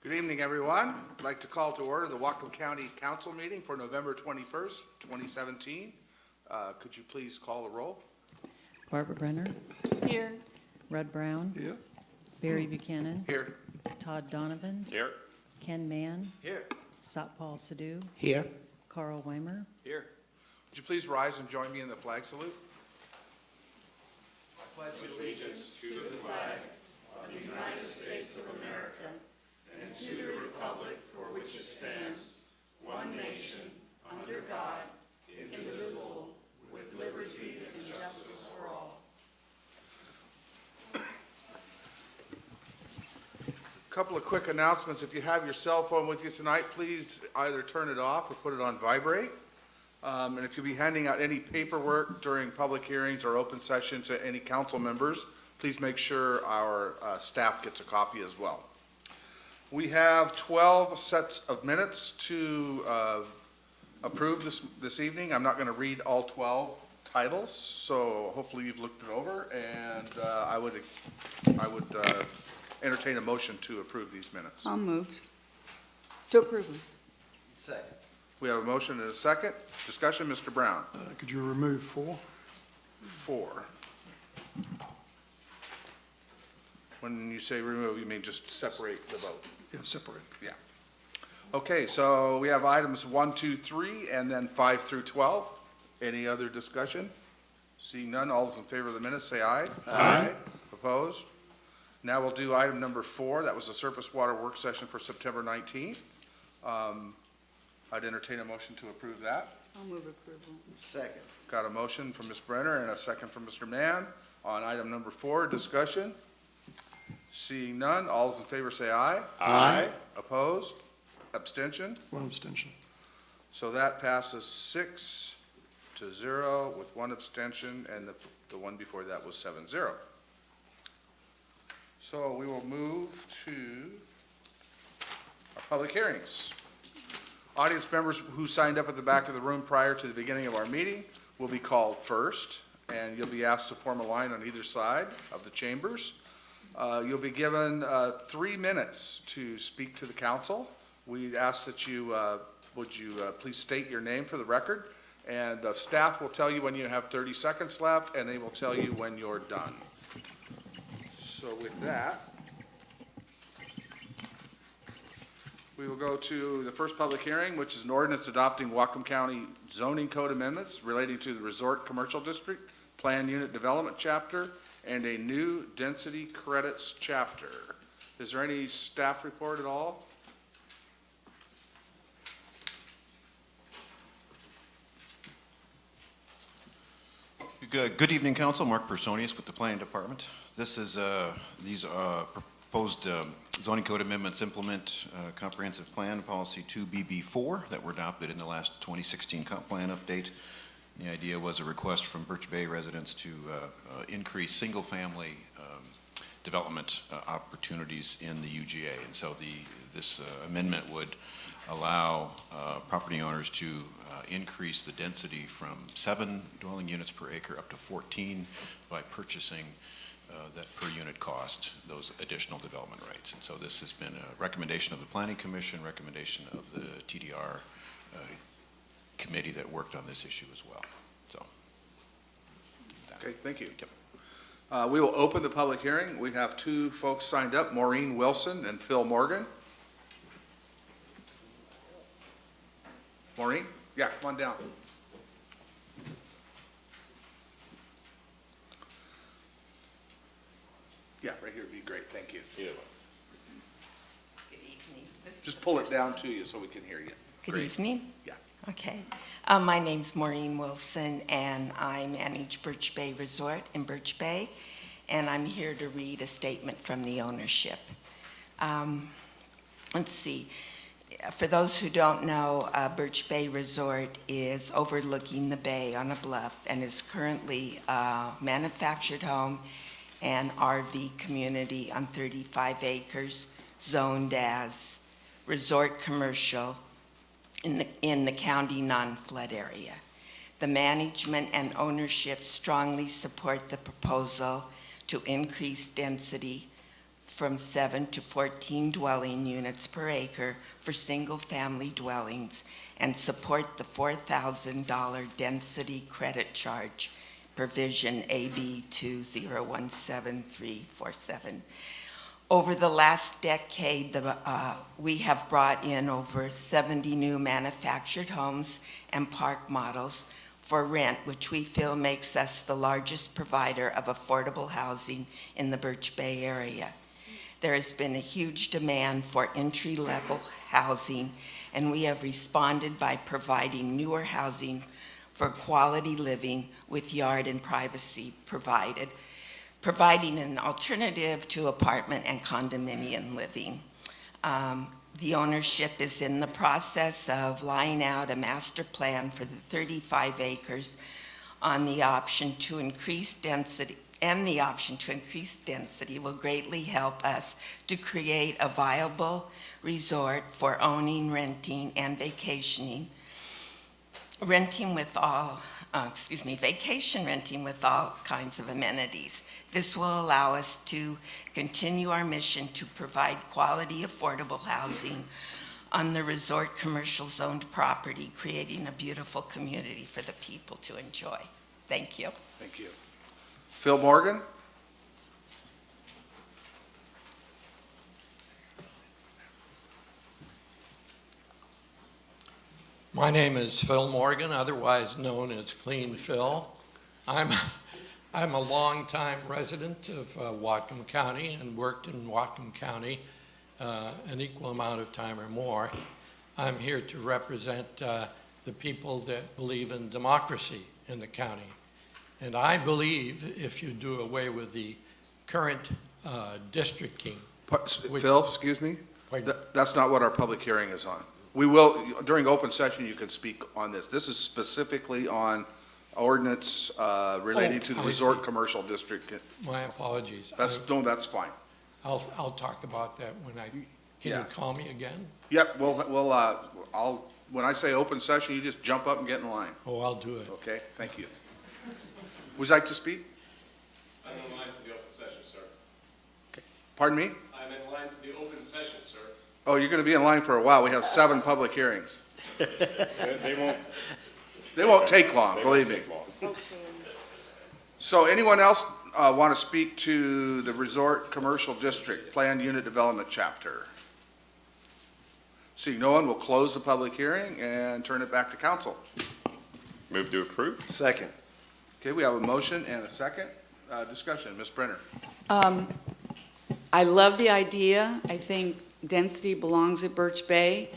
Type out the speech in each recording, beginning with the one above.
Good evening, everyone. I'd like to call to order the Whatcom County Council meeting for November 21st, 2017. Could you please call the roll? Barbara Brenner. Here. Rudd Brown. Here. Barry Buchanan. Here. Todd Donovan. Here. Ken Mann. Here. Satpal Sidhu. Here. Carl Weimer. Here. Would you please rise and join me in the flag salute? I pledge allegiance to the flag of the United States of America and to the republic for which it stands, one nation, under God, indivisible, with liberty and justice for all. Couple of quick announcements. If you have your cell phone with you tonight, please either turn it off or put it on vibrate. And if you'll be handing out any paperwork during public hearings or open session to any council members, please make sure our staff gets a copy as well. We have 12 sets of minutes to approve this evening. I'm not going to read all 12 titles, so hopefully you've looked it over, and I would entertain a motion to approve these minutes. I'll move to approve them. Second. We have a motion and a second. Discussion, Mr. Brown. Could you remove 4? 4. When you say remove, you mean just separate the vote? Yeah, separate. Yeah. Okay, so we have items 1, 2, 3, and then 5 through 12. Any other discussion? Seeing none, all those in favor of the minutes, say aye. Aye. Opposed? Now we'll do item number 4. That was a surface water work session for September 19th. I'd entertain a motion to approve that. I'll move approval. Second. Got a motion from Ms. Brenner and a second from Mr. Mann on item number 4, discussion. Seeing none, all those in favor say aye. Aye. Opposed? Abstention? 1 abstention. So that passes 6-0 with 1 abstention, and the one before that was 7-0. So we will move to our public hearings. Audience members who signed up at the back of the room prior to the beginning of our meeting will be called first, and you'll be asked to form a line on either side of the chambers. You'll be given 3 minutes to speak to the council. We ask that you, please state your name for the record, and the staff will tell you when you have 30 seconds left, and they will tell you when you're done. So with that, we will go to the first public hearing, which is an ordinance adopting Whatcom County zoning code amendments relating to the Resort Commercial District, Plan Unit Development Chapter, and a new Density Credits Chapter. Is there any staff report at all? Good evening, Council. Mark Personius with the Planning Department. This is these proposed zoning code amendments implement comprehensive plan policy 2BB4 that were adopted in the last 2016 comp plan update. The idea was a request from Birch Bay residents to increase single-family development opportunities in the UGA, and so this amendment would allow property owners to increase the density from 7 dwelling units per acre up to 14 by purchasing that per unit cost, those additional development rights. And so this has been a recommendation of the Planning Commission, recommendation of the TDR committee that worked on this issue as well. So. Okay, thank you. Yep. We will open the public hearing. We have 2 folks signed up, Maureen Wilson and Phil Morgan. Maureen? Yeah, come on down. Yeah, right here would be great, thank you. Yeah. Good evening. Just pull it down to you so we can hear you. Good Great. evening. Yeah. Okay. My name's Maureen Wilson, and I manage Birch Bay Resort in Birch Bay, and I'm here to read a statement from the ownership. Let's see. For those who don't know, Birch Bay Resort is overlooking the bay on a bluff and is currently a manufactured home and RV community on 35 acres, zoned as resort commercial in the county non-flood area. The management and ownership strongly support the proposal to increase density from 7 to 14 dwelling units per acre for single-family dwellings and support the $4,000 density credit charge provision AB 2017-347. Over the last decade, we have brought in over 70 new manufactured homes and park models for rent, which we feel makes us the largest provider of affordable housing in the Birch Bay area. There has been a huge demand for entry-level housing, and we have responded by providing newer housing for quality living with yard and privacy provided, providing an alternative to apartment and condominium living. The ownership is in the process of laying out a master plan for the 35 acres on the option to increase density, and the option to increase density will greatly help us to create a viable resort for owning, renting, and vacationing. Vacation renting with all kinds of amenities. This will allow us to continue our mission to provide quality, affordable housing on the resort commercial zoned property, creating a beautiful community for the people to enjoy. Thank you. Thank you. Phil Morgan? My name is Phil Morgan, otherwise known as Clean Phil. I'm a longtime resident of Whatcom County and worked in Whatcom County an equal amount of time or more. I'm here to represent the people that believe in democracy in the county. And I believe if you do away with the current districting. Phil, excuse me? Pardon? That's not what our public hearing is on. We will, during open session, you can speak on this. This is specifically on ordinance relating to the I resort see. commercial district. My apologies. That's fine. I'll talk about that when can Yeah. you call me again? Yep, when I say open session, you just jump up and get in line. Oh, I'll do it. Okay, thank you. Would you like to speak? I'm in line for the open session, sir. Pardon me? I'm in line for the open session, sir. Oh, you're going to be in line for a while. We have 7 public hearings. They won't. They won't take long, believe me. So anyone else want to speak to the Resort Commercial District Planned Unit Development Chapter? Seeing no one, we'll close the public hearing and turn it back to council. Move to approve? Second. Okay, we have a motion and a second. Discussion, Ms. Brenner. I love the idea. I think density belongs at Birch Bay.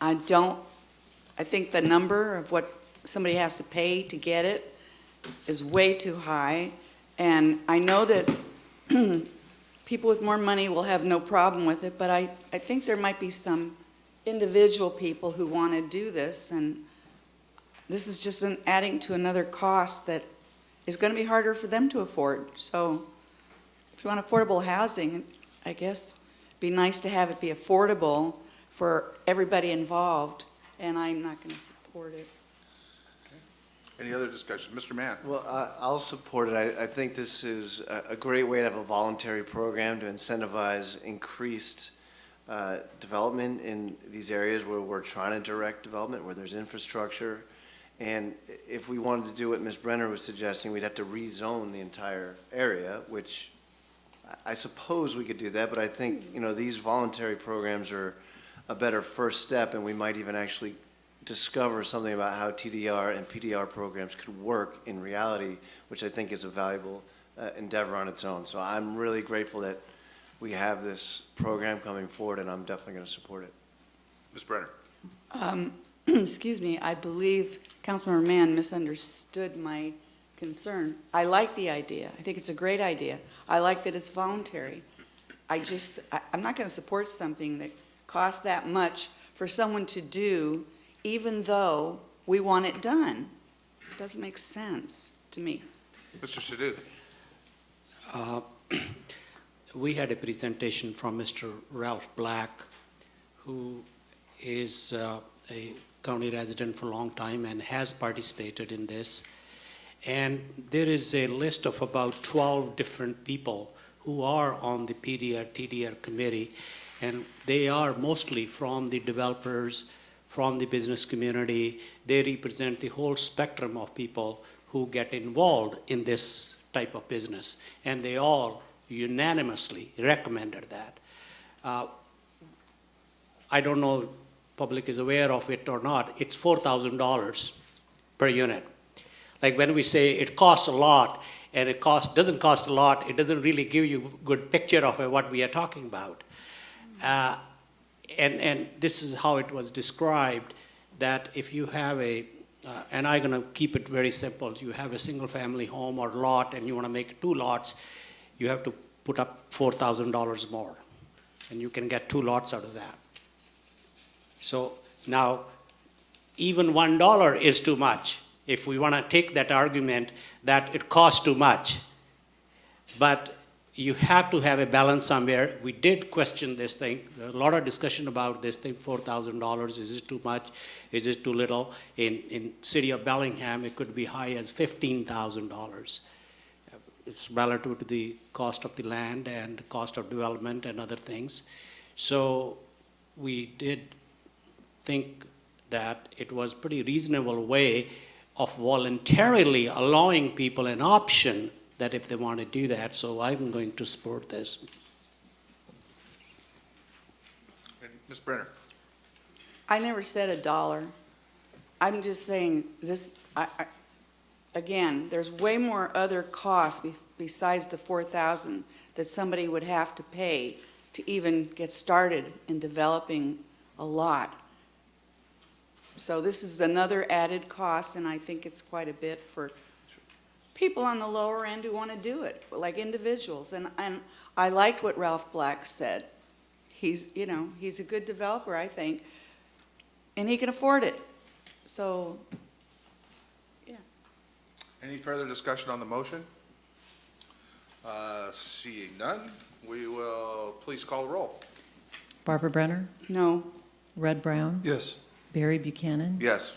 I think the number of what somebody has to pay to get it is way too high. And I know that people with more money will have no problem with it, but I think there might be some individual people who want to do this, and this is just adding to another cost that is going to be harder for them to afford. So if you want affordable housing, I guess it'd be nice to have it be affordable for everybody involved, and I'm not going to support it. Any other discussion? Mr. Mann? Well, I'll support it. I think this is a great way to have a voluntary program to incentivize increased development in these areas where we're trying to direct development, where there's infrastructure. And if we wanted to do what Ms. Brenner was suggesting, we'd have to rezone the entire area, which I suppose we could do that, but I think, these voluntary programs are a better first step, and we might even actually discover something about how TDR and PDR programs could work in reality, which I think is a valuable endeavor on its own. So I'm really grateful that we have this program coming forward, and I'm definitely going to support it. Ms. Brenner? Excuse me, I believe Councilmember Mann misunderstood my concern. I like the idea. I think it's a great idea. I like that it's voluntary. I'm not going to support something that costs that much for someone to do, even though we want it done. It doesn't make sense to me. Mr. Sadoo? We had a presentation from Mr. Ralph Black, who is a county resident for a long time and has participated in this. And there is a list of about 12 different people who are on the PDR, TDR committee, and they are mostly from the developers, from the business community. They represent the whole spectrum of people who get involved in this type of business, and they all unanimously recommended that. I don't know public is aware of it or not, it's $4,000 per unit. Like when we say it costs a lot, and it doesn't cost a lot, it doesn't really give you a good picture of what we are talking about. And this is how it was described, that if you have and I'm gonna keep it very simple, you have a single family home or lot and you wanna make 2 lots, you have to put up $4,000 more. And you can get 2 lots out of that. So now, even $1 is too much. If we want to take that argument that it costs too much. But you have to have a balance somewhere. We did question this thing. A lot of discussion about this thing, $4,000, is it too much? Is it too little? In city of Bellingham, it could be high as $15,000. It's relative to the cost of the land and the cost of development and other things. So we did think that it was pretty reasonable way of voluntarily allowing people an option that if they want to do that. So I'm going to support this. Ms. Brenner? I never said $1. I'm just saying this, again, there's way more other costs besides the $4,000 that somebody would have to pay to even get started in developing a lot. So this is another added cost, and I think it's quite a bit for people on the lower end who want to do it, like individuals. And I liked what Ralph Black said. He's a good developer, I think, and he can afford it. So, yeah. Any further discussion on the motion? Seeing none, we will please call the roll. Barbara Brenner, No. Red Brown, Yes. Barry Buchanan, Yes.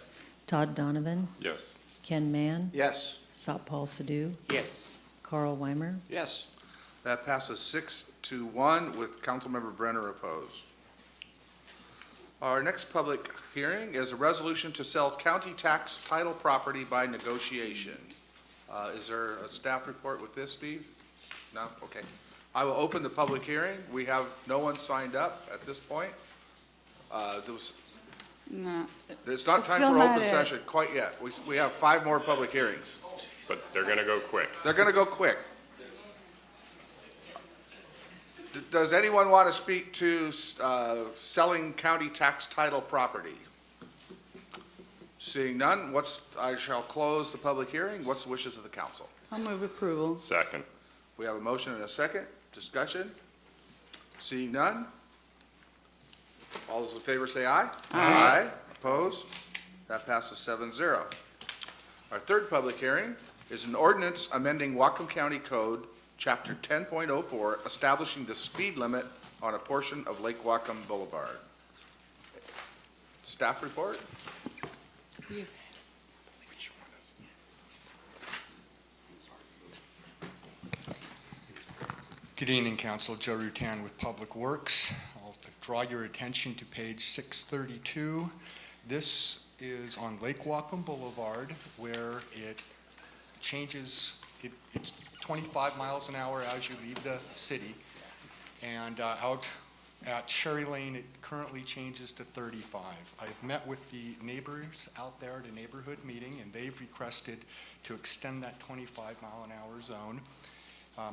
Todd Donovan, Yes. Ken Mann, Yes. Satpal Sidhu, Yes. Carl Weimer. Yes. That passes 6-1 with Councilmember Brenner opposed. Our next public hearing is a resolution to sell county tax title property by negotiation. Is there a staff report with this, Steve? No? Okay. I will open the public hearing. We have no one signed up at this point. No. It's not It's time still for not open it. session quite yet. We have 5 more public hearings. But they're gonna go quick. They're going to go quick. Does anyone want to speak to selling county tax title property? Seeing none, I shall close the public hearing. What's the wishes of the council? I'll move approval. Second. We have a motion and a second. Discussion? Seeing none? All those in favor say aye. Aye. Opposed? That passes 7-0. Our third public hearing is an ordinance amending Whatcom County Code, Chapter 10.04, establishing the speed limit on a portion of Lake Whatcom Boulevard. Staff report? Good evening, Council. Joe Rutan with Public Works. I'll draw your attention to page 632. This is on Lake Whatcom Boulevard, where it changes, it's 25 miles an hour as you leave the city, and out at Cherry Lane, it currently changes to 35. I've met with the neighbors out there at a neighborhood meeting, and they've requested to extend that 25 mile an hour zone.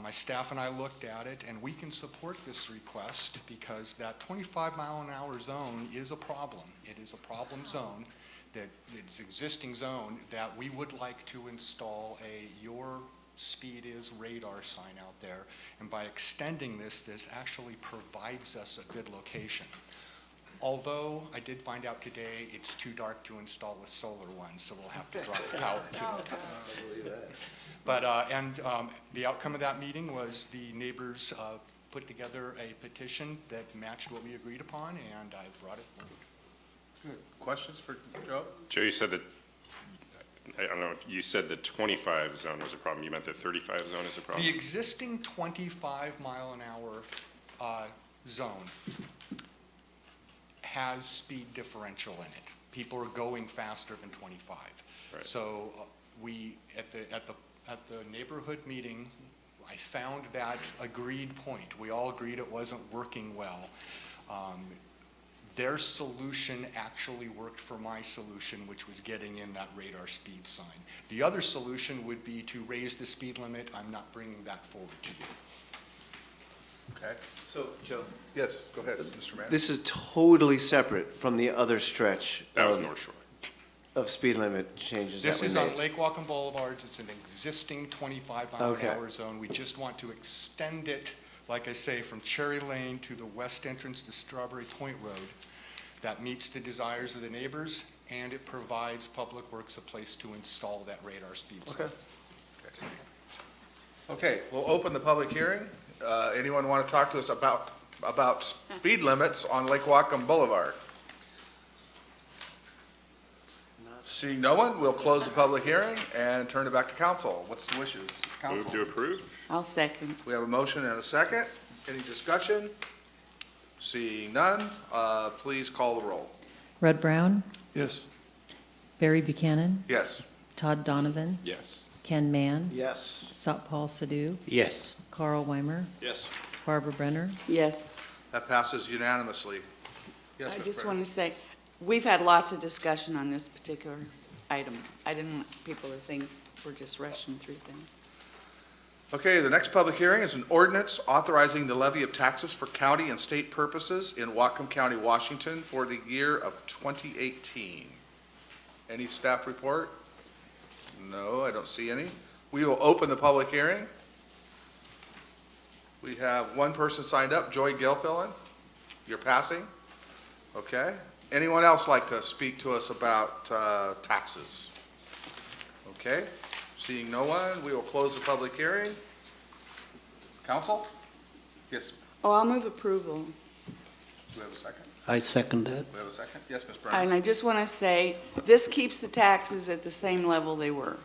My staff and I looked at it, and we can support this request because that 25 mile an hour zone is a problem. It is a problem zone, that it's existing zone that we would like to install your speed is radar sign out there. And by extending this actually provides us a good location. Although I did find out today it's too dark to install a solar one, so we'll have to drop the power to it. But, the outcome of that meeting was the neighbors put together a petition that matched what we agreed upon, and I brought it forward. Good. Questions for Joe? Joe, you said that I don't know, you said the 25 zone was a problem. You meant the 35 zone is a problem? The existing 25 mile an hour zone has speed differential in it. People are going faster than 25. Right. So we, at the neighborhood meeting, I found that agreed point. We all agreed it wasn't working well. Their solution actually worked for my solution, which was getting in that radar speed sign. The other solution would be to raise the speed limit. I'm not bringing that forward to you. Okay. So, Joe, Yes, go ahead, Mr. Mann. this is totally separate from the other stretch That was of, North Shore. of speed limit changes that This we is made. on Lake Whatcom Boulevards. It's an existing 25 mile Okay. an hour zone. We just want to extend it, like I say, from Cherry Lane to the west entrance to Strawberry Point Road. That meets the desires of the neighbors, and it provides Public Works a place to install that radar speed sign. Okay, we'll open the public hearing. Anyone want to talk to us about speed limits on Lake Whatcom Boulevard? Seeing no one, we'll close the public hearing and turn it back to council. What's the wishes, Move council? to approve? I'll second. We have a motion and a second. Any discussion? Seeing none, please call the roll. Red Brown, Yes. Barry Buchanan, Yes. Todd Donovan, Yes. Ken Mann, Yes. Satpal Sidhu, Yes. Carl Weimer, Yes. Barbara Brenner, Yes. That passes unanimously. Yes, I Ms. just Brenner. want to say, we've had lots of discussion on this particular item. I didn't want people to think we're just rushing through things. Okay, the next public hearing is an ordinance authorizing the levy of taxes for county and state purposes in Whatcom County, Washington for the year of 2018. Any staff report? No, I don't see any. We will open the public hearing. We have one person signed up, Joy Gilfillan. You're passing? Okay. Anyone else like to speak to us about taxes? Okay. Seeing no one, we will close the public hearing. Council? Yes, Oh, I'll move approval. do we have a second? I second that. We have a second? Yes, Ms. Brennan? And I just want to say, this keeps the taxes at the same level they were.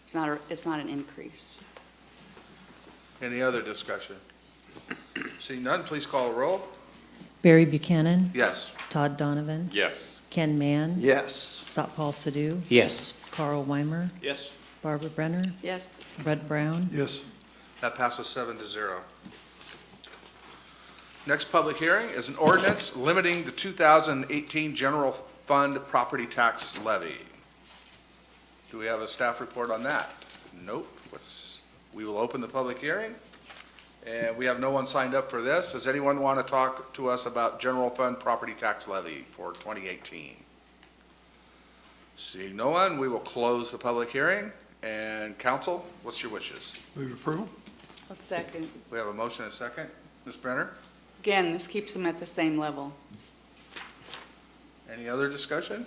It's not an increase. Any other discussion? Seeing none, please call a roll. Barry Buchanan, Yes. Todd Donovan, Yes. Ken Mann, Yes. Satpal Sidhu, Yes. Carl Weimer, Yes. Barbara Brenner, Yes. Red Brown, Yes. That passes 7-0. Next public hearing is an ordinance limiting the 2018 general fund property tax levy. Do we have a staff report on that? Nope. We will open the public hearing, and we have no one signed up for this. Does anyone want to talk to us about general fund property tax levy for 2018? Seeing no one, we will close the public hearing. And council, what's your wishes? Move approval? A second. We have a motion and a second. Ms. Brenner, Again, this keeps them at the same level. any other discussion?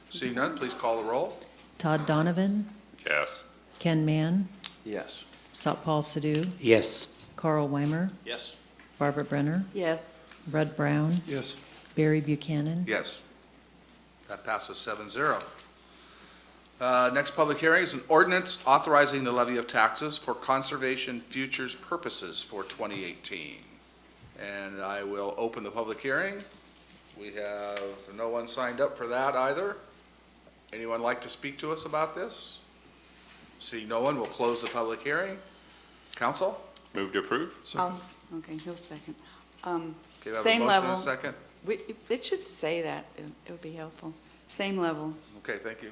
Seeing none, please call the roll. Todd Donovan, Yes. Ken Mann, Yes. Satpal Sidhu, Yes. Carl Weimer, Yes. Barbara Brenner, Yes. Red Brown, Yes. Barry Buchanan, Yes. That passes 7-0. Next public hearing is an ordinance authorizing the levy of taxes for conservation futures purposes for 2018. And I will open the public hearing. We have no one signed up for that either. Anyone like to speak to us about this? Seeing no one, we'll close the public hearing. Council? Move to approve? Okay, he'll second. Okay, we have a Same motion and a level. second. It should say that. It would be helpful. Same level. Okay, thank you.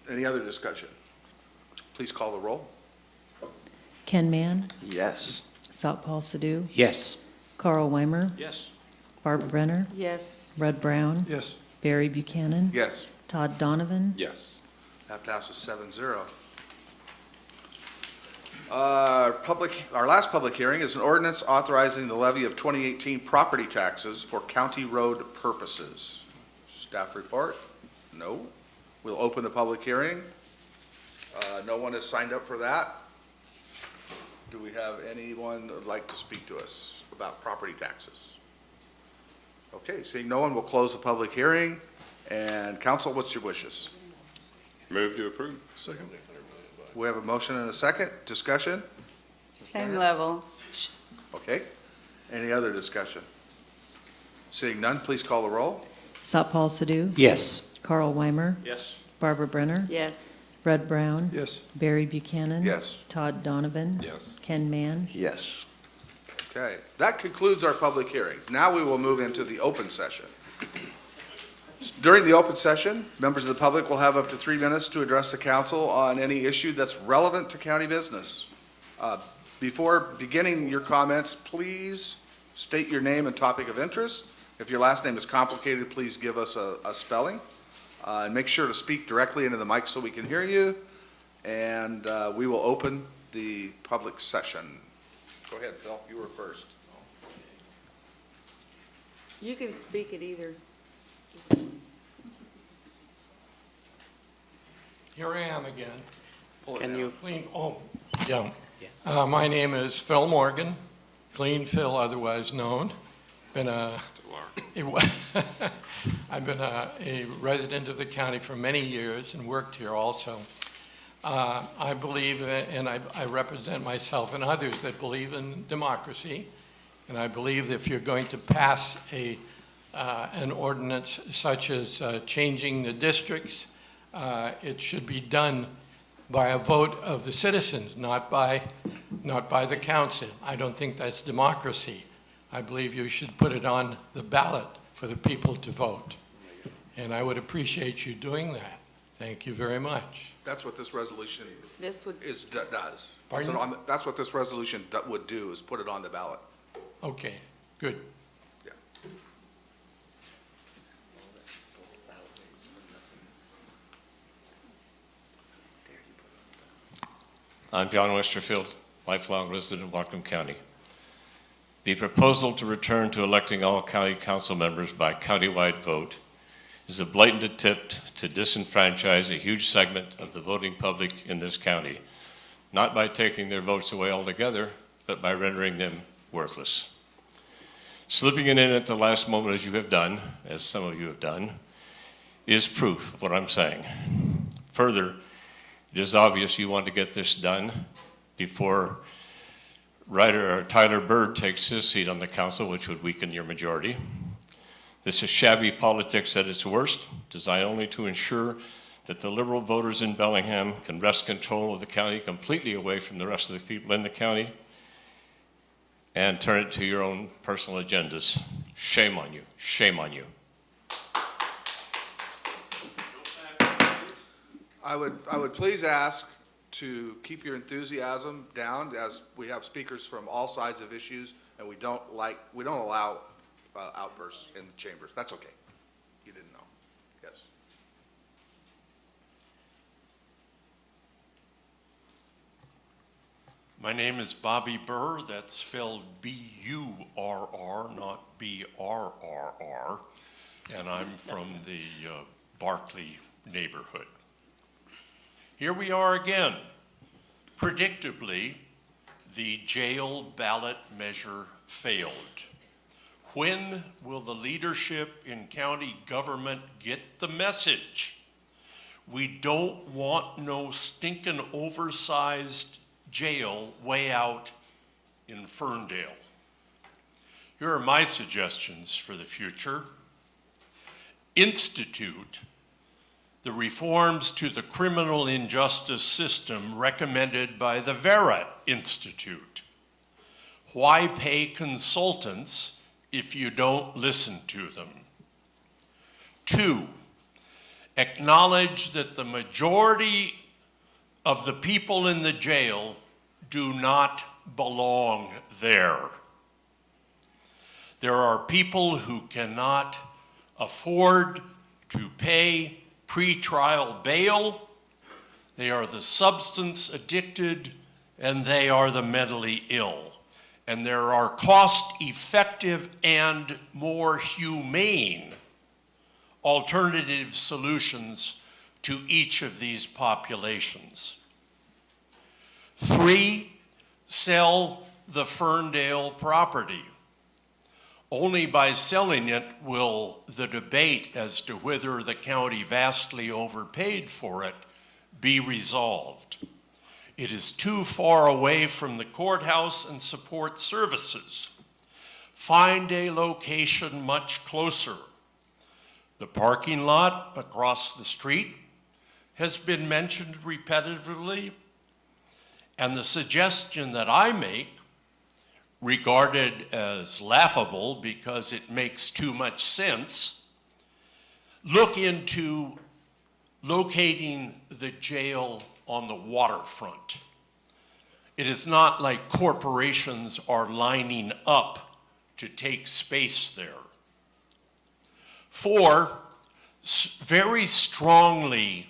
Any other discussion? Please call the roll. Ken Mann, Yes. Satpal Sidhu, Yes. Carl Weimer, Yes. Barbara Brenner, Yes. Red Brown, Yes. Barry Buchanan, Yes. Todd Donovan, Yes. That passes 7-0. Our last public hearing is an ordinance authorizing the levy of 2018 property taxes for county road purposes. Staff report? No. We'll open the public hearing. No one has signed up for that. Do we have anyone that would like to speak to us about property taxes? Okay, seeing no one, we'll close the public hearing, And council, what's your wishes? Move to approve. Second. We have a motion and a second. Discussion? Same level. Okay. Any other discussion? Seeing none, please call the roll. Satpal Sidhu, Yes. Carl Weimer, Yes. Barbara Brenner, Yes. Fred Brown, Yes. Barry Buchanan. Yes. Todd Donovan. Yes. Ken Mann. Yes. Okay, that concludes our public hearings. Now we will move into the open session. During the open session, members of the public will have up to 3 minutes to address the council on any issue that's relevant to county business. Before beginning your comments, please state your name and topic of interest. If your last name is complicated, please give us a spelling. And make sure to speak directly into the mic so we can hear you. And we will open the public session. Go ahead, Phil, you were first. You can speak at either. Here I am again. Can you? Yeah. Yes. My name is Phil Morgan, Clean Phil otherwise known. Been a I've been a resident of the county for many years and worked here also. I believe, and I represent myself and others that believe in democracy, and I believe that if you're going to pass an ordinance such as changing the districts, it should be done by a vote of the citizens, not by the council. I don't think that's democracy. I believe you should put it on the ballot for the people to vote. And I would appreciate you doing that. Thank you very much. That's what this resolution This would, does. Pardon? That's what this resolution would do, is put it on the ballot. Okay, good. I'm John Westerfield, lifelong resident of Whatcom County. The proposal to return to electing all county council members by countywide vote is a blatant attempt to disenfranchise a huge segment of the voting public in this county, not by taking their votes away altogether, but by rendering them worthless. Slipping it in at the last moment, as you have done, as some of you have done, is proof of what I'm saying. Further, it is obvious you want to get this done before Tyler Bird takes his seat on the council, which would weaken your majority. This is shabby politics at its worst, designed only to ensure that the liberal voters in Bellingham can wrest control of the county completely away from the rest of the people in the county and turn it to your own personal agendas. Shame on you. Shame on you. I would please ask to keep your enthusiasm down, as we have speakers from all sides of issues, and we don't allow outbursts in the chambers. That's okay. You didn't know. Yes. My name is Bobby Burr. That's spelled B-U-R-R, not B-R-R-R. And I'm from the Barclay neighborhood. Here we are again. Predictably, the jail ballot measure failed. When will the leadership in county government get the message? We don't want no stinking oversized jail way out in Ferndale. Here are my suggestions for the future. Institute the reforms to the criminal injustice system recommended by the Vera Institute. Why pay consultants if you don't listen to them? 2, acknowledge that the majority of the people in the jail do not belong there. There are people who cannot afford to pay pretrial bail. They are the substance addicted, and they are the mentally ill. And there are cost-effective and more humane alternative solutions to each of these populations. 3, sell the Ferndale property. Only by selling it will the debate as to whether the county vastly overpaid for it be resolved. It is too far away from the courthouse and support services. Find a location much closer. The parking lot across the street has been mentioned repetitively, and the suggestion that I make, regarded as laughable because it makes too much sense, look into locating the jail on the waterfront. It is not like corporations are lining up to take space there. 4, very strongly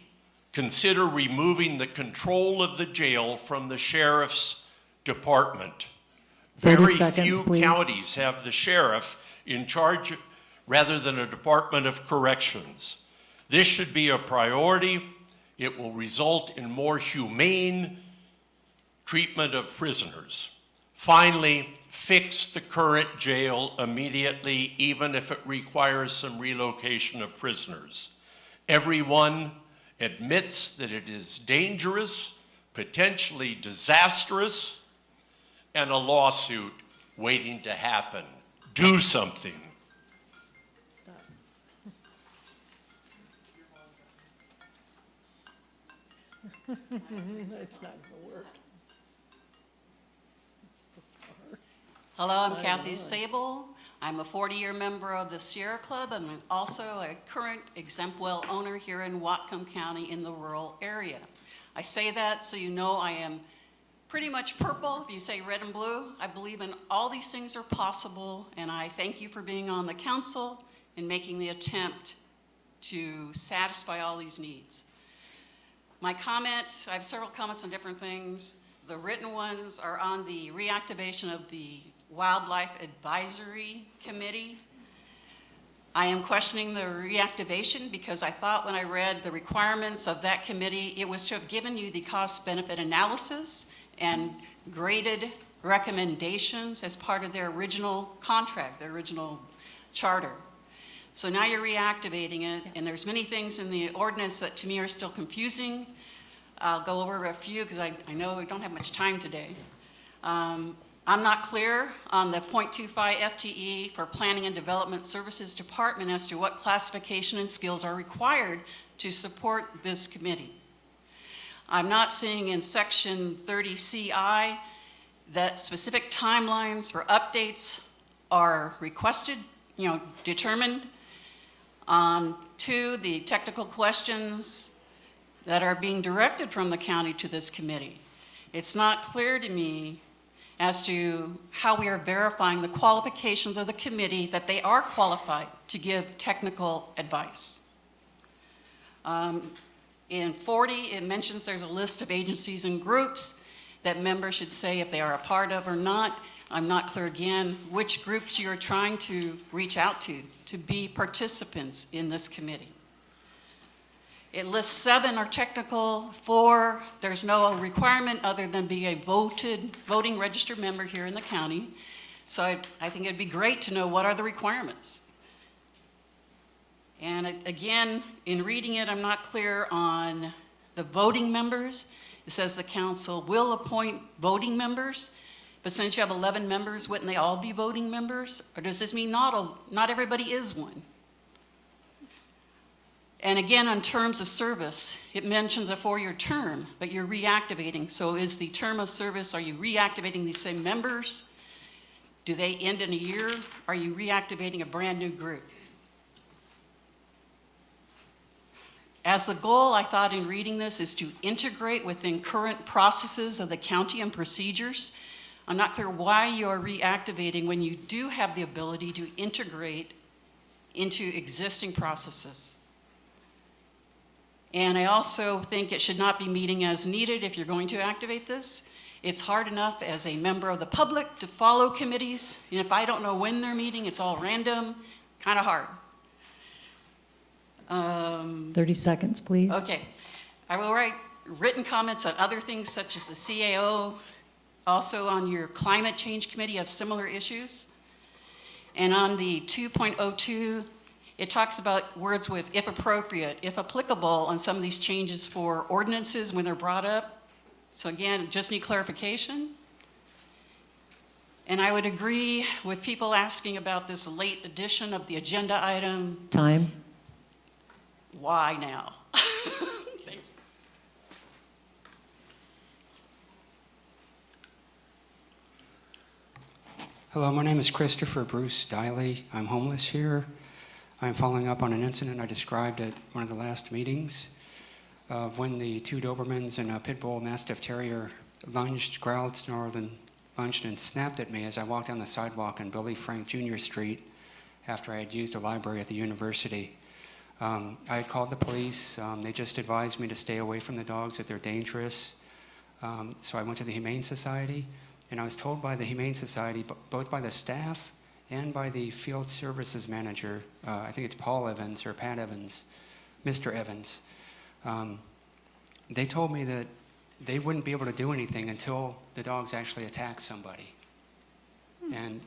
consider removing the control of the jail from the sheriff's department. 30 Very seconds, few please. counties have the sheriff in charge rather than a Department of Corrections. This should be a priority. It will result in more humane treatment of prisoners. Finally, fix the current jail immediately, even if it requires some relocation of prisoners. Everyone admits that it is dangerous, potentially disastrous, and a lawsuit waiting to happen. Do something. It's not going to work. Hello, I'm Kathy Sable. I'm a 40-year member of the Sierra Club. I'm also a current exempt well owner here in Whatcom County in the rural area. I say that so you know I am pretty much purple. If you say red and blue, I believe in all these things are possible, and I thank you for being on the council and making the attempt to satisfy all these needs. My comment, I have several comments on different things. The written ones are on the reactivation of the Wildlife Advisory Committee. I am questioning the reactivation because I thought when I read the requirements of that committee, it was to have given you the cost-benefit analysis and graded recommendations as part of their original contract, their original charter. So now you're reactivating it, and there's many things in the ordinance that to me are still confusing. I'll go over a few because I know we don't have much time today. I'm not clear on the 0.25 FTE for Planning and Development Services Department as to what classification and skills are required to support this committee. I'm not seeing in section 30 CI that specific timelines for updates are requested, determined. On 2, the technical questions that are being directed from the county to this committee. It's not clear to me as to how we are verifying the qualifications of the committee that they are qualified to give technical advice. In 40, it mentions there's a list of agencies and groups that members should say if they are a part of or not. I'm not clear again which groups you're trying to reach out to be participants in this committee. It lists 7 are technical, 4, there's no requirement other than be a voting registered member here in the county. So I think it'd be great to know what are the requirements. And again, in reading it, I'm not clear on the voting members. It says the council will appoint voting members, but since you have 11 members, wouldn't they all be voting members? Or does this mean not everybody is one? And again, on terms of service, it mentions a 4-year term, but you're reactivating. So is the term of service, are you reactivating these same members? Do they end in a year? Are you reactivating a brand new group? As the goal, I thought in reading this, is to integrate within current processes of the county and procedures. I'm not clear why you're reactivating when you do have the ability to integrate into existing processes. And I also think it should not be meeting as needed if you're going to activate this. It's hard enough as a member of the public to follow committees. And if I don't know when they're meeting, it's all random, kind of hard. 30 seconds, please. Okay. I will write written comments on other things such as the CAO, also on your climate change committee of similar issues. And on the 2.02, it talks about words with if appropriate, if applicable on some of these changes for ordinances when they're brought up. So again, just need clarification. And I would agree with people asking about this late addition of the agenda item. Time. Why now? Thank you. Hello, my name is Christopher Bruce Diley. I'm homeless here. I'm following up on an incident I described at one of the last meetings of when the two Dobermans and a pit bull Mastiff Terrier lunged, growled, snarled, and lunged and snapped at me as I walked down the sidewalk on Billy Frank Jr. Street after I had used a library at the university. I had called the police. They just advised me to stay away from the dogs, that they're dangerous. So I went to the Humane Society, and I was told by the Humane Society, both by the staff and by the field services manager, I think it's Paul Evans or Pat Evans, Mr. Evans, they told me that they wouldn't be able to do anything until the dogs actually attacked somebody. And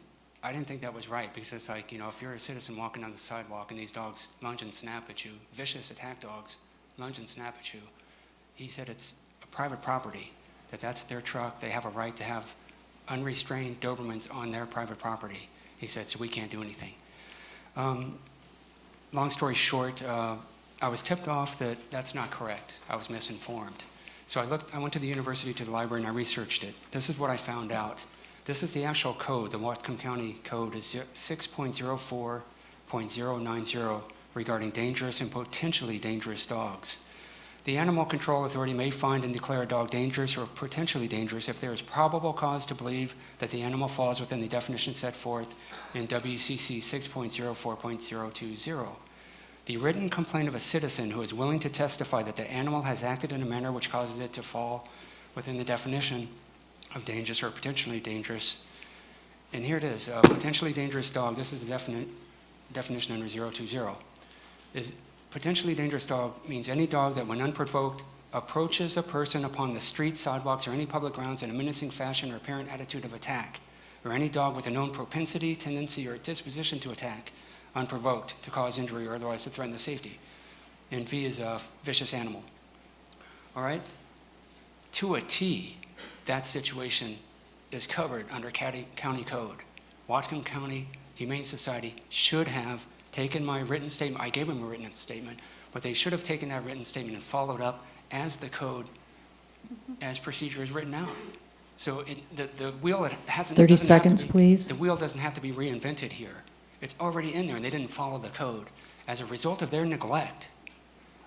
I didn't think that was right, because it's like, if you're a citizen walking down the sidewalk and these dogs lunge and snap at you, vicious attack dogs lunge and snap at you, he said it's a private property, that's their truck, they have a right to have unrestrained Dobermans on their private property. He said, so we can't do anything. Long story short, I was tipped off that that's not correct. I was misinformed. So I went to the university, to the library, and I researched it. This is what I found out. This is the actual code. The Whatcom County code is 6.04.090 regarding dangerous and potentially dangerous dogs. The Animal Control Authority may find and declare a dog dangerous or potentially dangerous if there is probable cause to believe that the animal falls within the definition set forth in WCC 6.04.020. The written complaint of a citizen who is willing to testify that the animal has acted in a manner which causes it to fall within the definition of dangerous or potentially dangerous. And here it is, a potentially dangerous dog. This is the definition under 020. Potentially dangerous dog means any dog that, when unprovoked, approaches a person upon the street, sidewalks, or any public grounds in a menacing fashion or apparent attitude of attack, or any dog with a known propensity, tendency, or disposition to attack, unprovoked, to cause injury or otherwise to threaten the safety. And V is a vicious animal. All right? To a T, that situation is covered under county code. Whatcom County Humane Society should have taken my written statement. I gave them a written statement, but they should have taken that written statement and followed up as the code, as procedure is written out. So the wheel hasn't. 30 seconds, please. The wheel doesn't have to be reinvented here. It's already in there, and they didn't follow the code. As a result of their neglect,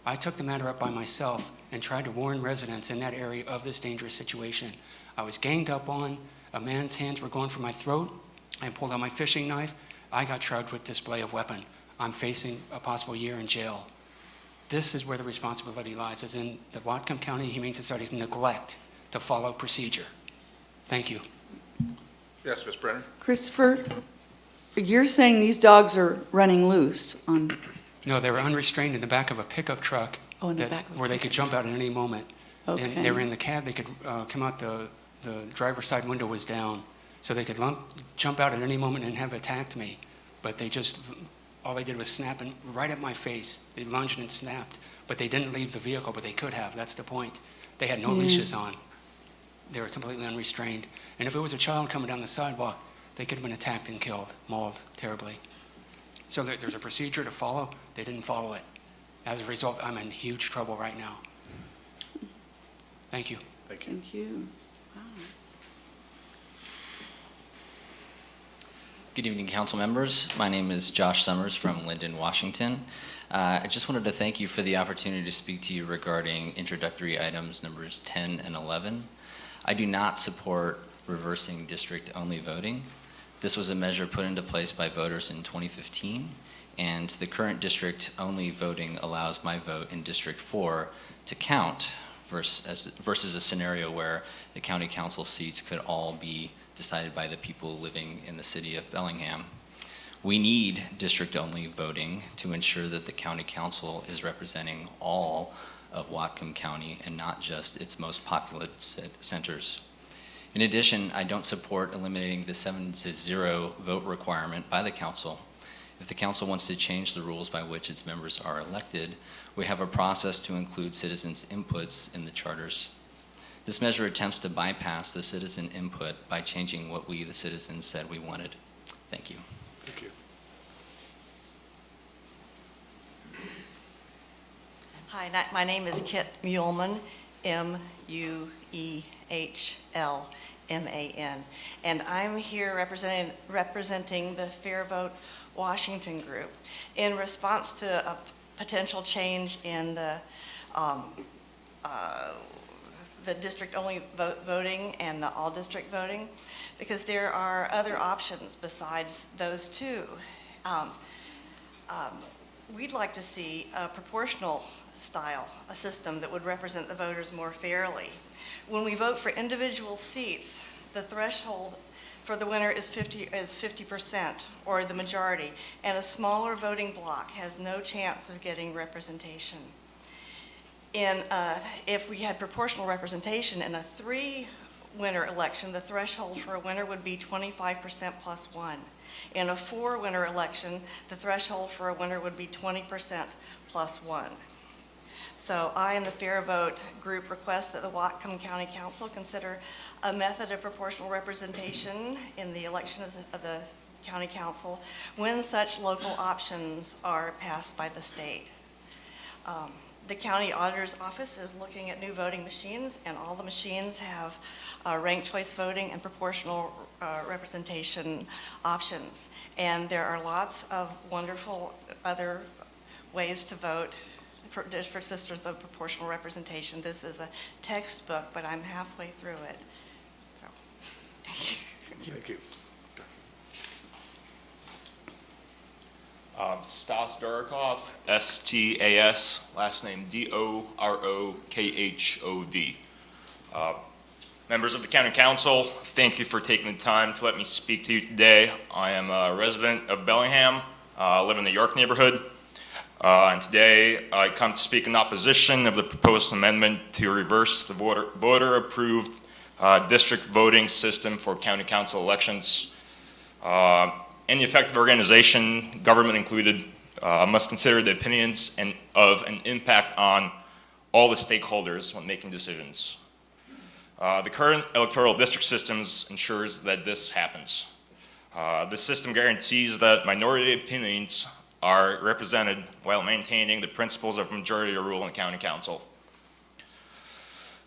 I took the matter up by myself and tried to warn residents in that area of this dangerous situation. I was ganged up on. A man's hands were going for my throat. I pulled out my fishing knife. I got charged with display of weapon. I'm facing a possible year in jail. This is where the responsibility lies, is in the Whatcom County Humane Society's neglect to follow procedure. Thank you. Yes, Ms. Brenner? Christopher, you're saying these dogs are running loose on, No, they were unrestrained in the back of a pickup truck in the back of a where they could jump out at any moment. Okay. And they were in the cab. They could come out, the driver's side window was down, so they could jump out at any moment and have attacked me. But all they did was snap and right at my face. They lunged and snapped, but they didn't leave the vehicle, but they could have. That's the point. They had no leashes on. They were completely unrestrained. And if it was a child coming down the sidewalk, they could have been attacked and killed, mauled terribly. So there's a procedure to follow. They didn't follow it. As a result, I'm in huge trouble right now. Thank you. Thank you. thank you. Good evening, council members. My name is Josh Summers from Linden, Washington. I just wanted to thank you for the opportunity to speak to you regarding introductory items numbers 10 and 11. I do not support reversing district-only voting. This was a measure put into place by voters in 2015, and the current district-only voting allows my vote in District 4 to count versus a scenario where the county council seats could all be decided by the people living in the city of Bellingham. We need district-only voting to ensure that the county council is representing all of Whatcom County and not just its most populous centers. In addition, I don't support eliminating the 7-0 vote requirement by the council. If the council wants to change the rules by which its members are elected, we have a process to include citizens' inputs in the charters. This measure attempts to bypass the citizen input by changing what we, the citizens, said we wanted. Thank you. Thank you. Hi, my name is Kit Muehlman, Muehlman, and I'm here representing the Fair Vote Washington group in response to a potential change in the district-only voting and the all-district voting, because there are other options besides those two. We'd like to see a proportional style, a system that would represent the voters more fairly. When we vote for individual seats, the threshold for the winner is 50%, or the majority, and a smaller voting bloc has no chance of getting representation. If we had proportional representation in a 3-winner election, the threshold for a winner would be 25% plus 1. In a 4-winner election, the threshold for a winner would be 20% plus 1. So I and the Fair Vote group request that the Whatcom County Council consider a method of proportional representation in the election of the County Council when such local options are passed by the state. The County Auditor's Office is looking at new voting machines, and all the machines have ranked choice voting and proportional representation options. And there are lots of wonderful other ways to vote for Sisters of Proportional Representation. This is a textbook, but I'm halfway through it. So, thank you. Thank you. Stas Dorokov, S-T-A-S, last name D-O-R-O-K-H-O-V. Members of the County Council, thank you for taking the time to let me speak to you today. I am a resident of Bellingham, live in the York neighborhood, and today I come to speak in opposition of the proposed amendment to reverse the voter-approved district voting system for county council elections. Any effective organization, government included, must consider the opinions of an impact on all the stakeholders when making decisions. The current electoral district systems ensures that this happens. This system guarantees that minority opinions are represented while maintaining the principles of majority rule in the county council.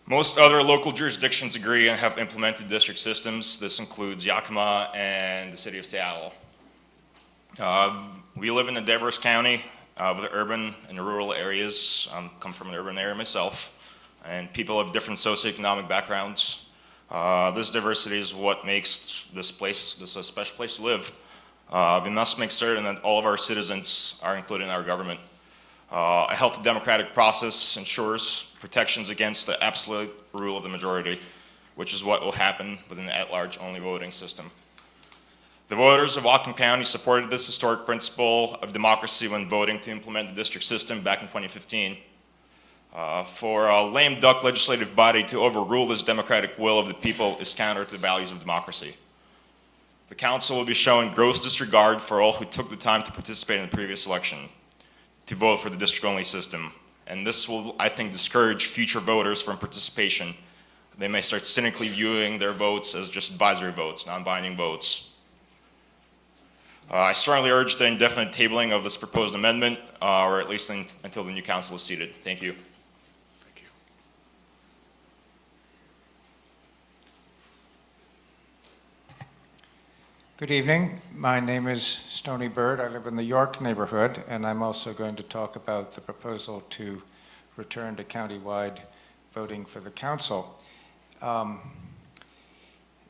Most other local jurisdictions agree and have implemented district systems. This includes Yakima and the city of Seattle. We live in a diverse county with urban and rural areas. I come from an urban area myself, and people have different socioeconomic backgrounds. This diversity is what makes this a special place to live. We must make certain that all of our citizens are included in our government. A healthy democratic process ensures protections against the absolute rule of the majority, which is what will happen with an at-large only voting system. The voters of Whatcom County supported this historic principle of democracy when voting to implement the district system back in 2015. For a lame duck legislative body to overrule this democratic will of the people is counter to the values of democracy. The council will be showing gross disregard for all who took the time to participate in the previous election to vote for the district-only system. And this will, I think, discourage future voters from participation. They may start cynically viewing their votes as just advisory votes, non-binding votes. I strongly urge the indefinite tabling of this proposed amendment, or at least until the new council is seated. Thank you. Thank you. Good evening. My name is Stony Bird. I live in the York neighborhood, and I'm also going to talk about the proposal to return to countywide voting for the council.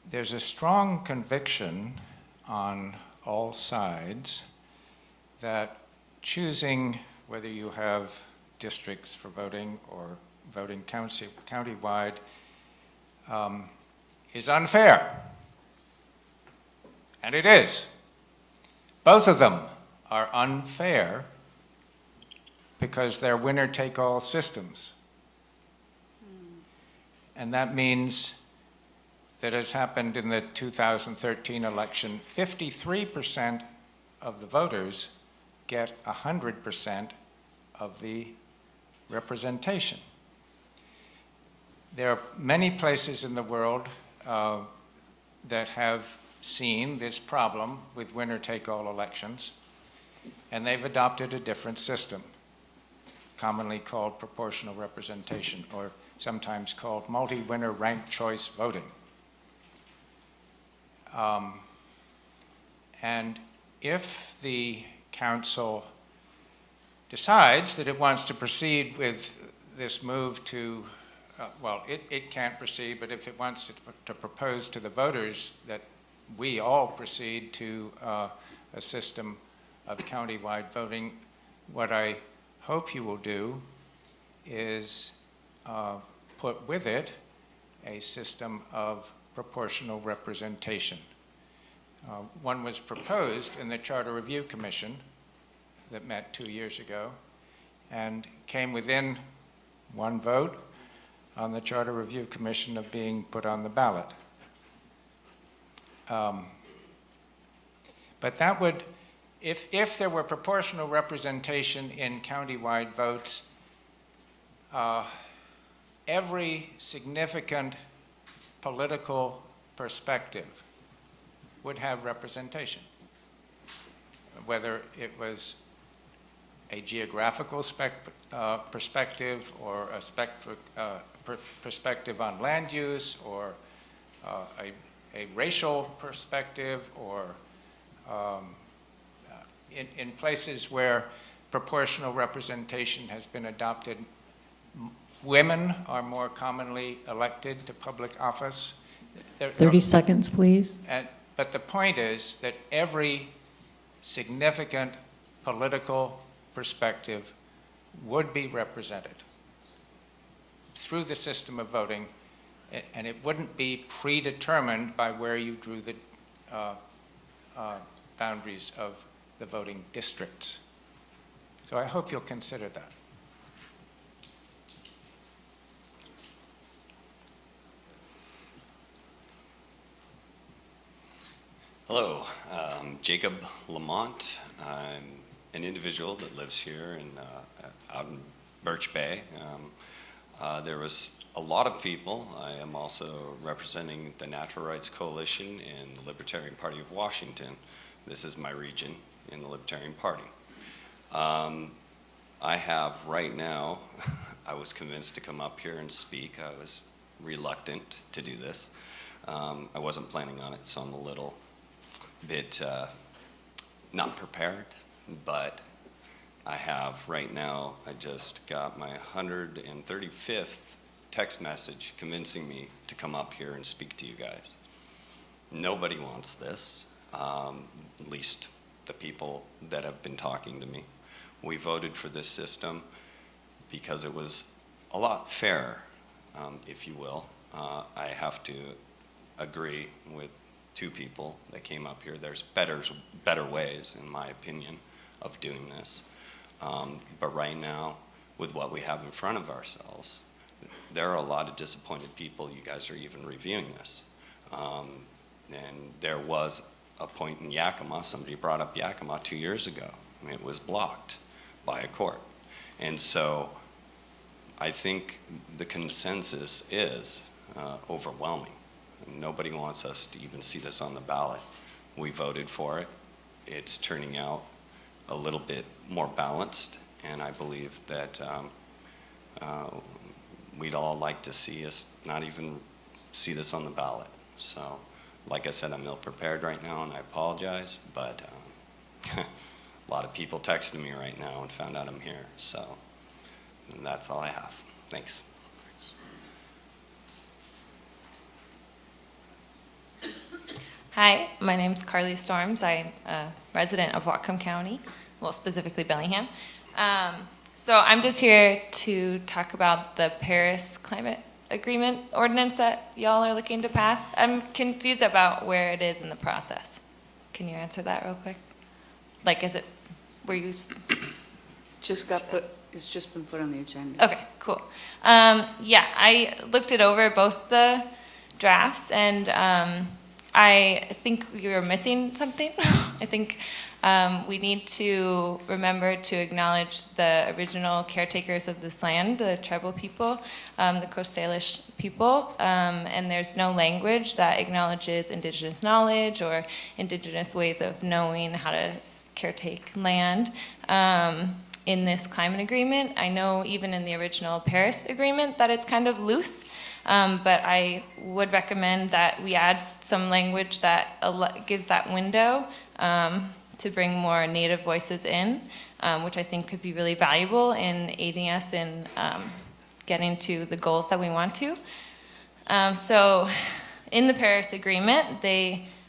There's a strong conviction on all sides that choosing whether you have districts for voting or voting countywide is unfair. And it is. Both of them are unfair because they're winner-take-all systems. And that means that has happened in the 2013 election. 53% of the voters get 100% of the representation. There are many places in the world that have seen this problem with winner-take-all elections, and they've adopted a different system, commonly called proportional representation, or sometimes called multi-winner ranked choice voting. And if the council decides that it wants to proceed with this move to, well, it can't proceed, but if it wants to propose to the voters that we all proceed to a system of county-wide voting, what I hope you will do is put with it a system of proportional representation. One was proposed in the Charter Review Commission that met 2 years ago and came within one vote on the Charter Review Commission of being put on the ballot. But that would, if there were proportional representation in county-wide votes, every significant political perspective would have representation, whether it was a geographical perspective or a perspective on land use, or a racial perspective, or in places where proportional representation has been adopted, women are more commonly elected to public office. 30 seconds, please. But the point is that every significant political perspective would be represented through the system of voting, and it wouldn't be predetermined by where you drew the boundaries of the voting districts. So I hope you'll consider that. Hello, I'm Jacob Lamont. I'm an individual that lives here out in Birch Bay. There was a lot of people. I am also representing the Natural Rights Coalition and the Libertarian Party of Washington. This is my region in the Libertarian Party. I have right now, I was convinced to come up here and speak. I was reluctant to do this. I wasn't planning on it, so I'm a little bit not prepared, but I have right now, I just got my 135th text message convincing me to come up here and speak to you guys. Nobody wants this, at least the people that have been talking to me. We voted for this system because it was a lot fairer, if you will. I have to agree with two people that came up here. There's better ways, in my opinion, of doing this. But right now, with what we have in front of ourselves, there are a lot of disappointed people. You guys are even reviewing this. And there was a point in Yakima, somebody brought up Yakima 2 years ago, and it was blocked by a court. And so I think the consensus is overwhelming. Nobody wants us to even see this on the ballot. We voted for it. It's turning out a little bit more balanced, and I believe that we'd all like to see us not even see this on the ballot. So, like I said, I'm ill prepared right now, and I apologize, but a lot of people texted me right now and found out I'm here, so that's all I have. Thanks. Hi, my name's Carly Storms. I'm a resident of Whatcom County, well, specifically Bellingham. So I'm just here to talk about the Paris Climate Agreement ordinance that y'all are looking to pass. I'm confused about where it is in the process. Can you answer that real quick? Like, were you? It's just been put on the agenda. Okay, cool. Yeah, I looked it over, both the drafts, and I think you're missing something. I think we need to remember to acknowledge the original caretakers of this land, the tribal people, the Coast Salish people, and there's no language that acknowledges indigenous knowledge or indigenous ways of knowing how to caretake land in this climate agreement. I know even in the original Paris agreement that it's kind of loose, but I would recommend that we add some language that gives that window to bring more Native voices in, which I think could be really valuable in aiding us in getting to the goals that we want to. So in the Paris Agreement,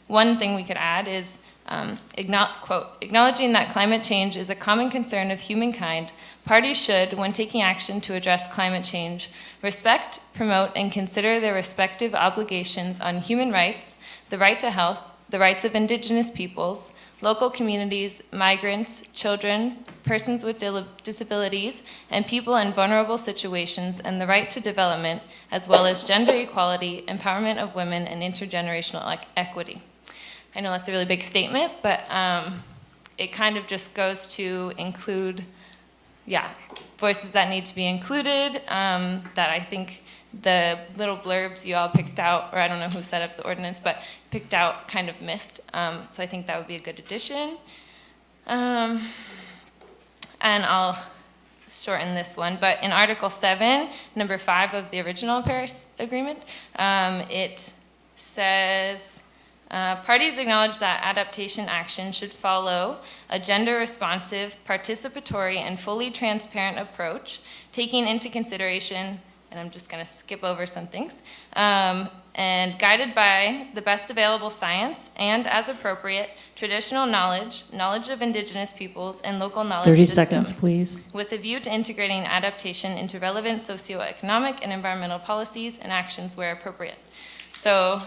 one thing we could add is, quote, acknowledging that climate change is a common concern of humankind, parties should, when taking action to address climate change, respect, promote, and consider their respective obligations on human rights, the right to health, the rights of indigenous peoples, local communities, migrants, children, persons with disabilities, and people in vulnerable situations, and the right to development, as well as gender equality, empowerment of women, and intergenerational equity. I know that's a really big statement, but it kind of just goes to include, voices that need to be included, that I think the little blurbs you all picked out, or I don't know who set up the ordinance, but picked out kind of missed. So I think that would be a good addition. And I'll shorten this one, but in Article 7, number 5 of the original Paris Agreement, it says, parties acknowledge that adaptation action should follow a gender-responsive, participatory, and fully transparent approach, taking into consideration, and I'm just going to skip over some things, and guided by the best available science and, as appropriate, traditional knowledge of indigenous peoples, and local knowledge 30 systems, seconds, please. with a view to integrating adaptation into relevant socioeconomic and environmental policies and actions where appropriate. So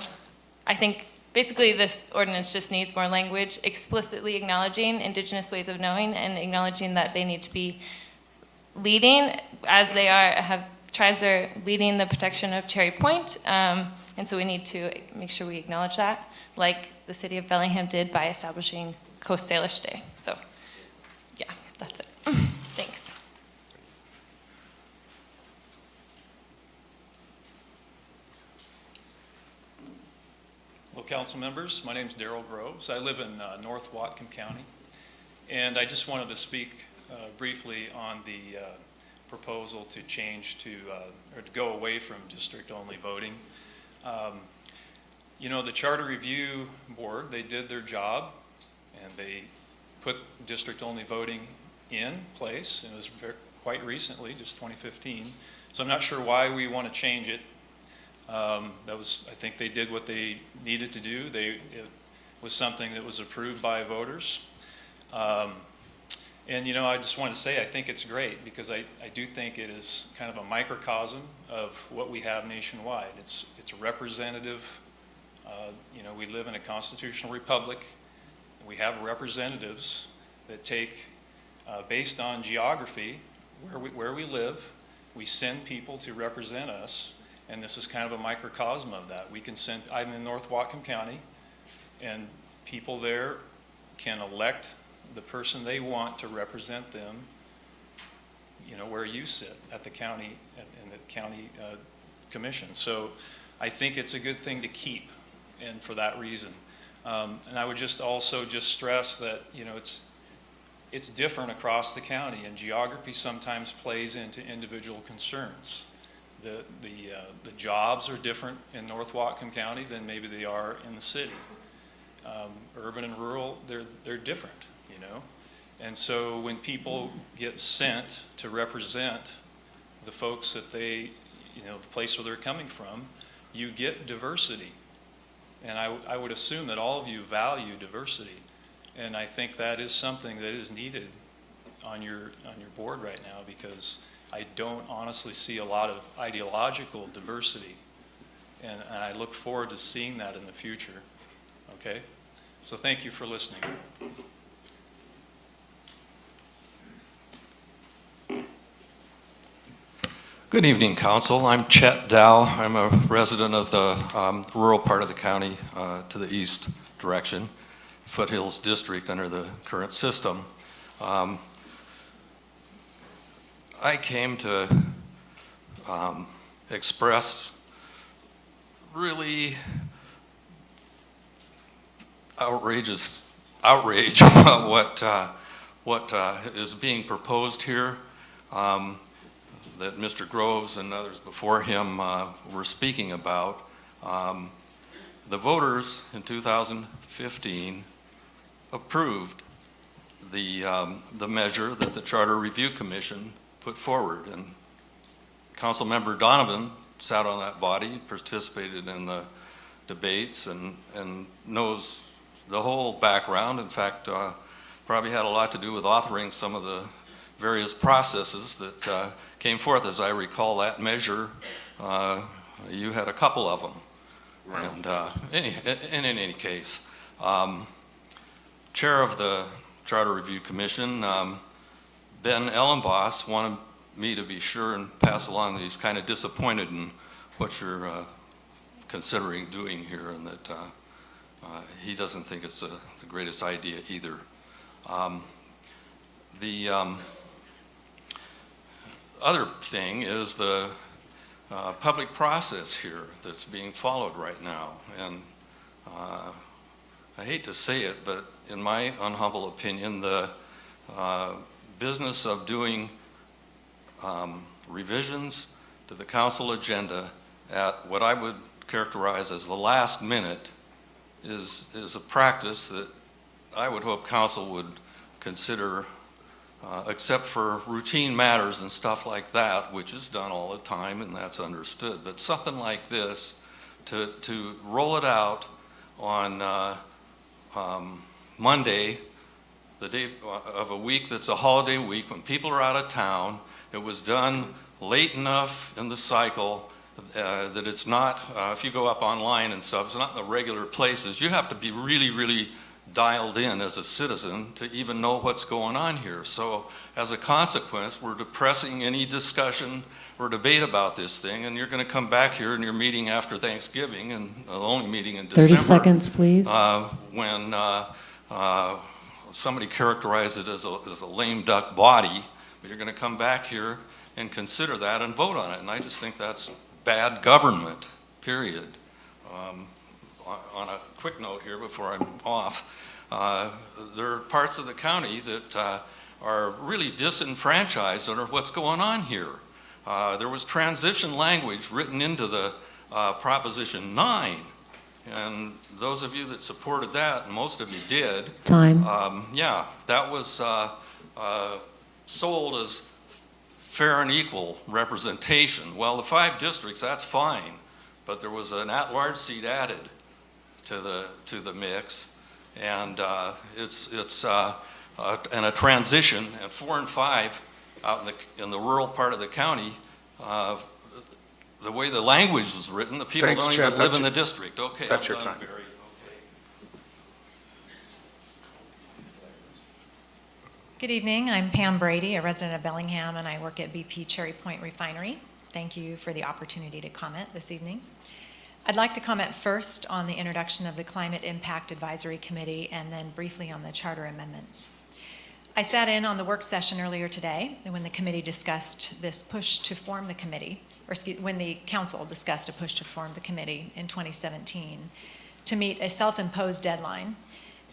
I think basically this ordinance just needs more language explicitly acknowledging indigenous ways of knowing and acknowledging that they need to be leading, as they tribes are leading the protection of Cherry Point, and so we need to make sure we acknowledge that, like the city of Bellingham did by establishing Coast Salish Day. So yeah, that's it. Thanks. Hello, council members. My name is Darrell Groves. I live in North Whatcom County, and I just wanted to speak briefly on the proposal to change or to go away from district-only voting. You know, the Charter Review Board, they did their job, and they put district-only voting in place, and it was quite recently, just 2015. So I'm not sure why we want to change it. I think they did what they needed to do. It was something that was approved by voters. And you know, I just want to say I think it's great because I do think it is kind of a microcosm of what we have nationwide. It's representative. You know, we live in a constitutional republic. We have representatives that take, based on geography, where we live, we send people to represent us. And this is kind of a microcosm of that. I'm in North Whatcom County, and people there can elect the person they want to represent them, you know, where you sit at the county, in the county commission. So I think it's a good thing to keep, and for that reason. And I would just also stress that, you know, it's different across the county, and geography sometimes plays into individual concerns. The jobs are different in North Whatcom County than maybe they are in the city. Urban and rural, they're different, you know. And so when people get sent to represent the folks that they, you know, the place where they're coming from, you get diversity. And I would assume that all of you value diversity. And I think that is something that is needed on your board right now, because I don't honestly see a lot of ideological diversity, and I look forward to seeing that in the future. Okay? So thank you for listening. Good evening, Council. I'm Chet Dow. I'm a resident of the rural part of the county to the east direction, Foothills District under the current system. I came to express really outrage about what is being proposed here. That Mr. Groves and others before him were speaking about. The voters in 2015 approved the measure that the Charter Review Commission put forward, and Councilmember Donovan sat on that body, participated in the debates, and knows the whole background. In fact, probably had a lot to do with authoring some of the various processes that came forth. As I recall that measure, you had a couple of them. And in any case, Chair of the Charter Review Commission, Ben Ellenboss, wanted me to be sure and pass along that he's kind of disappointed in what you're considering doing here, and that he doesn't think it's the greatest idea either. The other thing is the public process here that's being followed right now. And I hate to say it, but in my unhumble opinion, the business of doing revisions to the council agenda at what I would characterize as the last minute is a practice that I would hope council would consider, except for routine matters and stuff like that, which is done all the time and that's understood. But something like this, to roll it out on Monday, the day of a week that's a holiday week, when people are out of town, it was done late enough in the cycle that it's not, if you go up online and stuff, it's not in the regular places. You have to be really, really dialed in as a citizen to even know what's going on here. So as a consequence, we're depressing any discussion or debate about this thing, and you're going to come back here in your meeting after Thanksgiving, and the only meeting in December. 30 seconds, please. When somebody characterized it as a lame duck body, but you're going to come back here and consider that and vote on it. And I just think that's bad government, period. On a quick note here before I'm off, there are parts of the county that are really disenfranchised under what's going on here. There was transition language written into the Proposition 9, and those of you that supported that, and most of you did, Time. Yeah, that was sold as fair and equal representation. Well, the 5 districts, that's fine, but there was an at-large seat added to the mix, and it's a transition. And 4 and 5 out in the rural part of the county, the way the language was written, the people don't even live in the district. Okay, that's your time. Barry. Good evening. I'm Pam Brady, a resident of Bellingham, and I work at BP Cherry Point Refinery. Thank you for the opportunity to comment this evening. I'd like to comment first on the introduction of the Climate Impact Advisory Committee and then briefly on the charter amendments. I sat in on the work session earlier today when the committee discussed this push to form the committee, or when the council discussed a push to form the committee in 2017 to meet a self-imposed deadline.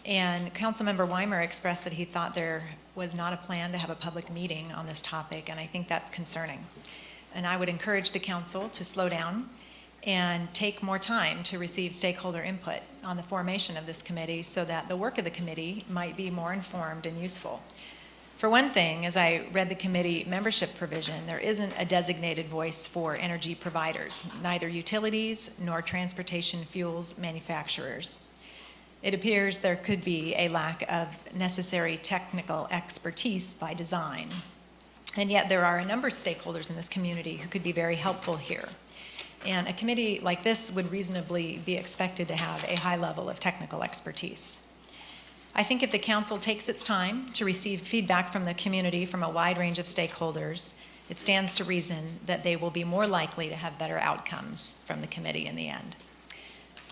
And Councilmember Weimer expressed that he thought there was not a plan to have a public meeting on this topic, and I think that's concerning. And I would encourage the council to slow down and take more time to receive stakeholder input on the formation of this committee so that the work of the committee might be more informed and useful. For one thing, as I read the committee membership provision, there isn't a designated voice for energy providers, neither utilities nor transportation fuels manufacturers. It appears there could be a lack of necessary technical expertise by design. And yet there are a number of stakeholders in this community who could be very helpful here. And a committee like this would reasonably be expected to have a high level of technical expertise. I think if the council takes its time to receive feedback from the community from a wide range of stakeholders it stands to reason that they will be more likely to have better outcomes from the committee in the end.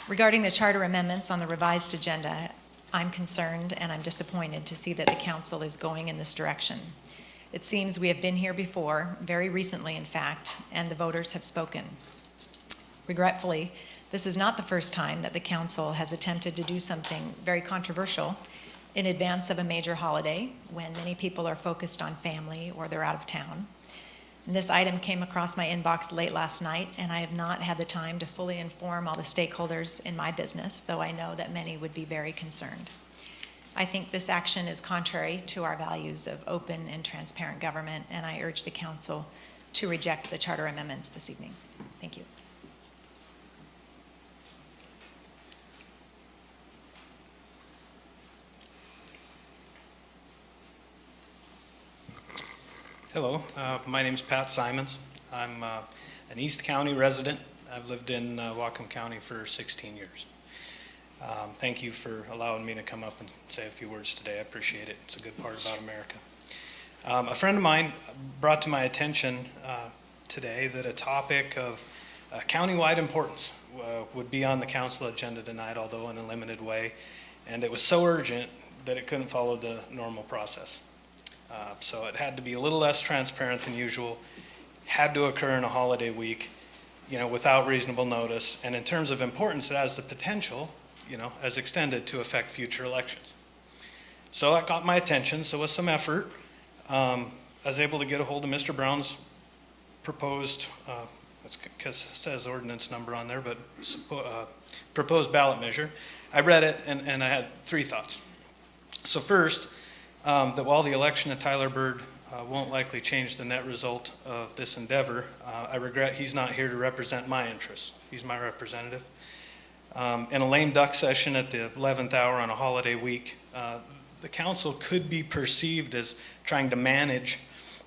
Regarding the charter amendments on the revised agenda, I'm concerned and I'm disappointed to see that the council is going in this direction. It seems we have been here before, very recently in fact, and the voters have spoken. Regretfully, this is not the first time that the council has attempted to do something very controversial in advance of a major holiday when many people are focused on family or they're out of town. And this item came across my inbox late last night, and I have not had the time to fully inform all the stakeholders in my business, though I know that many would be very concerned. I think this action is contrary to our values of open and transparent government, and I urge the council to reject the charter amendments this evening. Thank you. Hello, my name is Pat Simons. I'm an East County resident. I've lived in Whatcom County for 16 years. Thank you for allowing me to come up and say a few words today. I appreciate it. It's a good part about America. A friend of mine brought to my attention today that a topic of countywide importance would be on the council agenda tonight, although in a limited way, and it was so urgent that it couldn't follow the normal process. So it had to be a little less transparent than usual, had to occur in a holiday week, without reasonable notice, and in terms of importance, it has the potential, as extended to affect future elections. So that got my attention, so with some effort, I was able to get a hold of Mr. Brown's proposed, because it says ordinance number on there, but proposed ballot measure. I read it, and I had three thoughts. So first, that while the election of Tyler Bird won't likely change the net result of this endeavor, I regret he's not here to represent my interests. He's my representative. In a lame duck session at the 11th hour on a holiday week, the council could be perceived as trying to manage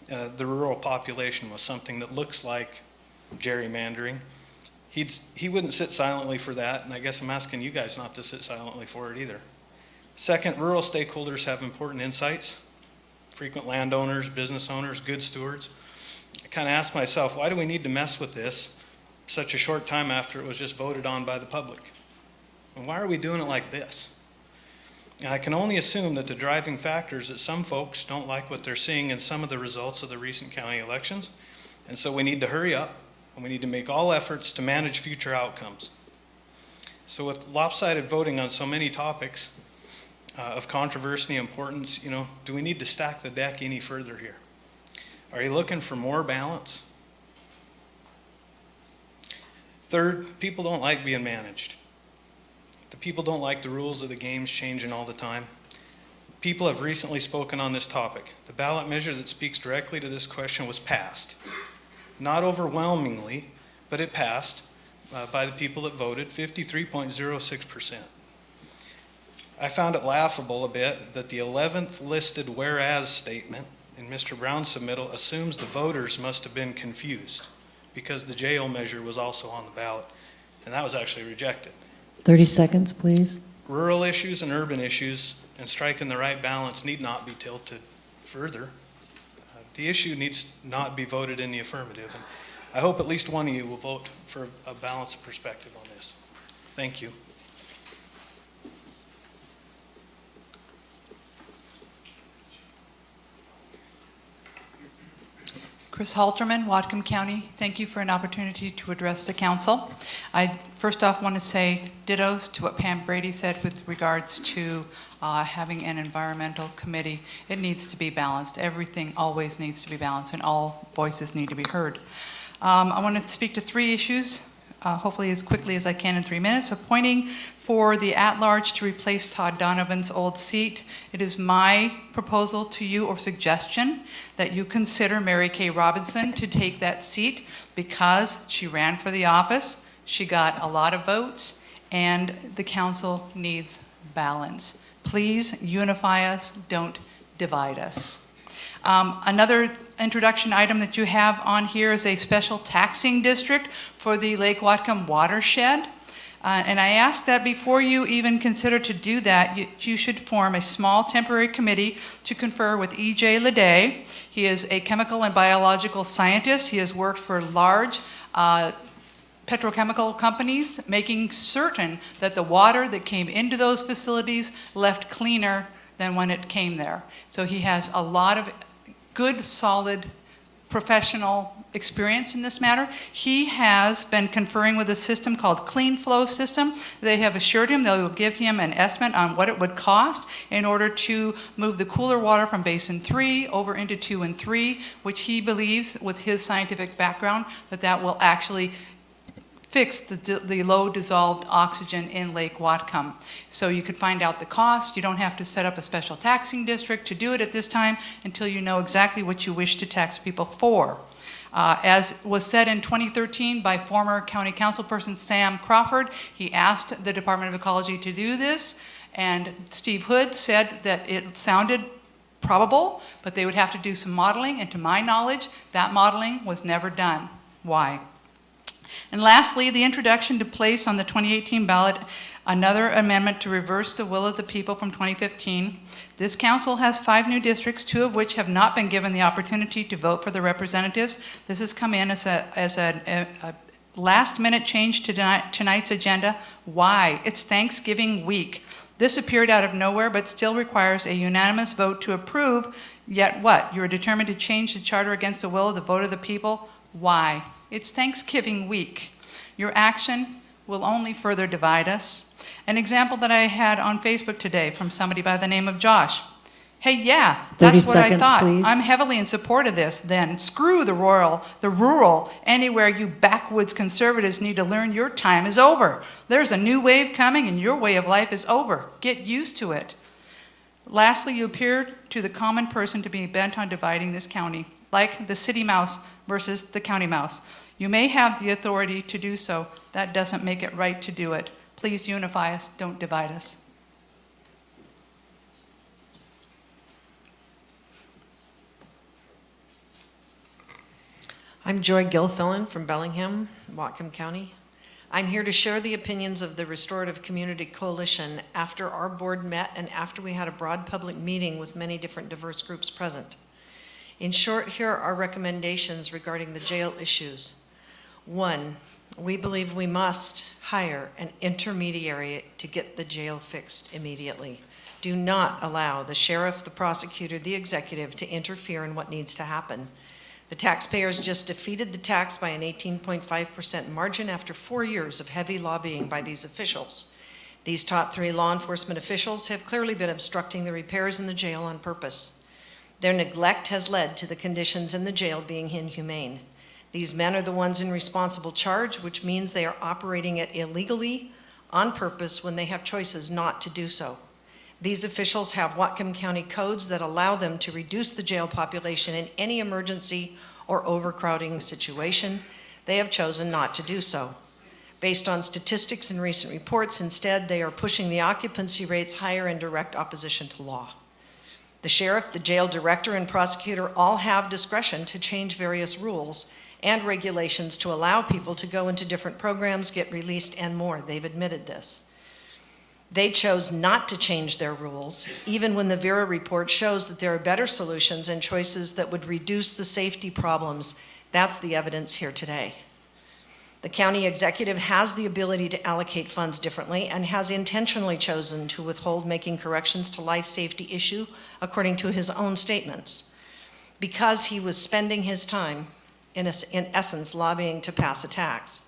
the rural population with something that looks like gerrymandering. He wouldn't sit silently for that, and I guess I'm asking you guys not to sit silently for it either. Second, rural stakeholders have important insights. Frequent landowners, business owners, good stewards. I kind of asked myself, why do we need to mess with this such a short time after it was just voted on by the public? And why are we doing it like this? And I can only assume that the driving factor is that some folks don't like what they're seeing in some of the results of the recent county elections. And so we need to hurry up, and we need to make all efforts to manage future outcomes. So with lopsided voting on so many topics, of controversy and importance, do we need to stack the deck any further here? Are you looking for more balance? Third, people don't like being managed. The people don't like the rules of the games changing all the time. People have recently spoken on this topic. The ballot measure that speaks directly to this question was passed. Not overwhelmingly, but it passed by the people that voted, 53.06%. I found it laughable a bit that the 11th listed whereas statement in Mr. Brown's submittal assumes the voters must have been confused because the jail measure was also on the ballot, and that was actually rejected. 30 seconds, please. Rural issues and urban issues and striking the right balance need not be tilted further. The issue needs not be voted in the affirmative, and I hope at least one of you will vote for a balanced perspective on this. Thank you. Chris Halterman, Whatcom County. Thank you for an opportunity to address the council. I first off want to say dittos to what Pam Brady said with regards to having an environmental committee. It needs to be balanced. Everything always needs to be balanced, and all voices need to be heard. I want to speak to three issues, hopefully as quickly as I can in 3 minutes. Appointing for the at-large to replace Todd Donovan's old seat. It is my proposal to you or suggestion that you consider Mary Kay Robinson to take that seat because she ran for the office, she got a lot of votes, and the council needs balance. Please unify us, don't divide us. Another introduction item that you have on here is a special taxing district for the Lake Whatcom watershed. And I ask that before you even consider to do that, you should form a small temporary committee to confer with E.J. Leday. He is a chemical and biological scientist. He has worked for large petrochemical companies, making certain that the water that came into those facilities left cleaner than when it came there. So he has a lot of good, solid, professional experience in this matter. He has been conferring with a system called Clean Flow System. They have assured him they will give him an estimate on what it would cost in order to move the cooler water from Basin 3 over into 2 and 3, which he believes, with his scientific background, that will actually fix the low dissolved oxygen in Lake Whatcom. So you could find out the cost. You don't have to set up a special taxing district to do it at this time until you know exactly what you wish to tax people for. As was said in 2013 by former county councilperson Sam Crawford, he asked the Department of Ecology to do this, and Steve Hood said that it sounded probable, but they would have to do some modeling, and to my knowledge, that modeling was never done. Why? And lastly, the introduction to place on the 2018 ballot another amendment to reverse the will of the people from 2015. This council has 5 new districts, 2 of which have not been given the opportunity to vote for the representatives. This has come in as a last-minute change to tonight's agenda. Why? It's Thanksgiving week. This appeared out of nowhere, but still requires a unanimous vote to approve. Yet what? You are determined to change the charter against the will of the vote of the people? Why? It's Thanksgiving week. Your action will only further divide us. An example that I had on Facebook today from somebody by the name of Josh. Hey, yeah, that's what I thought. Please. I'm heavily in support of this. Then screw the rural, anywhere you backwoods conservatives need to learn your time is over. There's a new wave coming and your way of life is over. Get used to it. Lastly, you appear to the common person to be bent on dividing this county, like the city mouse versus the county mouse. You may have the authority to do so. That doesn't make it right to do it. Please unify us, don't divide us. I'm Joy Gilfillan from Bellingham, Whatcom County. I'm here to share the opinions of the Restorative Community Coalition after our board met and after we had a broad public meeting with many different diverse groups present. In short, here are our recommendations regarding the jail issues. 1, we believe we must hire an intermediary to get the jail fixed immediately. Do not allow the sheriff, the prosecutor, the executive to interfere in what needs to happen. The taxpayers just defeated the tax by an 18.5% margin after 4 years of heavy lobbying by these officials. These top 3 law enforcement officials have clearly been obstructing the repairs in the jail on purpose. Their neglect has led to the conditions in the jail being inhumane. These men are the ones in responsible charge, which means they are operating it illegally on purpose when they have choices not to do so. These officials have Whatcom County codes that allow them to reduce the jail population in any emergency or overcrowding situation. They have chosen not to do so. Based on statistics and recent reports, instead, they are pushing the occupancy rates higher in direct opposition to law. The sheriff, the jail director, and prosecutor all have discretion to change various rules and regulations to allow people to go into different programs, get released, and more. They've admitted this. They chose not to change their rules, even when the Vera report shows that there are better solutions and choices that would reduce the safety problems. That's the evidence here today. The county executive has the ability to allocate funds differently and has intentionally chosen to withhold making corrections to life safety issue according to his own statements, because he was spending his time, in essence, lobbying to pass a tax.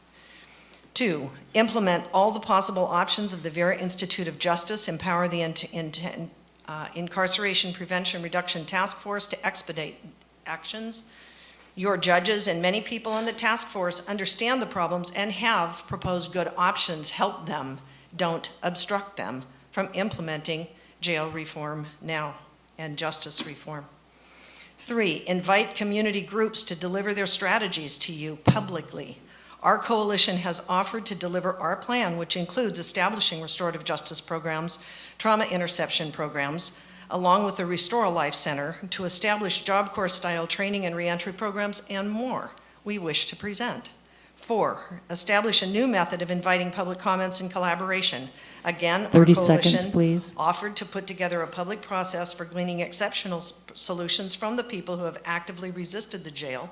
2, implement all the possible options of the Vera Institute of Justice, empower the Incarceration Prevention Reduction Task Force to expedite actions. Your judges and many people on the task force understand the problems and have proposed good options. Help them, don't obstruct them from implementing jail reform now and justice reform. 3, invite community groups to deliver their strategies to you publicly. Our coalition has offered to deliver our plan, which includes establishing restorative justice programs, trauma interception programs, along with the Restore a Life Center, to establish Job Corps style training and reentry programs, and more we wish to present. 4, establish a new method of inviting public comments and collaboration. Again, our 30 coalition seconds, please. offered to put together a public process for gleaning exceptional solutions from the people who have actively resisted the jail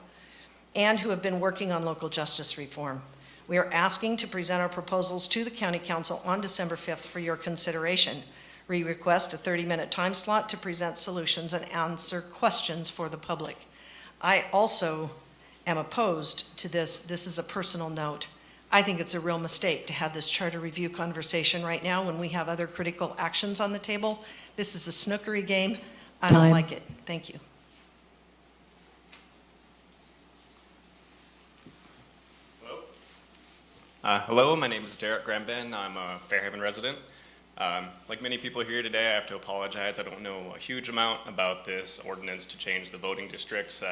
and who have been working on local justice reform. We are asking to present our proposals to the County Council on December 5th for your consideration. We request a 30-minute time slot to present solutions and answer questions for the public. I also am opposed to this. This is a personal note. I think it's a real mistake to have this charter review conversation right now when we have other critical actions on the table. This is a snookery game. I don't Time. like it. Thank you. Hello, my name is Derek Gramben. I'm a Fairhaven resident. Like many people here today, I have to apologize. I don't know a huge amount about this ordinance to change the voting districts.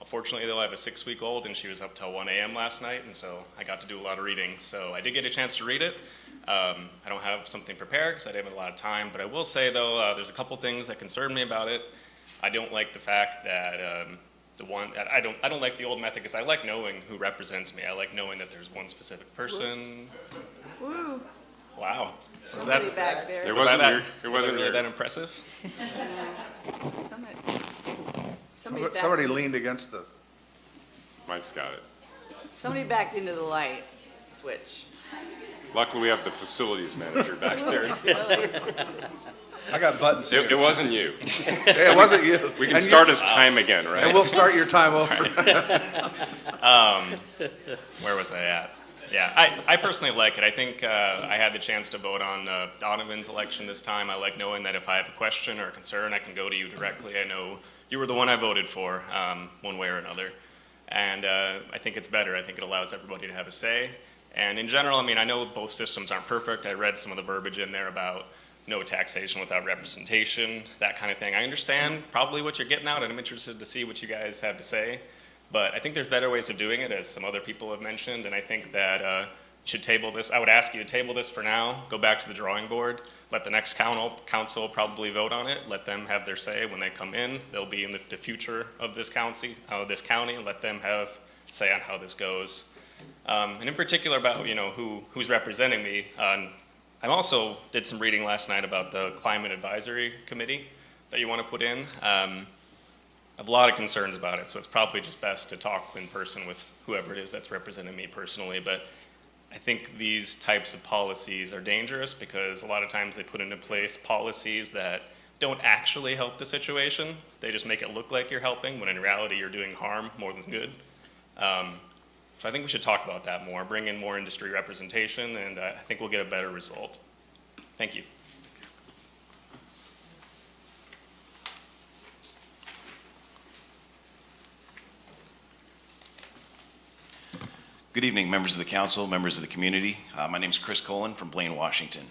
Unfortunately, though, I have a 6-week-old, and she was up till 1 a.m. last night, and so I got to do a lot of reading. So I did get a chance to read it. I don't have something prepared because I didn't have a lot of time, but I will say, though, there's a couple things that concern me about it. I don't like the fact that I don't like the old method because I like knowing who represents me. I like knowing that there's one specific person. Woo. Wow. Somebody back there. It wasn't really that impressive. Somebody leaned against the. Mike's got it. Somebody backed into the light switch. Luckily, we have the facilities manager back there. I got buttons here. It wasn't you. Yeah, it wasn't you. We can And start you- his time again, right? And we'll start your time over. Where was I at? Yeah, I personally like it. I think I had the chance to vote on Donovan's election this time. I like knowing that if I have a question or a concern, I can go to you directly. I know you were the one I voted for, one way or another. And I think it's better. I think it allows everybody to have a say. And in general, I mean, I know both systems aren't perfect. I read some of the verbiage in there about no taxation without representation, that kind of thing. I understand probably what you're getting at, and I'm interested to see what you guys have to say. But I think there's better ways of doing it, as some other people have mentioned, and I think that you should table this. I would ask you to table this for now, go back to the drawing board, let the next council probably vote on it, let them have their say when they come in. They'll be in the future of this county, and let them have say on how this goes. And in particular about, you know, who's representing me. I also did some reading last night about the Climate Advisory Committee that you want to put in. I have a lot of concerns about it, so it's probably just best to talk in person with whoever it is that's representing me personally. But I think these types of policies are dangerous because a lot of times they put into place policies that don't actually help the situation. They just make it look like you're helping, when in reality you're doing harm more than good. So I think we should talk about that more, bring in more industry representation, and I think we'll get a better result. Thank you. Good evening, members of the council, members of the community. My name is Chris Colin from Blaine, Washington.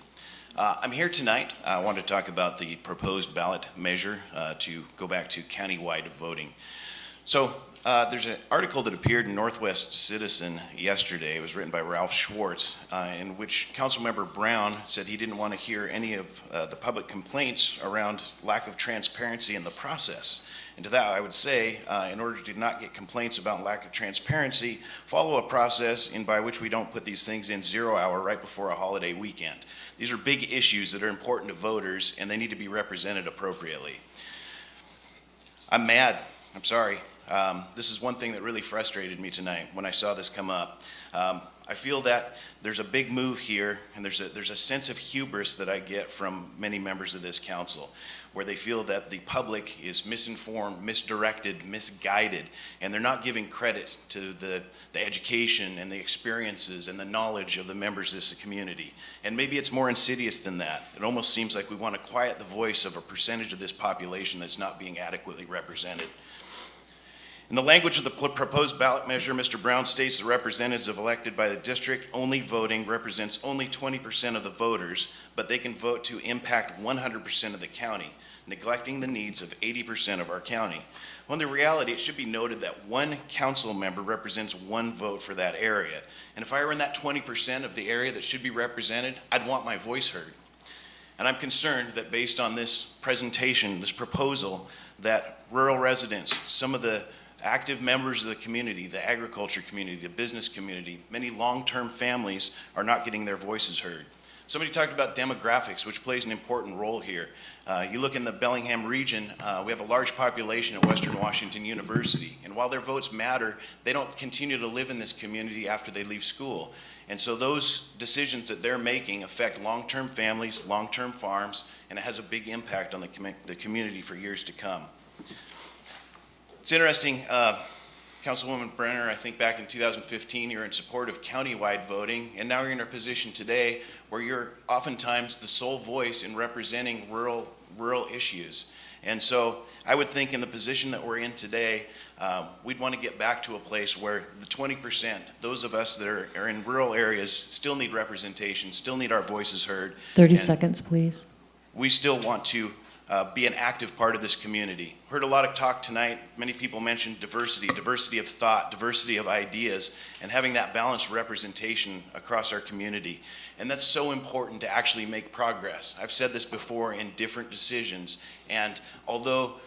I'm here tonight. I want to talk about the proposed ballot measure to go back to countywide voting. So there's an article that appeared in Northwest Citizen yesterday. It was written by Ralph Schwartz, in which Councilmember Brown said he didn't want to hear any of the public complaints around lack of transparency in the process. And to that, I would say, in order to not get complaints about lack of transparency, follow a process by which we don't put these things in 0 hour right before a holiday weekend. These are big issues that are important to voters, and they need to be represented appropriately. I'm mad. I'm sorry. This is one thing that really frustrated me tonight when I saw this come up. I feel that there's a big move here, and there's a sense of hubris that I get from many members of this council, where they feel that the public is misinformed, misdirected, misguided, and they're not giving credit to the education and the experiences and the knowledge of the members of this community. And maybe it's more insidious than that. It almost seems like we want to quiet the voice of a percentage of this population that's not being adequately represented. In the language of the proposed ballot measure, Mr. Brown states the representatives elected by the district only voting represents only 20% of the voters, but they can vote to impact 100% of the county, neglecting the needs of 80% of our county. Well, in the reality, it should be noted that one council member represents one vote for that area. And if I were in that 20% of the area that should be represented, I'd want my voice heard. And I'm concerned that based on this presentation, this proposal, that rural residents, some of the active members of the community, the agriculture community, the business community, many long-term families are not getting their voices heard. Somebody talked about demographics, which plays an important role here. You look in the Bellingham region, we have a large population at Western Washington University, and while their votes matter, they don't continue to live in this community after they leave school. And so those decisions that they're making affect long-term families, long-term farms, and it has a big impact on the community for years to come. It's interesting, Councilwoman Brenner, I think back in 2015, you were in support of countywide voting, and now you're in a position today where you're oftentimes the sole voice in representing rural issues. And so I would think in the position that we're in today, we'd want to get back to a place where the 20%, those of us that are in rural areas, still need representation, still need our voices heard. 30 seconds, please. We still want to be an active part of this community. Heard a lot of talk tonight. Many people mentioned diversity, diversity of thought, diversity of ideas, and having that balanced representation across our community. And that's so important to actually make progress. I've said this before in different decisions, and although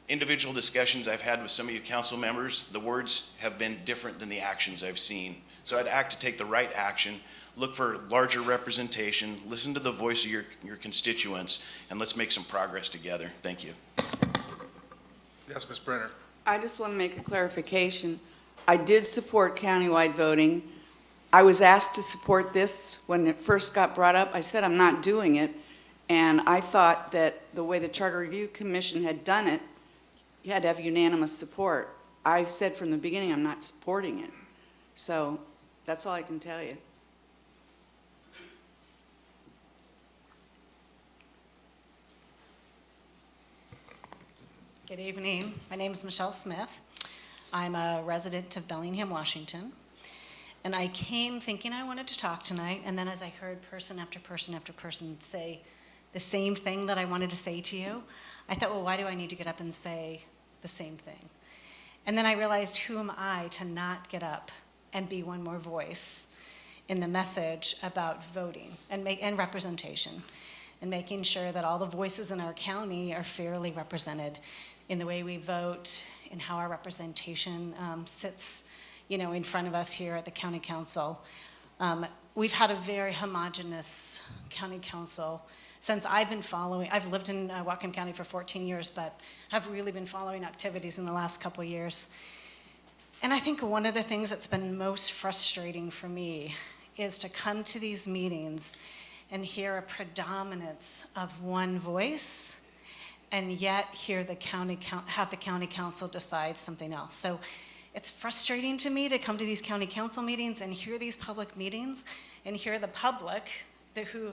individual discussions I've had with some of you council members, the words have been different than the actions I've seen. So I'd act to take the right action, look for larger representation, listen to the voice of your constituents, and let's make some progress together. Thank you. Yes, Ms. Brenner. I just want to make a clarification. I did support countywide voting. I was asked to support this when it first got brought up. I said I'm not doing it, and I thought that the way the Charter Review Commission had done it, you had to have unanimous support. I said from the beginning I'm not supporting it. So that's all I can tell you. Good evening. My name is Michelle Smith. I'm a resident of Bellingham, Washington. And I came thinking I wanted to talk tonight, and then as I heard person after person after person say the same thing that I wanted to say to you, I thought, well, why do I need to get up and say the same thing? And then I realized, who am I to not get up and be one more voice in the message about voting and representation, and making sure that all the voices in our county are fairly represented in the way we vote, in how our representation sits, in front of us here at the county council. We've had a very homogeneous county council since I've lived in Whatcom County for 14 years, but have really been following activities in the last couple of years. And I think one of the things that's been most frustrating for me is to come to these meetings and hear a predominance of one voice, and yet have the county council decide something else. So it's frustrating to me to come to these county council meetings and hear these public meetings and hear the public, who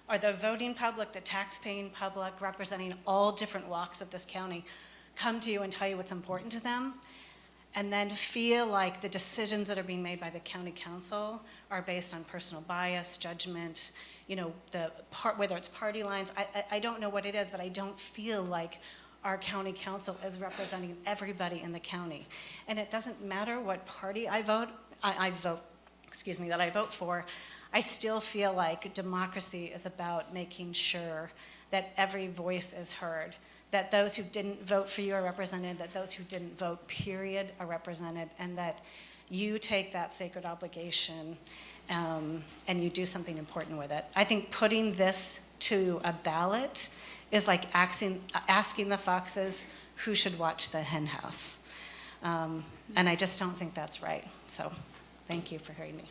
are the voting public, the tax-paying public, representing all different walks of this county, come to you and tell you what's important to them, and then feel like the decisions that are being made by the county council are based on personal bias, judgment, whether it's party lines. I don't know what it is, but I don't feel like our county council is representing everybody in the county. And it doesn't matter what party that I vote for. I still feel like democracy is about making sure that every voice is heard, that those who didn't vote for you are represented, that those who didn't vote, period, are represented, and that you take that sacred obligation and you do something important with it. I think putting this to a ballot is like asking the foxes who should watch the hen house. And I just don't think that's right. So thank you for hearing me.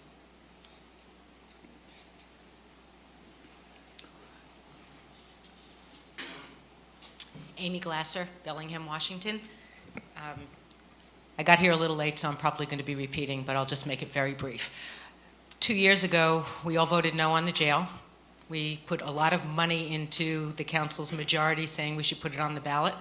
Amy Glasser, Bellingham, Washington. I got here a little late, so I'm probably going to be repeating, but I'll just make it very brief. 2 years ago, we all voted no on the jail. We put a lot of money into the council's majority saying we should put it on the ballot.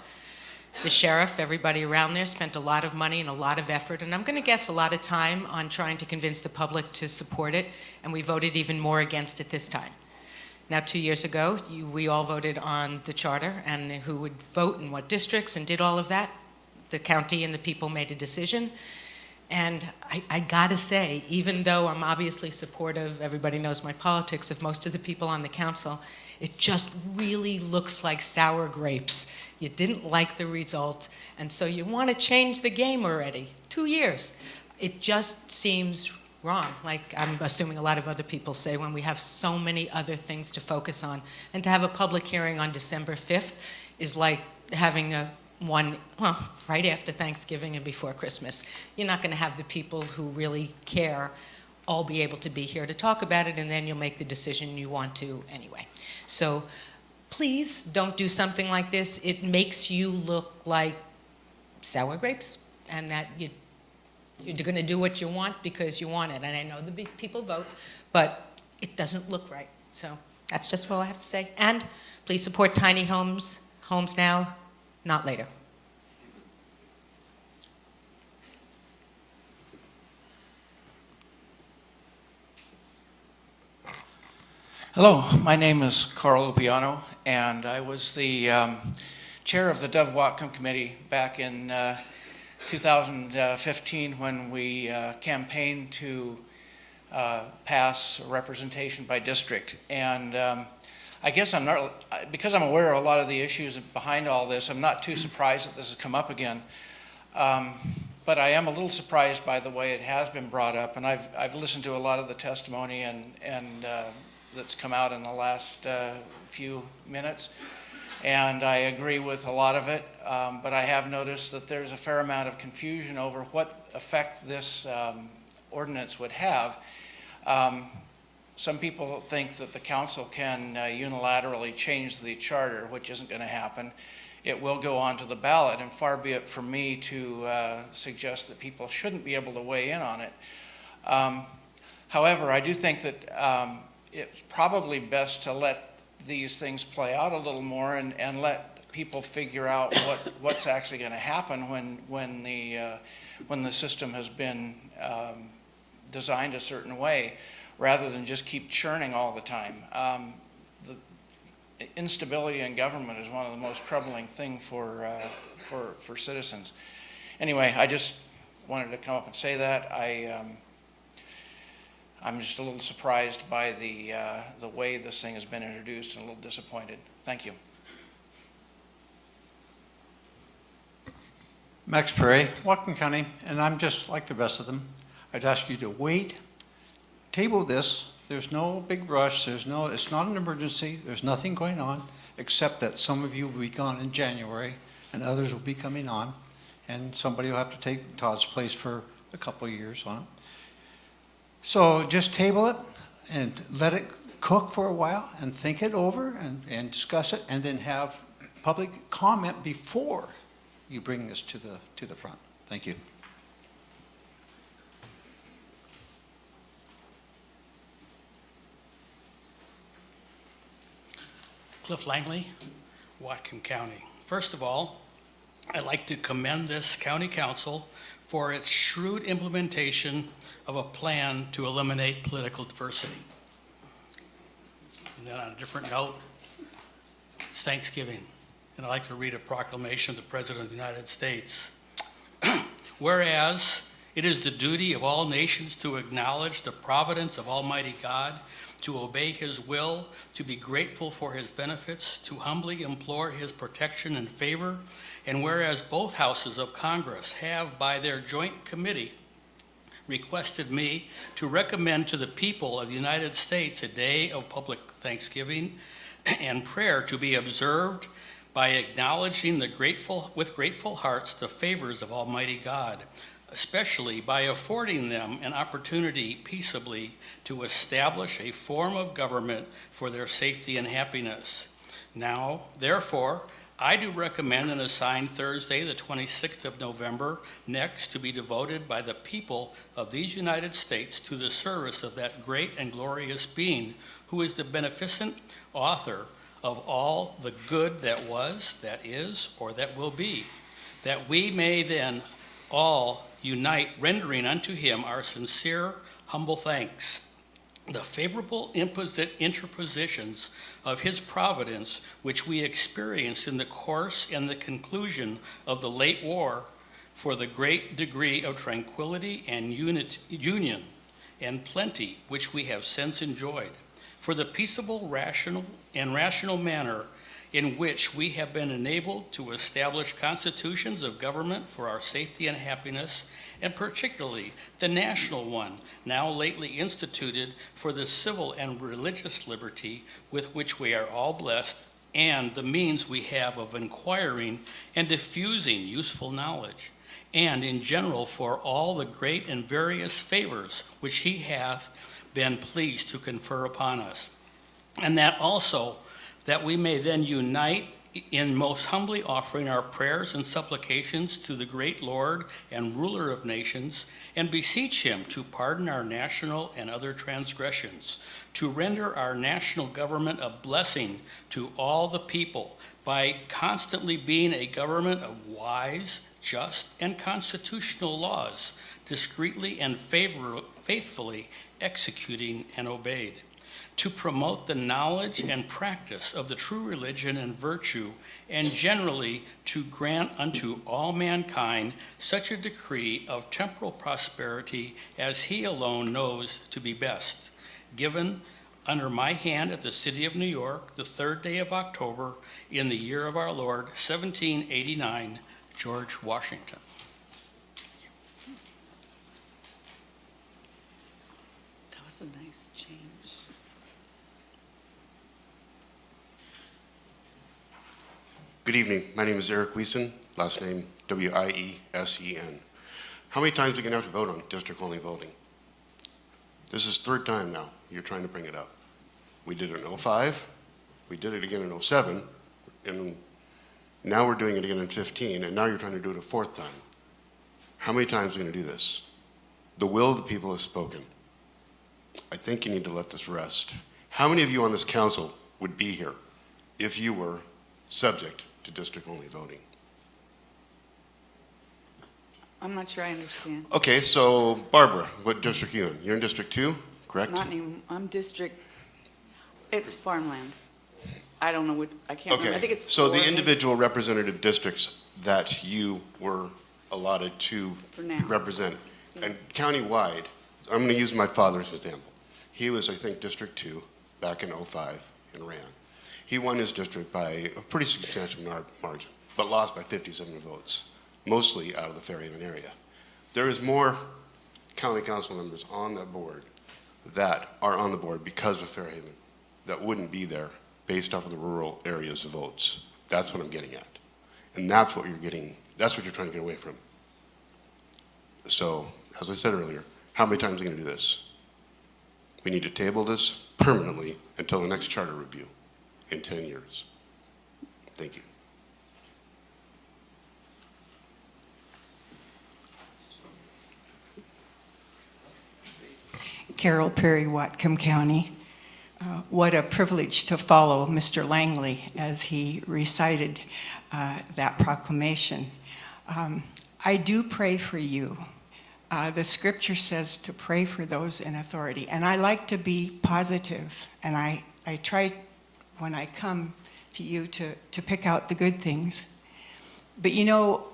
The sheriff, everybody around there, spent a lot of money and a lot of effort, and I'm going to guess a lot of time on trying to convince the public to support it, and we voted even more against it this time. Now, 2 years ago, we all voted on the charter and who would vote in what districts and did all of that. The county and the people made a decision, And I gotta say, even though I'm obviously supportive, everybody knows my politics, of most of the people on the council, it just really looks like sour grapes. You didn't like the result, and so you want to change the game already. 2 years. It just seems wrong, like I'm assuming a lot of other people say, when we have so many other things to focus on. And to have a public hearing on December 5th is like having one right after Thanksgiving and before Christmas. You're not going to have the people who really care all be able to be here to talk about it, and then you'll make the decision you want to anyway. So please don't do something like this. It makes you look like sour grapes, and that you're going to do what you want because you want it. And I know the big people vote, but it doesn't look right. So that's just what I have to say. And please support tiny homes now, not later. Hello, my name is Carl Lupiano, and I was the chair of the Dove Whatcom Committee back in 2015 when we campaigned to pass representation by district. And I guess I'm not, because I'm aware of a lot of the issues behind all this, I'm not too surprised that this has come up again. But I am a little surprised by the way it has been brought up, and I've listened to a lot of the testimony and that's come out in the last few minutes, and I agree with a lot of it, but I have noticed that there's a fair amount of confusion over what effect this ordinance would have. Some people think that the council can unilaterally change the charter, which isn't going to happen. It will go on to the ballot, and far be it from me to suggest that people shouldn't be able to weigh in on it. However, I do think that it's probably best to let these things play out a little more and let people figure out what's actually going to happen when the system has been designed a certain way, rather than just keep churning all the time. The instability in government is one of the most troubling things for citizens. Anyway, I just wanted to come up and say that. I'm just a little surprised by the way this thing has been introduced and a little disappointed. Thank you. Max Perry, Whatcom County, and I'm just like the rest of them. I'd ask you to wait, table this. There's no big rush. It's not an emergency. There's nothing going on, except that some of you will be gone in January and others will be coming on, and somebody will have to take Todd's place for a couple of years on it. So just table it and let it cook for a while and think it over and discuss it, and then have public comment before you bring this to the front. Thank you. Cliff Langley, Whatcom County. First of all, I'd like to commend this county council for its shrewd implementation of a plan to eliminate political diversity. And then on a different note, it's Thanksgiving, and I'd like to read a proclamation of the President of the United States. Whereas it is the duty of all nations to acknowledge the providence of Almighty God, to obey His will, to be grateful for His benefits, to humbly implore His protection and favor, and whereas both houses of Congress have, by their joint committee, requested me to recommend to the people of the United States a day of public thanksgiving and prayer to be observed by acknowledging with grateful hearts the favors of Almighty God, especially by affording them an opportunity peaceably to establish a form of government for their safety and happiness. Now, therefore, I do recommend and assign Thursday, the 26th of November, next to be devoted by the people of these United States to the service of that great and glorious being who is the beneficent author of all the good that was, that is, or that will be, that we may then all unite, rendering unto Him our sincere, humble thanks. The favorable interpositions of His providence, which we experienced in the course and the conclusion of the late war, for the great degree of tranquility and union and plenty which we have since enjoyed, for the peaceable, rational manner in which we have been enabled to establish constitutions of government for our safety and happiness, and particularly the national one, now lately instituted for the civil and religious liberty with which we are all blessed, and the means we have of inquiring and diffusing useful knowledge, and in general for all the great and various favors which he hath been pleased to confer upon us. And that also, that we may then unite in most humbly offering our prayers and supplications to the great Lord and ruler of nations, and beseech him to pardon our national and other transgressions, to render our national government a blessing to all the people by constantly being a government of wise, just, and constitutional laws, discreetly and faithfully executing and obeyed, to promote the knowledge and practice of the true religion and virtue, and generally to grant unto all mankind such a decree of temporal prosperity as he alone knows to be best, given under my hand at the city of New York, the 3rd day of October, in the year of our Lord, 1789, George Washington. That was a nice change. Good evening. My name is Eric Wiesen, last name W-I-E-S-E-N. How many times are we going to have to vote on district-only voting? This is 3rd time now you're trying to bring it up. We did it in 05, we did it again in 07, and now we're doing it again in 15, and now you're trying to do it a 4th time. How many times are we going to do this? The will of the people has spoken. I think you need to let this rest. How many of you on this council would be here if you were subject to district-only voting? I'm not sure I understand. Okay, so Barbara, what district are you in? You're in District 2, correct? Not anymore. I'm district, it's farmland. I don't know what, I can't remember. I think it's so 4. the individual representative districts that you were allotted to For now. represent, and county-wide, I'm going to use my father's example. He was, I think, District 2 back in 05 and ran. He won his district by a pretty substantial margin, but lost by 57 votes, mostly out of the Fairhaven area. There is more county council members on that board that are on the board because of Fairhaven that wouldn't be there based off of the rural areas' votes. That's what I'm getting at. And that's what you're getting, that's what you're trying to get away from. So, as I said earlier, how many times are we going to do this? We need to table this permanently until the next charter review in 10 years. Thank you. Carol Perry, Whatcom County. What a privilege to follow Mr. Langley as he recited that proclamation. I do pray for you. The scripture says to pray for those in authority, and I like to be positive, and I try when I come to you to pick out the good things. But you know,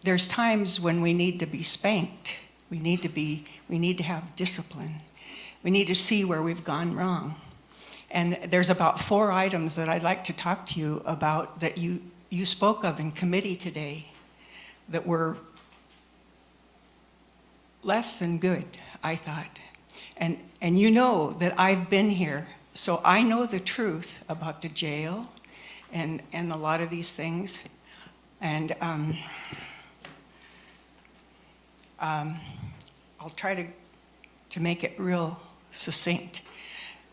there's times when we need to be spanked. We need to have discipline. We need to see where we've gone wrong. And there's about 4 items that I'd like to talk to you about that you spoke of in committee today that were less than good, I thought. And you know that I've been here, so I know the truth about the jail and a lot of these things. And I'll try to make it real succinct.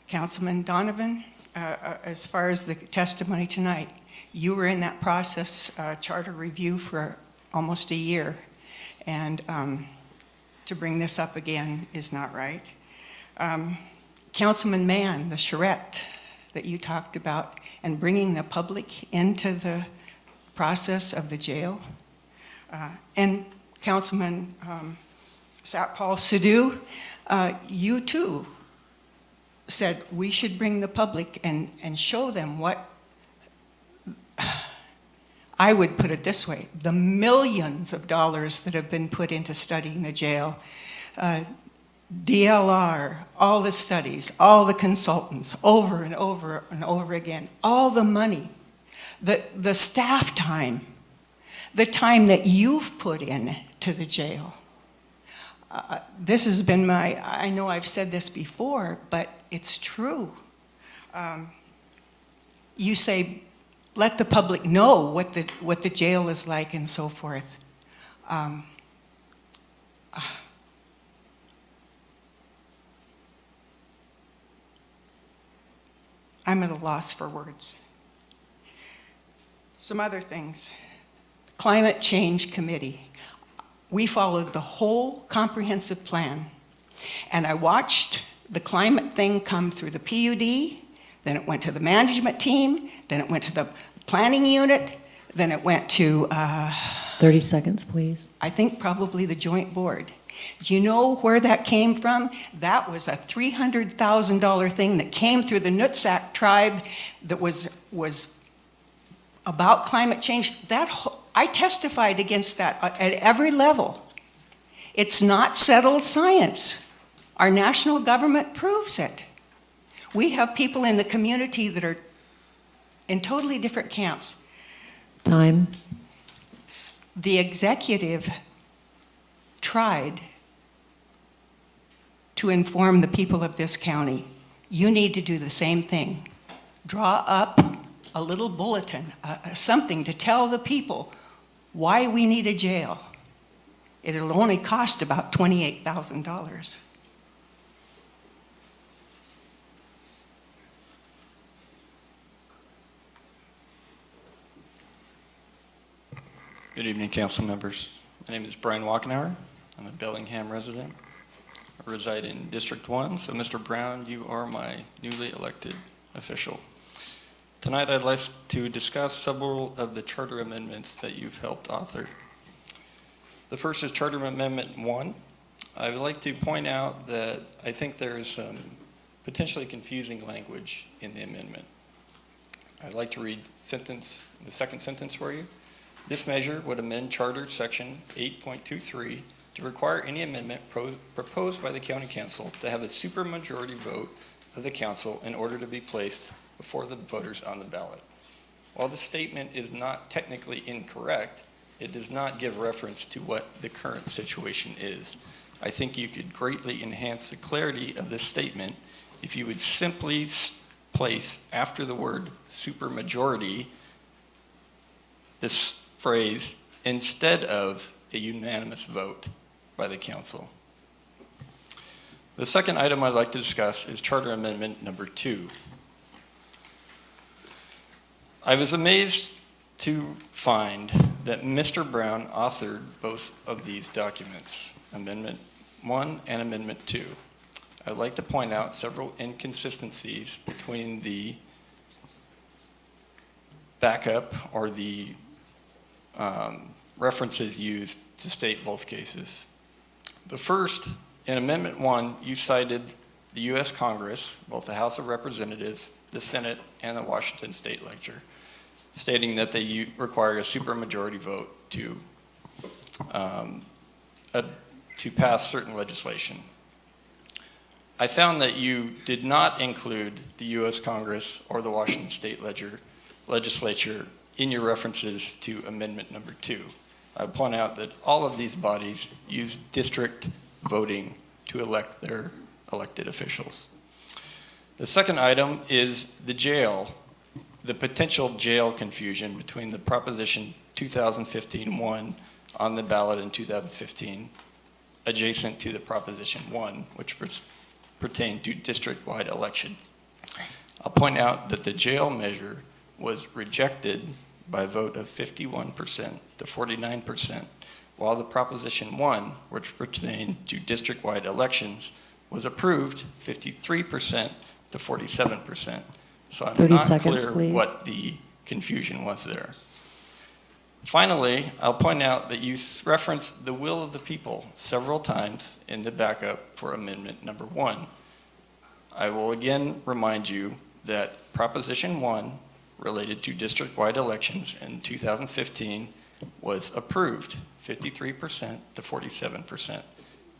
Councilman Donovan, as far as the testimony tonight, you were in that process, charter review, for almost a year. And to bring this up again is not right. Councilman Mann, the charrette that you talked about, and bringing the public into the process of the jail. And Councilman Satpal Sidhu, you too said we should bring the public and show them what I would put it this way, the millions of dollars that have been put into studying the jail, DLR, all the studies, all the consultants, over and over and over again, all the money, the staff time, the time that you've put in to the jail. This has been I know I've said this before, but it's true. You say, let the public know what the jail is like and so forth. I'm at a loss for words. Some other things. Climate Change Committee. We followed the whole comprehensive plan, and I watched the climate thing come through the PUD, then it went to the management team, then it went to the planning unit, then it went to 30 seconds, please. I think probably the joint board. Do you know where that came from? That was a $300,000 thing that came through the Nutsack tribe that was about climate change. I testified against that at every level. It's not settled science. Our national government proves it. We have people in the community that are in totally different camps. Time. The executive tried to inform the people of this county. You need to do the same thing. Draw up a little bulletin, something to tell the people why we need a jail. It'll only cost about $28,000. Good evening, council members. My name is Brian Walkenauer. I'm a Bellingham resident. I reside in District 1, so Mr. Brown, you are my newly elected official. Tonight I'd like to discuss several of the charter amendments that you've helped author. The first is Charter Amendment 1. I would like to point out that I think there is some potentially confusing language in the amendment. I'd like to read the second sentence for you. This measure would amend Charter Section 8.23 to require any amendment proposed by the County Council to have a supermajority vote of the council in order to be placed before the voters on the ballot. While the statement is not technically incorrect, it does not give reference to what the current situation is. I think you could greatly enhance the clarity of this statement if you would simply place after the word supermajority this phrase instead of a unanimous vote by the council. The second item I'd like to discuss is Charter Amendment number 2. I was amazed to find that Mr. Brown authored both of these documents, Amendment 1 and Amendment 2. I'd like to point out several inconsistencies between the backup or the references used to state both cases. The first, in Amendment 1, you cited the U.S. Congress, both the House of Representatives, the Senate, and the Washington State Legislature, stating that they require a supermajority vote to pass certain legislation. I found that you did not include the U.S. Congress or the Washington State Legislature in your references to Amendment number 2. I would point out that all of these bodies use district voting to elect their elected officials. The second item is the jail, the potential jail confusion between the Proposition 2015-1 on the ballot in 2015, adjacent to the Proposition 1, which pertained to district-wide elections. I'll point out that the jail measure was rejected by a vote of 51% to 49%, while the Proposition 1, which pertained to district-wide elections, was approved 53% to 47%. So I'm 30 not seconds, clear please. what the confusion was there. Finally, I'll point out that you referenced the will of the people several times in the backup for Amendment number 1. I will again remind you that Proposition 1 related to district-wide elections in 2015 was approved, 53% to 47%.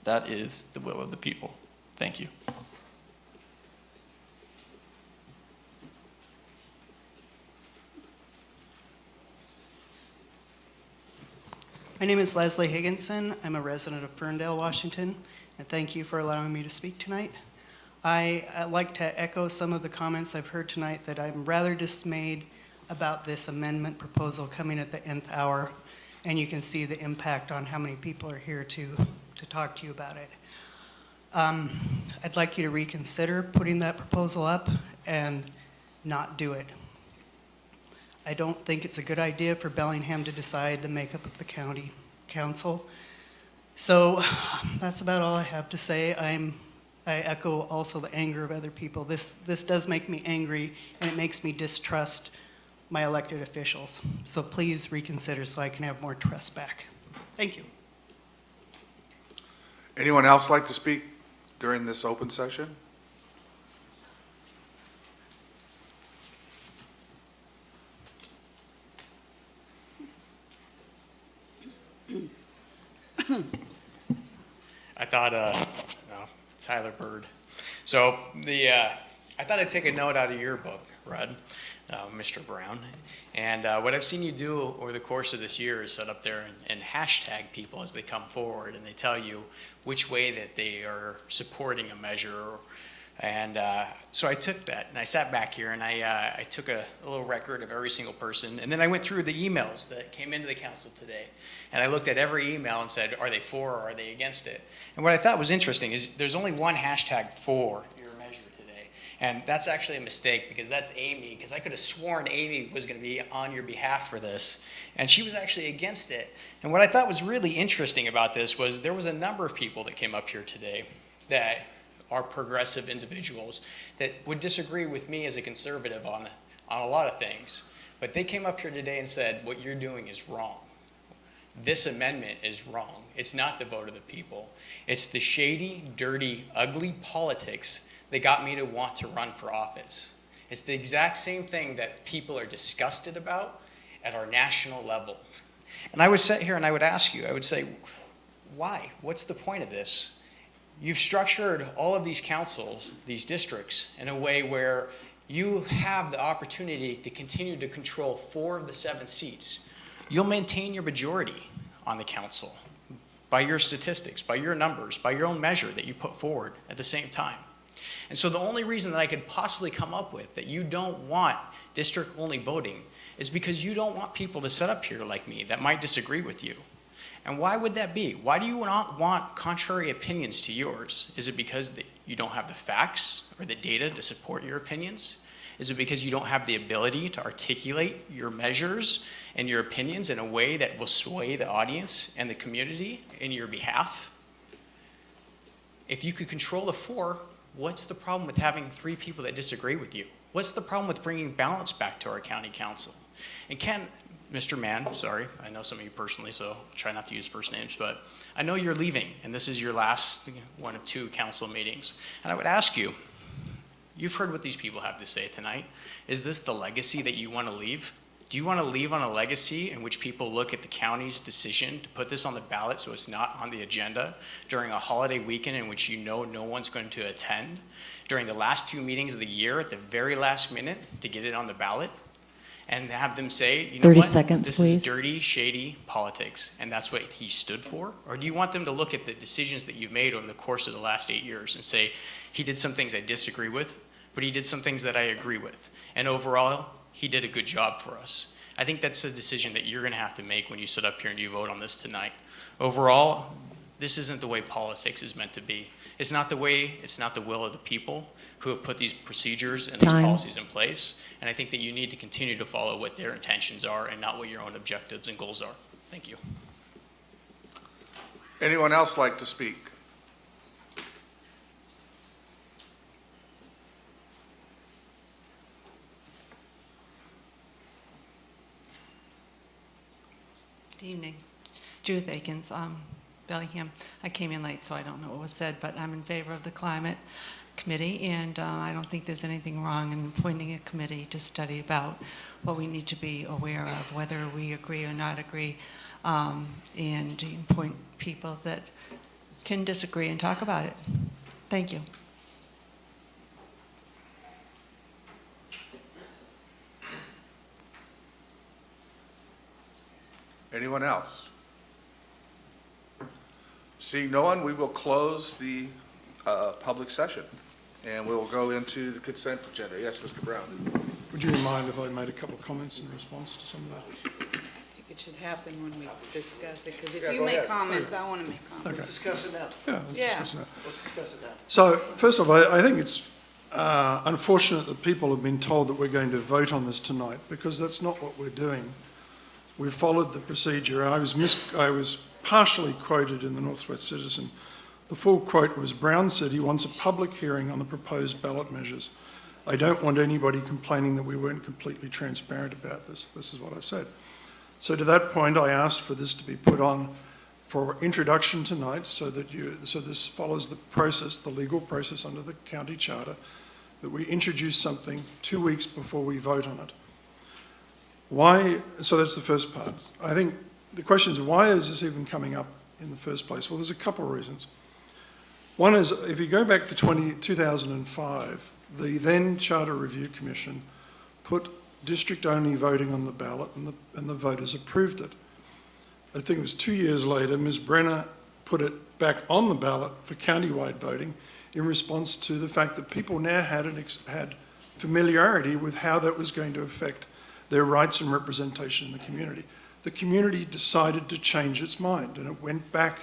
That is the will of the people. Thank you. My name is Leslie Higginson. I'm a resident of Ferndale, Washington, and thank you for allowing me to speak tonight. I'd like to echo some of the comments I've heard tonight that I'm rather dismayed about this amendment proposal coming at the nth hour, and you can see the impact on how many people are here to talk to you about it. I'd like you to reconsider putting that proposal up and not do it. I don't think it's a good idea for Bellingham to decide the makeup of the county council. So that's about all I have to say. I echo also the anger of other people. This does make me angry, and it makes me distrust my elected officials. So please reconsider so I can have more trust back. Thank you. Anyone else like to speak during this open session? I thought, Tyler Bird. So I thought I'd take a note out of your book, Rudd, Mr. Brown. And what I've seen you do over the course of this year is sit up there and hashtag people as they come forward, and they tell you which way that they are supporting a measure. And so I took that, and I sat back here, and I took a little record of every single person, and then I went through the emails that came into the council today. And I looked at every email and said, are they for or are they against it? And what I thought was interesting is there's only one hashtag for your measure today. And that's actually a mistake, because that's Amy, because I could have sworn Amy was going to be on your behalf for this. And she was actually against it. And what I thought was really interesting about this was there was a number of people that came up here today that are progressive individuals that would disagree with me as a conservative on a lot of things. But they came up here today and said, what you're doing is wrong. This amendment is wrong. It's not the vote of the people. It's the shady, dirty, ugly politics that got me to want to run for office. It's the exact same thing that people are disgusted about at our national level. And I would sit here and I would ask you, I would say, why? What's the point of this? You've structured all of these councils, these districts, in a way where you have the opportunity to continue to control 4 of the 7 seats. You'll maintain your majority on the council by your statistics, by your numbers, by your own measure that you put forward at the same time. And so the only reason that I could possibly come up with that you don't want district-only voting is because you don't want people to sit up here like me that might disagree with you. And why would that be? Why do you not want contrary opinions to yours? Is it because you don't have the facts or the data to support your opinions? Is it because you don't have the ability to articulate your measures and your opinions in a way that will sway the audience and the community in your behalf? If you could control the 4, what's the problem with having 3 people that disagree with you? What's the problem with bringing balance back to our county council? And Mr. Mann, sorry, I know some of you personally, so I'll try not to use first names, but I know you're leaving, and this is your last one of 2 council meetings. And I would ask you, you've heard what these people have to say tonight. Is this the legacy that you want to leave? Do you want to leave on a legacy in which people look at the county's decision to put this on the ballot so it's not on the agenda during a holiday weekend in which you know no one's going to attend, during the last 2 meetings of the year at the very last minute to get it on the ballot, and have them say, you know 30 what, seconds, this please. is dirty, shady politics, and that's what he stood for? Or do you want them to look at the decisions that you've made over the course of the last 8 years and say, he did some things I disagree with, but he did some things that I agree with, and overall, he did a good job for us? I think that's a decision that you're going to have to make when you sit up here and you vote on this tonight. Overall, this isn't the way politics is meant to be. It's not the will of the people who have put these procedures and these Time. policies in place. And I think that you need to continue to follow what their intentions are and not what your own objectives and goals are. Thank you. Anyone else like to speak? Good evening. Judith Akins, Bellingham. I came in late, so I don't know what was said, but I'm in favor of the climate. committee, and I don't think there's anything wrong in appointing a committee to study about what we need to be aware of, whether we agree or not agree, and to appoint people that can disagree and talk about it. Thank you. Anyone else? Seeing no one, we will close the public session, and we will go into the consent agenda. Yes, Mr. Brown. Would you mind if I made a couple of comments in response to some of that? I think it should happen when we discuss it, because if Yeah, you go make ahead. comments, I want to make comments. Okay. Let's discuss it now. Yeah, let's discuss that. Let's discuss it now. So, first of all, I think it's unfortunate that people have been told that we're going to vote on this tonight, because that's not what we're doing. We've followed the procedure. I was partially quoted in the Northwest Citizen. The full quote was, Brown said he wants a public hearing on the proposed ballot measures. I don't want anybody complaining that we weren't completely transparent about this. This is what I said. So to that point, I asked for this to be put on for introduction tonight, so this follows the process, the legal process under the county charter, that we introduce something 2 weeks before we vote on it. Why? So that's the first part. I think the question is, why is this even coming up in the first place? Well, there's a couple of reasons. One is, if you go back to 2005, the then Charter Review Commission put district-only voting on the ballot, and the voters approved it. I think it was 2 years later, Ms. Brenner put it back on the ballot for countywide voting in response to the fact that people now had familiarity with how that was going to affect their rights and representation in the community. The community decided to change its mind, and it went back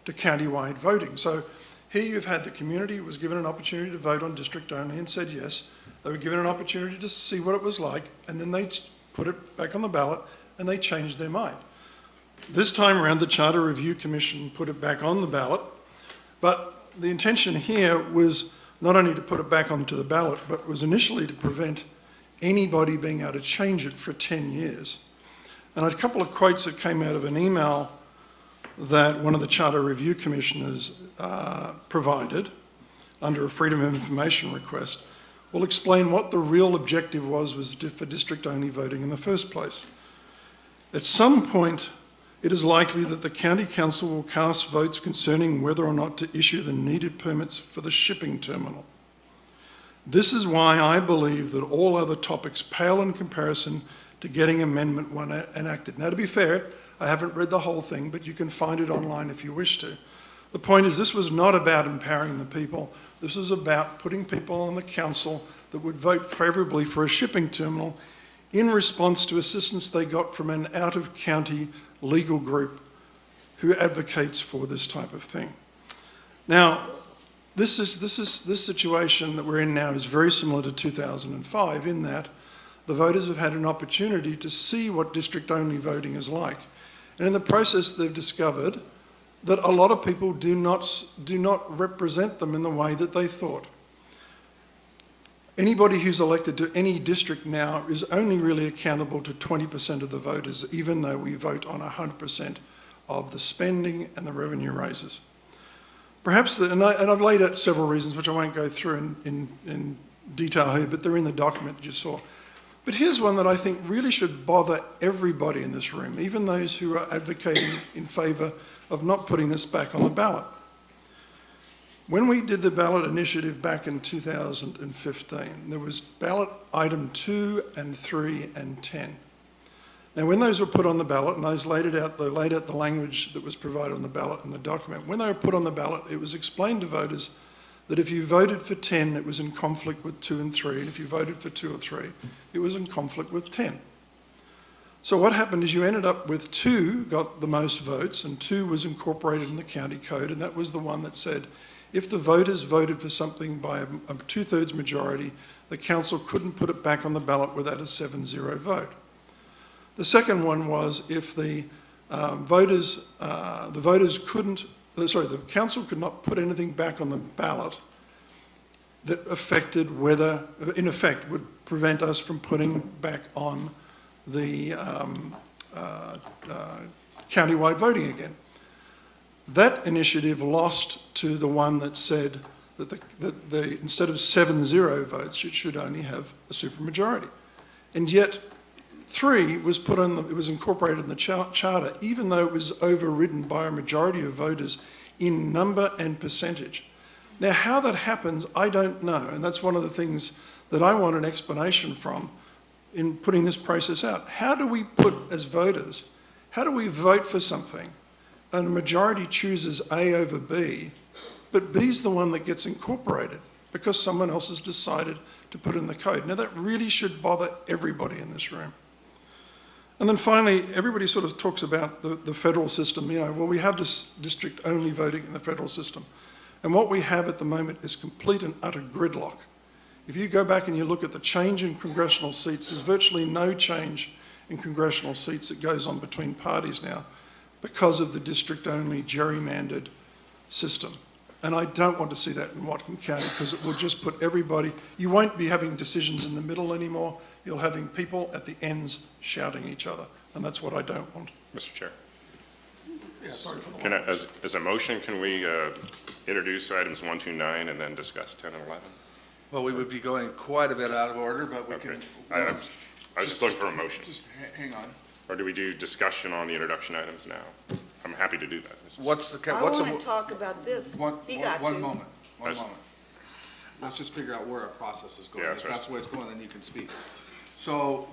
to countywide voting. So here you've had the community was given an opportunity to vote on district only and said yes. They were given an opportunity to see what it was like, and then they put it back on the ballot and they changed their mind. This time around, the Charter Review Commission put it back on the ballot, but the intention here was not only to put it back onto the ballot, but was initially to prevent anybody being able to change it for 10 years. And a couple of quotes that came out of an email that one of the Charter Review Commissioners provided under a Freedom of Information request will explain what the real objective was for district-only voting in the first place. At some point, it is likely that the County Council will cast votes concerning whether or not to issue the needed permits for the shipping terminal. This is why I believe that all other topics pale in comparison to getting Amendment 1 enacted. Now, to be fair, I haven't read the whole thing, but you can find it online if you wish to. The point is, this was not about empowering the people. This was about putting people on the council that would vote favourably for a shipping terminal in response to assistance they got from an out-of-county legal group who advocates for this type of thing. Now, this situation that we're in now is very similar to 2005 in that the voters have had an opportunity to see what district-only voting is like. And in the process, they've discovered that a lot of people do not represent them in the way that they thought. Anybody who's elected to any district now is only really accountable to 20% of the voters, even though we vote on 100% of the spending and the revenue raises. Perhaps, and I've laid out several reasons, which I won't go through in detail here, but they're in the document that you saw. But here's one that I think really should bother everybody in this room, even those who are advocating in favour of not putting this back on the ballot. When we did the ballot initiative back in 2015, there was ballot item 2 and 3 and 10. Now, when those were put on the ballot, and those laid out the language that was provided on the ballot in the document, when they were put on the ballot, it was explained to voters that if you voted for 10, it was in conflict with 2 and 3, and if you voted for 2 or 3, it was in conflict with 10. So what happened is you ended up with 2 got the most votes, and 2 was incorporated in the county code, and that was the one that said if the voters voted for something by a 2/3 majority, the council couldn't put it back on the ballot without a 7-0 vote. The second one was if the the council could not put anything back on the ballot that affected whether, in effect, would prevent us from putting back on the countywide voting again. That initiative lost to the one that said that instead of 7-0 votes, it should only have a supermajority. And yet, 3 was it was incorporated in the charter, even though it was overridden by a majority of voters in number and percentage. Now, how that happens, I don't know, and that's one of the things that I want an explanation from in putting this process out. How do we put, as voters, how do we vote for something and a majority chooses A over B, but B's the one that gets incorporated because someone else has decided to put in the code? Now, that really should bother everybody in this room. And then finally, everybody sort of talks about the federal system. Well, we have this district-only voting in the federal system. And what we have at the moment is complete and utter gridlock. If you go back and you look at the change in congressional seats, there's virtually no change in congressional seats that goes on between parties now because of the district-only gerrymandered system. And I don't want to see that in Whatcom County because it will just put everybody, you won't be having decisions in the middle anymore. You'll having people at the ends shouting each other. And that's what I don't want. Mr. Chair. Yeah, sorry for the Can I, as a motion, can we introduce items 1 through 9 and then discuss 10 and 11? Well, we would be going quite a bit out of order, but we Okay. can. I was just looking for a motion. Just hang on. Or do we do discussion on the introduction items now? I'm happy to do that. What's the, I what's want the, to talk about this. One That's- moment. Let's just figure out where our process is going. Yeah, If that's right. that's where it's going, then you can speak. So,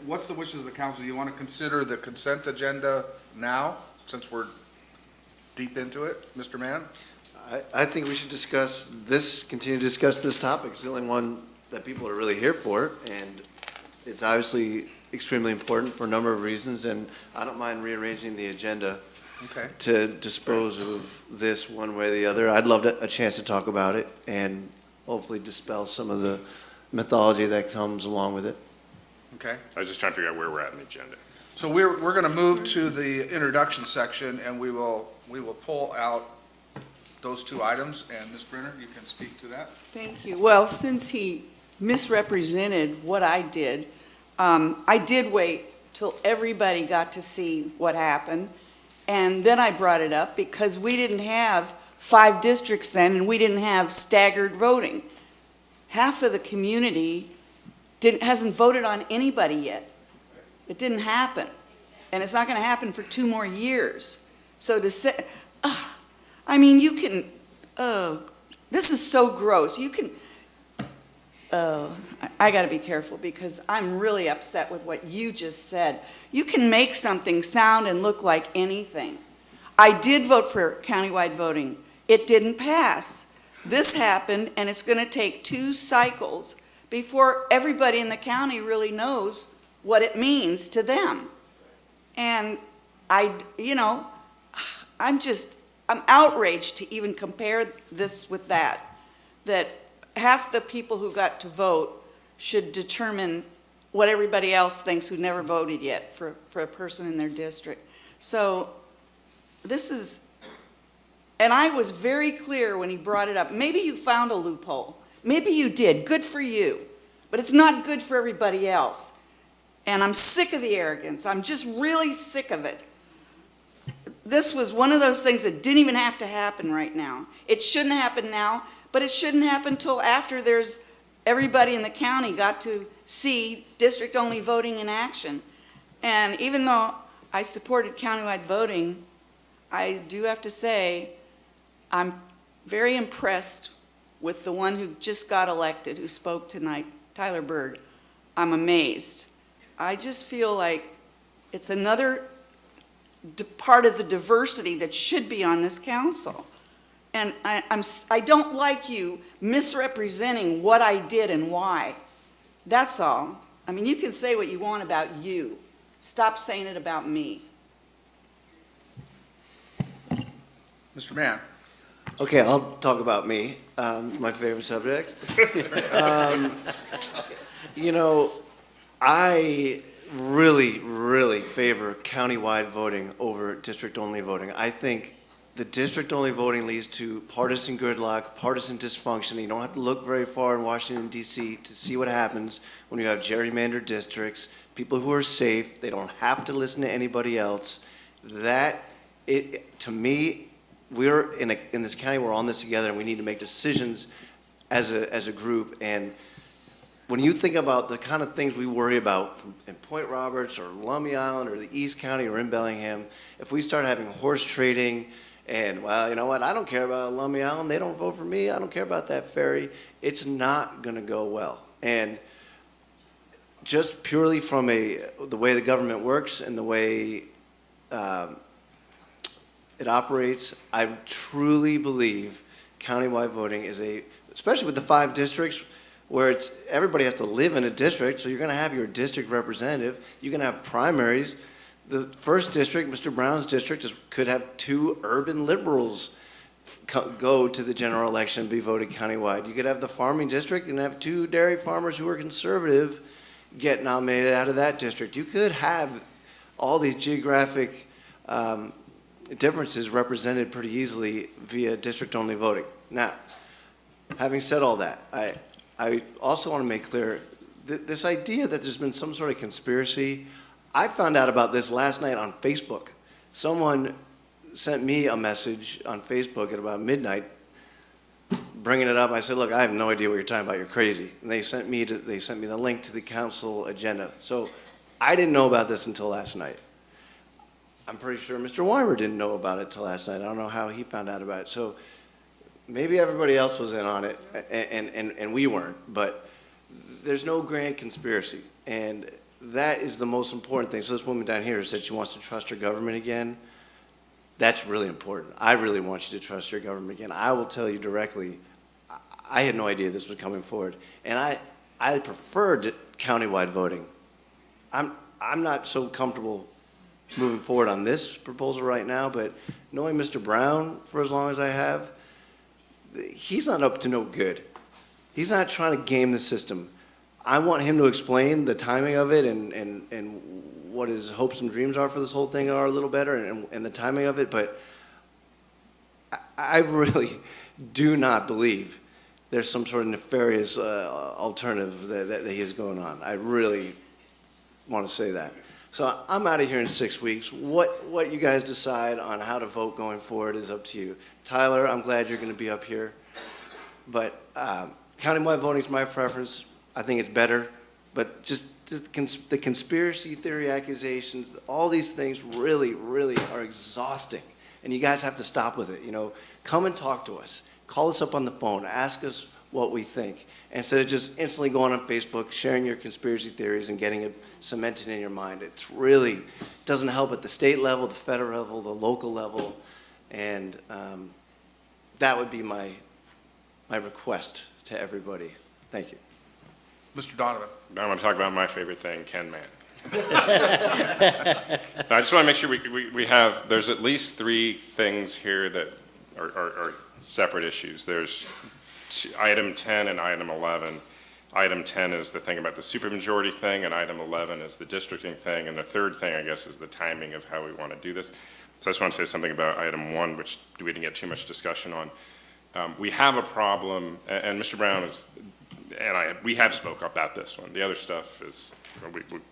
what's the wishes of the council? You want to consider the consent agenda now, since we're deep into it? Mr. Mann? I think we should discuss this, continue to discuss this topic. It's the only one that people are really here for, and it's obviously extremely important for a number of reasons, and I don't mind rearranging the agenda Okay. to dispose of this one way or the other. I'd love a chance to talk about it and hopefully dispel some of the mythology that comes along with it. Okay. I was just trying to figure out where we're at in the agenda. So we're going to move to the introduction section, and we will pull out those 2 items, and Ms. Brenner, you can speak to that. Thank you. Well, since he misrepresented what I did wait till everybody got to see what happened, and then I brought it up because we didn't have 5 districts then, and we didn't have staggered voting. Half of the community hasn't voted on anybody yet. It didn't happen, and it's not going to happen for 2 more years. So to say, I mean, you can, this is so gross. You can, I got to be careful because I'm really upset with what you just said. You can make something sound and look like anything. I did vote for countywide voting. It didn't pass. This happened, and it's going to take 2 cycles before everybody in the county really knows what it means to them. And I'm outraged to even compare this with that half the people who got to vote should determine what everybody else thinks who never voted yet for a person in their district. So this is, and I was very clear when he brought it up. Maybe you found a loophole. Maybe you did. Good for you. But it's not good for everybody else. And I'm sick of the arrogance. I'm just really sick of it. This was one of those things that didn't even have to happen right now. It shouldn't happen now, but it shouldn't happen until after everybody in the county got to see district-only voting in action. And even though I supported countywide voting, I do have to say I'm very impressed with the one who just got elected, who spoke tonight, Tyler Bird. I'm amazed. I just feel like it's another part of the diversity that should be on this council. And I don't like you misrepresenting what I did and why. That's all. I mean, you can say what you want about you. Stop saying it about me. Mr. Mann. Okay, I'll talk about me, my favorite subject. I really, really favor countywide voting over district-only voting. I think the district-only voting leads to partisan gridlock, partisan dysfunction. You don't have to look very far in Washington, D.C. to see what happens when you have gerrymandered districts, people who are safe, they don't have to listen to anybody else. To me, we're in this county, we're on this together, and we need to make decisions as a group. And when you think about the kind of things we worry about in Point Roberts or Lummi Island or the East County or in Bellingham, if we start having horse trading and, well, you know what, I don't care about Lummi Island, they don't vote for me, I don't care about that ferry, it's not going to go well. And just purely from the way the government works and the way it operates, I truly believe countywide voting is especially with the 5 districts, where everybody has to live in a district, so you're going to have your district representative. You're going to have primaries. The first district, Mr. Brown's district, could have 2 urban liberals go to the general election and be voted countywide. You could have the farming district and have 2 dairy farmers who are conservative get nominated out of that district. You could have all these geographic differences represented pretty easily via district-only voting. Now, having said all that, I also want to make clear this idea that there's been some sort of conspiracy. I found out about this last night on Facebook. Someone sent me a message on Facebook at about midnight bringing it up. I said, look, I have no idea what you're talking about. You're crazy. And they sent me the link to the council agenda. So I didn't know about this until last night. I'm pretty sure Mr. Weimer didn't know about it till last night. I don't know how he found out about it. So maybe everybody else was in on it, and we weren't, but there's no grand conspiracy, and that is the most important thing. So this woman down here said she wants to trust her government again. That's really important. I really want you to trust your government again. I will tell you directly, I had no idea this was coming forward, and I preferred countywide voting. I'm not so comfortable moving forward on this proposal right now, but knowing Mr. Brown for as long as I have, he's not up to no good. He's not trying to game the system. I want him to explain the timing of it and what his hopes and dreams are for this whole thing are a little better and the timing of it, but I really do not believe there's some sort of nefarious alternative that he is going on. I really want to say that. So I'm out of here in 6 weeks. What you guys decide on how to vote going forward is up to you. Tyler, I'm glad you're going to be up here. But countywide voting is my preference. I think it's better. But just the conspiracy theory accusations, all these things really, really are exhausting. And you guys have to stop with it. You know, come and talk to us. Call us up on the phone. Ask us what we think, instead of just instantly going on Facebook, sharing your conspiracy theories and getting it cemented in your mind. It's really doesn't help at the state level, the federal level, the local level, and that would be my request to everybody. Thank you. Mr. Donovan. Now I want to talk about my favorite thing, Ken Man. I just want to make sure we have, there's at least 3 things here that are separate issues. There's item 10 and item 11. Item 10 is the thing about the supermajority thing, and item 11 is the districting thing, and the third thing, I guess, is the timing of how we want to do this. So I just want to say something about item 1, which we didn't get too much discussion on. We have a problem, and Mr. Brown we have spoke about this one. The other stuff is,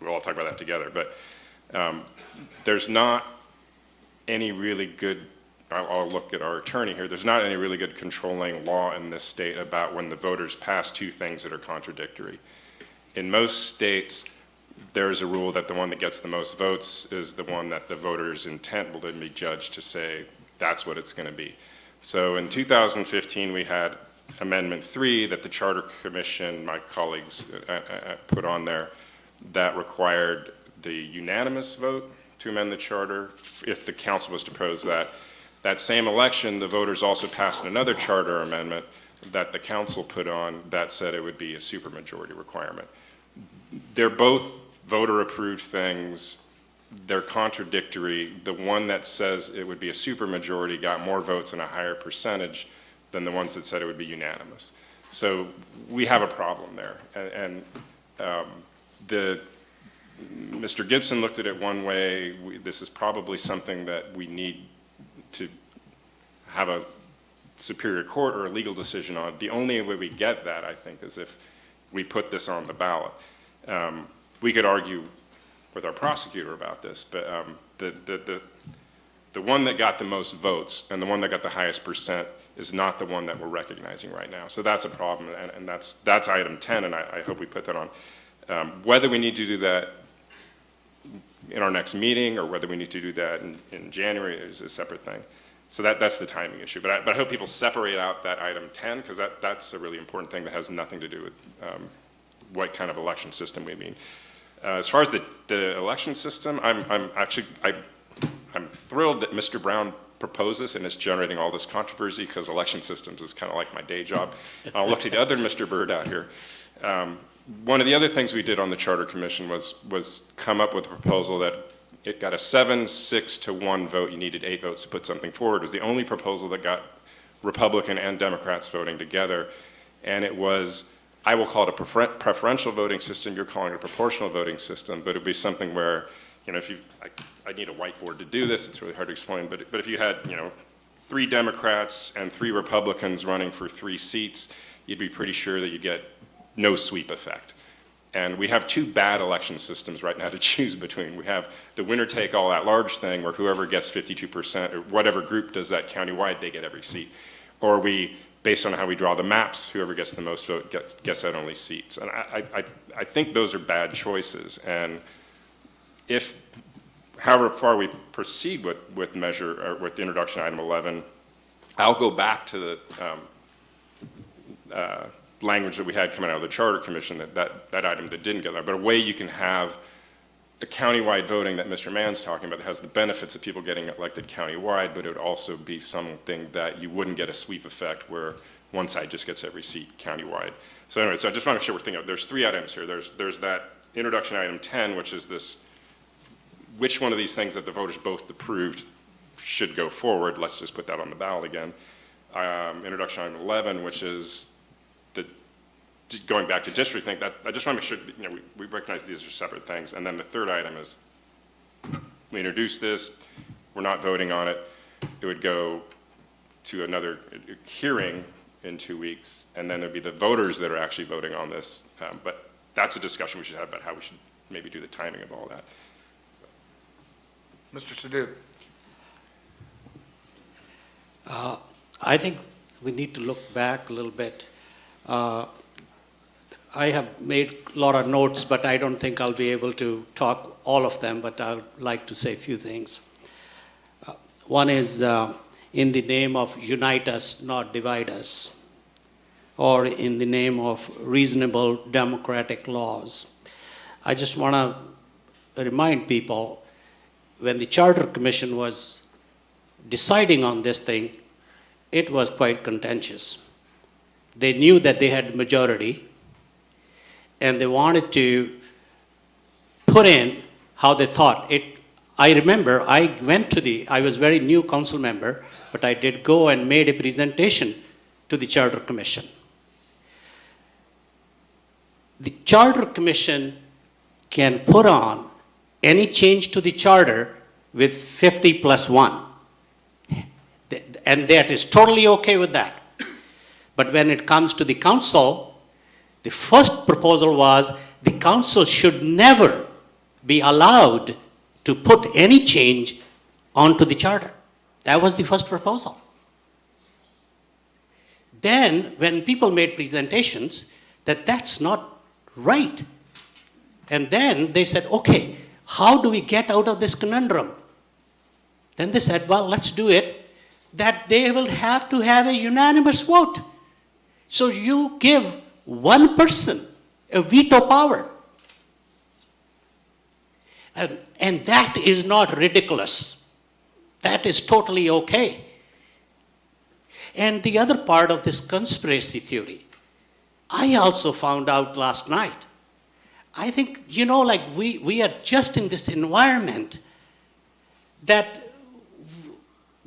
we'll all talk about that together, but there's not any really good, I'll look at our attorney here, there's not any really good controlling law in this state about when the voters pass 2 things that are contradictory. In most states, there's a rule that the one that gets the most votes is the one that the voters' intent will then be judged to say that's what it's going to be. So in 2015, we had Amendment 3 that the Charter Commission, my colleagues put on there, that required the unanimous vote to amend the charter if the council was to propose that. That same election, the voters also passed another charter amendment that the council put on that said it would be a supermajority requirement. They're both voter-approved things. They're contradictory. The one that says it would be a supermajority got more votes and a higher percentage than the ones that said it would be unanimous. So we have a problem there. Mr. Gibson looked at it one way. This is probably something that we need to have a superior court or a legal decision on. The only way we get that, I think, is if we put this on the ballot. We could argue with our prosecutor about this, but the one that got the most votes and the one that got the highest percent is not the one that we're recognizing right now. So that's a problem, and that's item 10, and I hope we put that on. Whether we need to do that in our next meeting or whether we need to do that in January is a separate thing. So that's the timing issue. But I hope people separate out that item 10, because that's a really important thing that has nothing to do with what kind of election system we mean. As far as the election system, I'm thrilled that Mr. Brown proposed this and it's generating all this controversy, because election systems is kind of like my day job. I'll look to the other Mr. Byrd out here. One of the other things we did on the Charter Commission was come up with a proposal that it got a 7-6-1 vote. You needed 8 votes to put something forward. It was the only proposal that got Republican and Democrats voting together. And it was, I will call it a preferential voting system. You're calling it a proportional voting system. But it would be something where, if I need a whiteboard to do this. It's really hard to explain. But if you had, 3 Democrats and 3 Republicans running for 3 seats, you'd be pretty sure that you get no sweep effect. And we have 2 bad election systems right now to choose between. We have the winner-take-all-at-large thing, where whoever gets 52%, or whatever group does that countywide, they get every seat. Or we, based on how we draw the maps, whoever gets the most vote gets that only seats. And I think those are bad choices. And however far we proceed with with the introduction of item 11, I'll go back to the language that we had coming out of the Charter Commission, that item that didn't get there, but a way you can have a countywide voting that Mr. Mann's talking about that has the benefits of people getting elected countywide, but it would also be something that you wouldn't get a sweep effect where one side just gets every seat countywide. So anyway, so I just want to make sure we're thinking of, there's 3 items here. There's that introduction item 10, which is this, which one of these things that the voters both approved should go forward. Let's just put that on the ballot again. Introduction item 11, which is going back to district thing, that I just want to make sure we recognize these are separate things. And then the third item is we introduce this, we're not voting on it. It would go to another hearing in 2 weeks, and then there'd be the voters that are actually voting on this. But that's a discussion we should have about how we should maybe do the timing of all that. Mr. Sadoo. I think we need to look back a little bit. I have made a lot of notes, but I don't think I'll be able to talk all of them, but I'd like to say a few things. One is in the name of unite us, not divide us, or in the name of reasonable democratic laws. I just want to remind people, when the Charter Commission was deciding on this thing, it was quite contentious. They knew that they had the majority, and they wanted to put in how they thought it. I remember I was very new council member, but I did go and made a presentation to the Charter Commission. The Charter Commission can put on any change to the charter with 50+1. And that is totally okay with that. But when it comes to the council, the first proposal was the council should never be allowed to put any change onto the charter. That was the first proposal. Then, when people made presentations that that's not right, and then they said, okay, how do we get out of this conundrum? Then they said, well, let's do it, that they will have to have a unanimous vote. So you give one person a veto power. And that is not ridiculous. That is totally okay. And the other part of this conspiracy theory, I also found out last night. I think, we are just in this environment that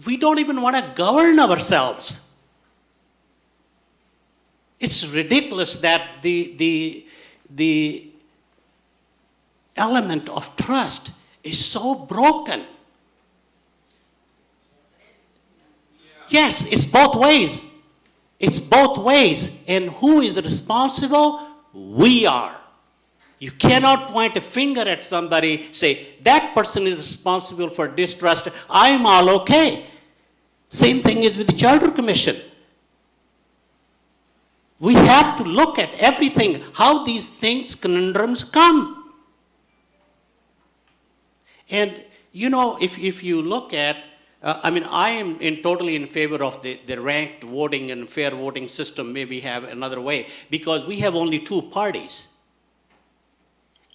we don't even want to govern ourselves. It's ridiculous that the element of trust is so broken. Yes, it's both ways. It's both ways. And who is responsible? We are. You cannot point a finger at somebody, say, that person is responsible for distrust, I'm all okay. Same thing is with the Charter Commission. We have to look at everything, how these things, conundrums come. And, you know, if you look at, I am totally in favor of the ranked voting and fair voting system, maybe have another way, because we have only two parties.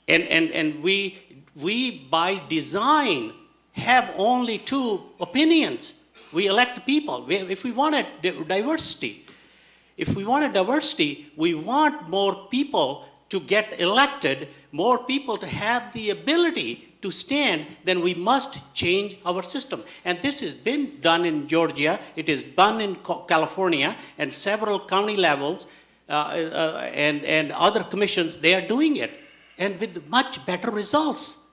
And we by design have only two opinions. We elect people. If we want a diversity, we want more people to get elected, more people to have the ability to stand, then we must change our system. And this has been done in Georgia, it is done in California, and several county levels, and other commissions, they are doing it, and with much better results.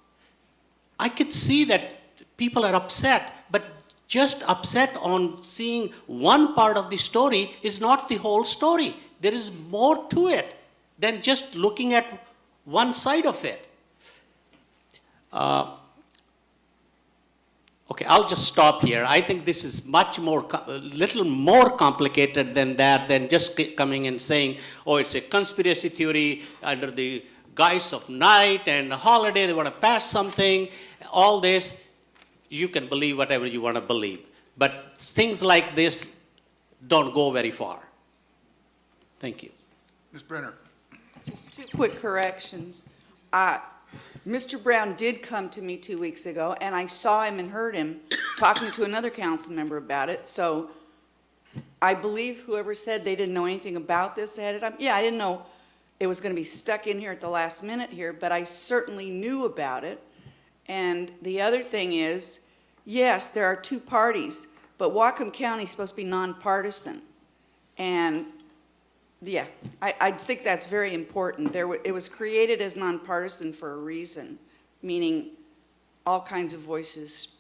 I could see that people are upset, but just upset on seeing one part of the story is not the whole story. There is more to it than just looking at one side of it. Okay, I'll just stop here. I think this is much more, little more complicated than that, than just coming and saying, oh, it's a conspiracy theory under the guise of night and a holiday, they want to pass something, all this. You can believe whatever you want to believe. But things like this don't go very far. Thank you. Ms. Brenner. Just two quick corrections. Mr. Brown did come to me 2 weeks ago, and I saw him and heard him talking to another council member about it. So I believe whoever said they didn't know anything about this ahead of time. Yeah, I didn't know it was going to be stuck in here at the last minute here, but I certainly knew about it. And the other thing is, yes, there are two parties, but Whatcom County is supposed to be nonpartisan. And yeah, I think that's very important. It was created as nonpartisan for a reason, meaning all kinds of voices.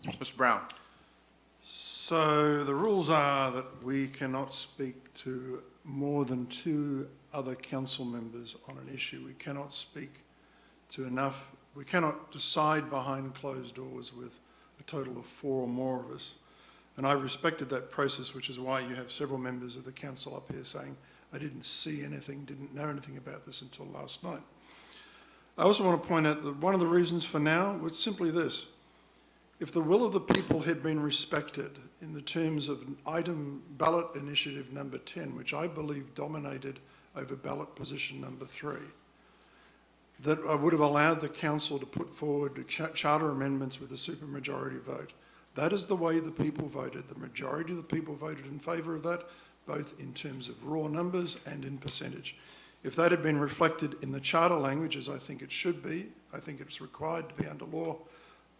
Mr. Brown. So the rules are that we cannot speak to more than two other council members on an issue. We cannot speak to enough. We cannot decide behind closed doors with a total of four or more of us. And I respected that process, which is why you have several members of the council up here saying, I didn't see anything, didn't know anything about this until last night. I also want to point out that one of the reasons for now was simply this. If the will of the people had been respected in the terms of item ballot initiative number 10, which I believe dominated over ballot position number 3, that I would have allowed the council to put forward the charter amendments with a supermajority vote. That is the way the people voted. The majority of the people voted in favour of that, both in terms of raw numbers and in percentage. If that had been reflected in the charter language, as I think it should be, I think it's required to be under law,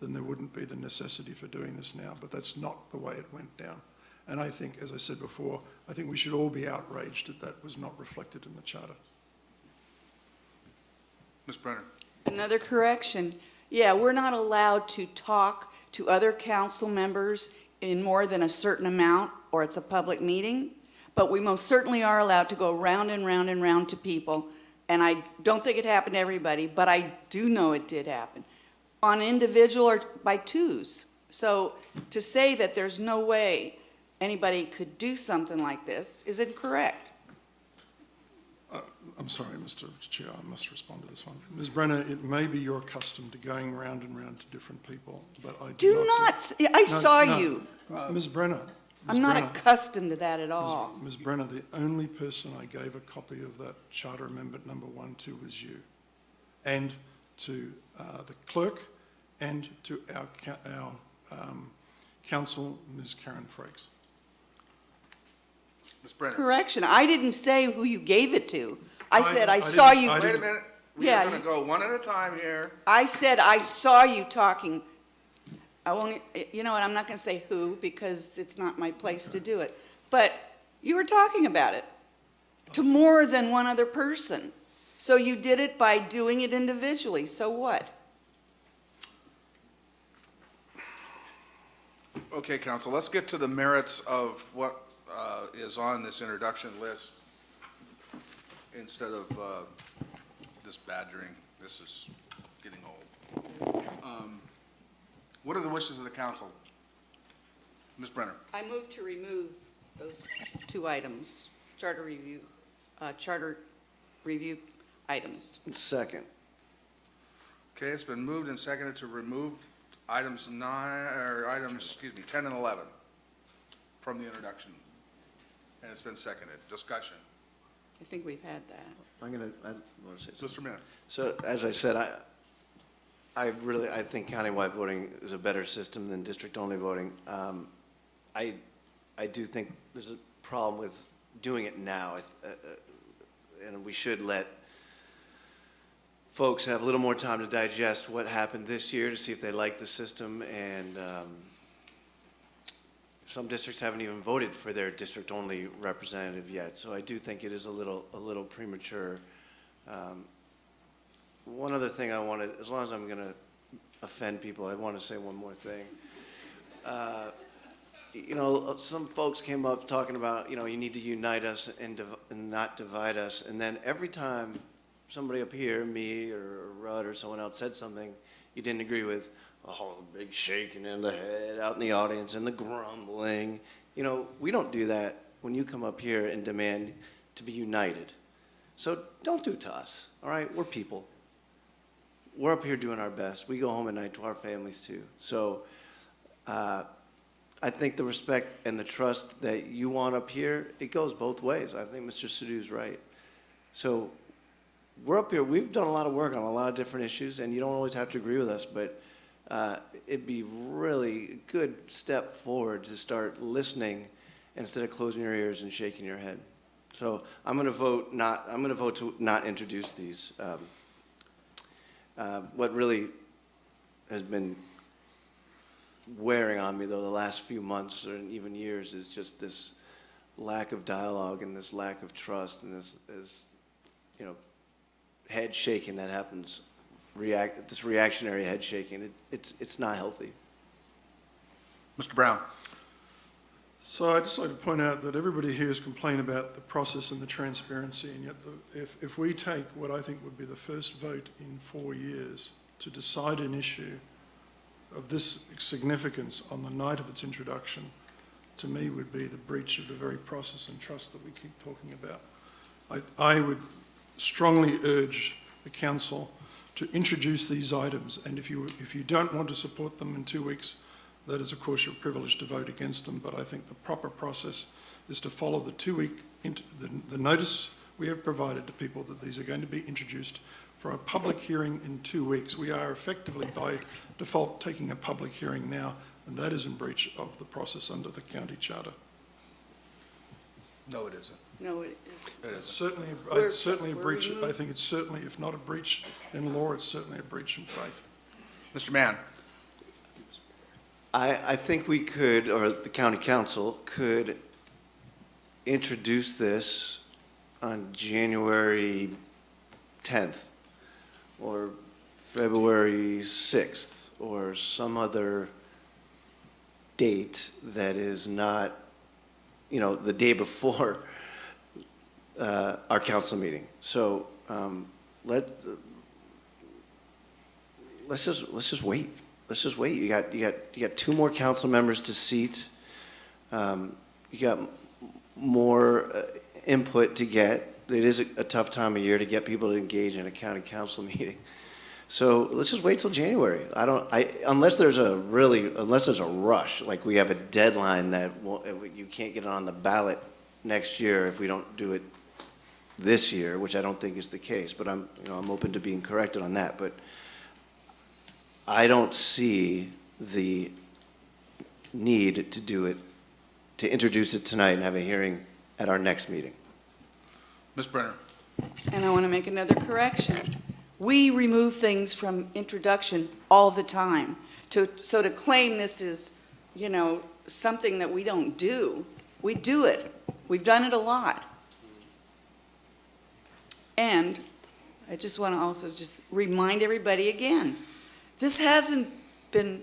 then there wouldn't be the necessity for doing this now. But that's not the way it went down. And I think, as I said before, I think we should all be outraged that that was not reflected in the charter. Ms. Brenner. Another correction. Yeah, we're not allowed to talk to other council members in more than a certain amount, or it's a public meeting, but we most certainly are allowed to go round and round and round to people, and I don't think it happened to everybody, but I do know it did happen, on individual or by twos. So to say that there's no way anybody could do something like this is incorrect. I'm sorry, Mr. Chair, I must respond to this one. Ms. Brenner, it may be you're accustomed to going round and round to different people, but I do not. I saw you. Ms. Brenner. I'm not accustomed to that at all. Ms. Brenner, the only person I gave a copy of that charter amendment number 1 to was you, and to the clerk, and to our council, Ms. Karen Frakes. Ms. Brenner. Correction, I didn't say who you gave it to. I said I saw you. Wait a minute. We are going to go one at a time here. I said I saw you talking. I won't, you know what, I'm not going to say who because it's not my place to do it. But you were talking about it to more than one other person. So you did it by doing it individually. So what? Okay, council, let's get to the merits of what is on this introduction list. instead of this badgering. This is getting old. What are the wishes of the council? Ms. Brenner? I move to remove those two items, charter review items. Second. Okay, it's been moved and seconded to remove items 10 and 11 from the introduction. And it's been seconded. Discussion. I think we've had that. I want to say Mr. Minute. So, as I said, I think countywide voting is a better system than district-only voting. I do think there's a problem with doing it now, and we should let folks have a little more time to digest what happened this year to see if they like the system, and some districts haven't even voted for their district-only representative yet, so I do think it is a little premature. One other thing I wanted, as long as I'm going to offend people, I want to say one more thing. Some folks came up talking about, you need to unite us and not divide us, and then every time somebody up here, me or Rudd or someone else said something you didn't agree with, the big shaking in the head out in the audience and the grumbling. We don't do that when you come up here and demand to be united. So don't do it to us, all right? We're people. We're up here doing our best. We go home at night to our families too. So I think the respect and the trust that you want up here, it goes both ways. I think Mr. Sadoo's right. So we're up here. We've done a lot of work on a lot of different issues, and you don't always have to agree with us, but it'd be really a good step forward to start listening instead of closing your ears and shaking your head. So I'm going to vote to not introduce these. What really has been wearing on me, though, the last few months or even years is just this lack of dialogue and this lack of trust and this head shaking that happens, this reactionary head shaking. It's not healthy. Mr. Brown. So I'd just like to point out that everybody here has complained about the process and the transparency, and yet if we take what I think would be the first vote in 4 years to decide an issue of this significance on the night of its introduction, to me would be the breach of the very process and trust that we keep talking about. I would strongly urge the council to introduce these items, and if you don't want to support them in 2 weeks, that is, of course, your privilege to vote against them, but I think the proper process is to follow the 2 week, the notice we have provided to people that these are going to be introduced for a public hearing in 2 weeks. We are effectively, by default, taking a public hearing now, and that is in breach of the process under the county charter. No, it isn't. No, it isn't. It isn't. It's certainly a breach. I think it's certainly, if not a breach in law, it's certainly a breach in faith. Mr. Mann. I think we could, or the county council could introduce this on January 10th or February 6th or some other date that is not, the day before our council meeting. So let's just wait. Let's just wait. You got 2 more council members to seat. You got more input to get. It is a tough time of year to get people to engage in a county council meeting. So let's just wait till January. Unless there's a rush, like we have a deadline that you can't get it on the ballot next year if we don't do it this year, which I don't think is the case. But I'm open to being corrected on that. But I don't see the need to do it, to introduce it tonight and have a hearing at our next meeting. Ms. Brenner. And I want to make another correction. We remove things from introduction all the time. So to claim this is, something that we don't do, we do it. We've done it a lot. And I just want to also just remind everybody again, this hasn't been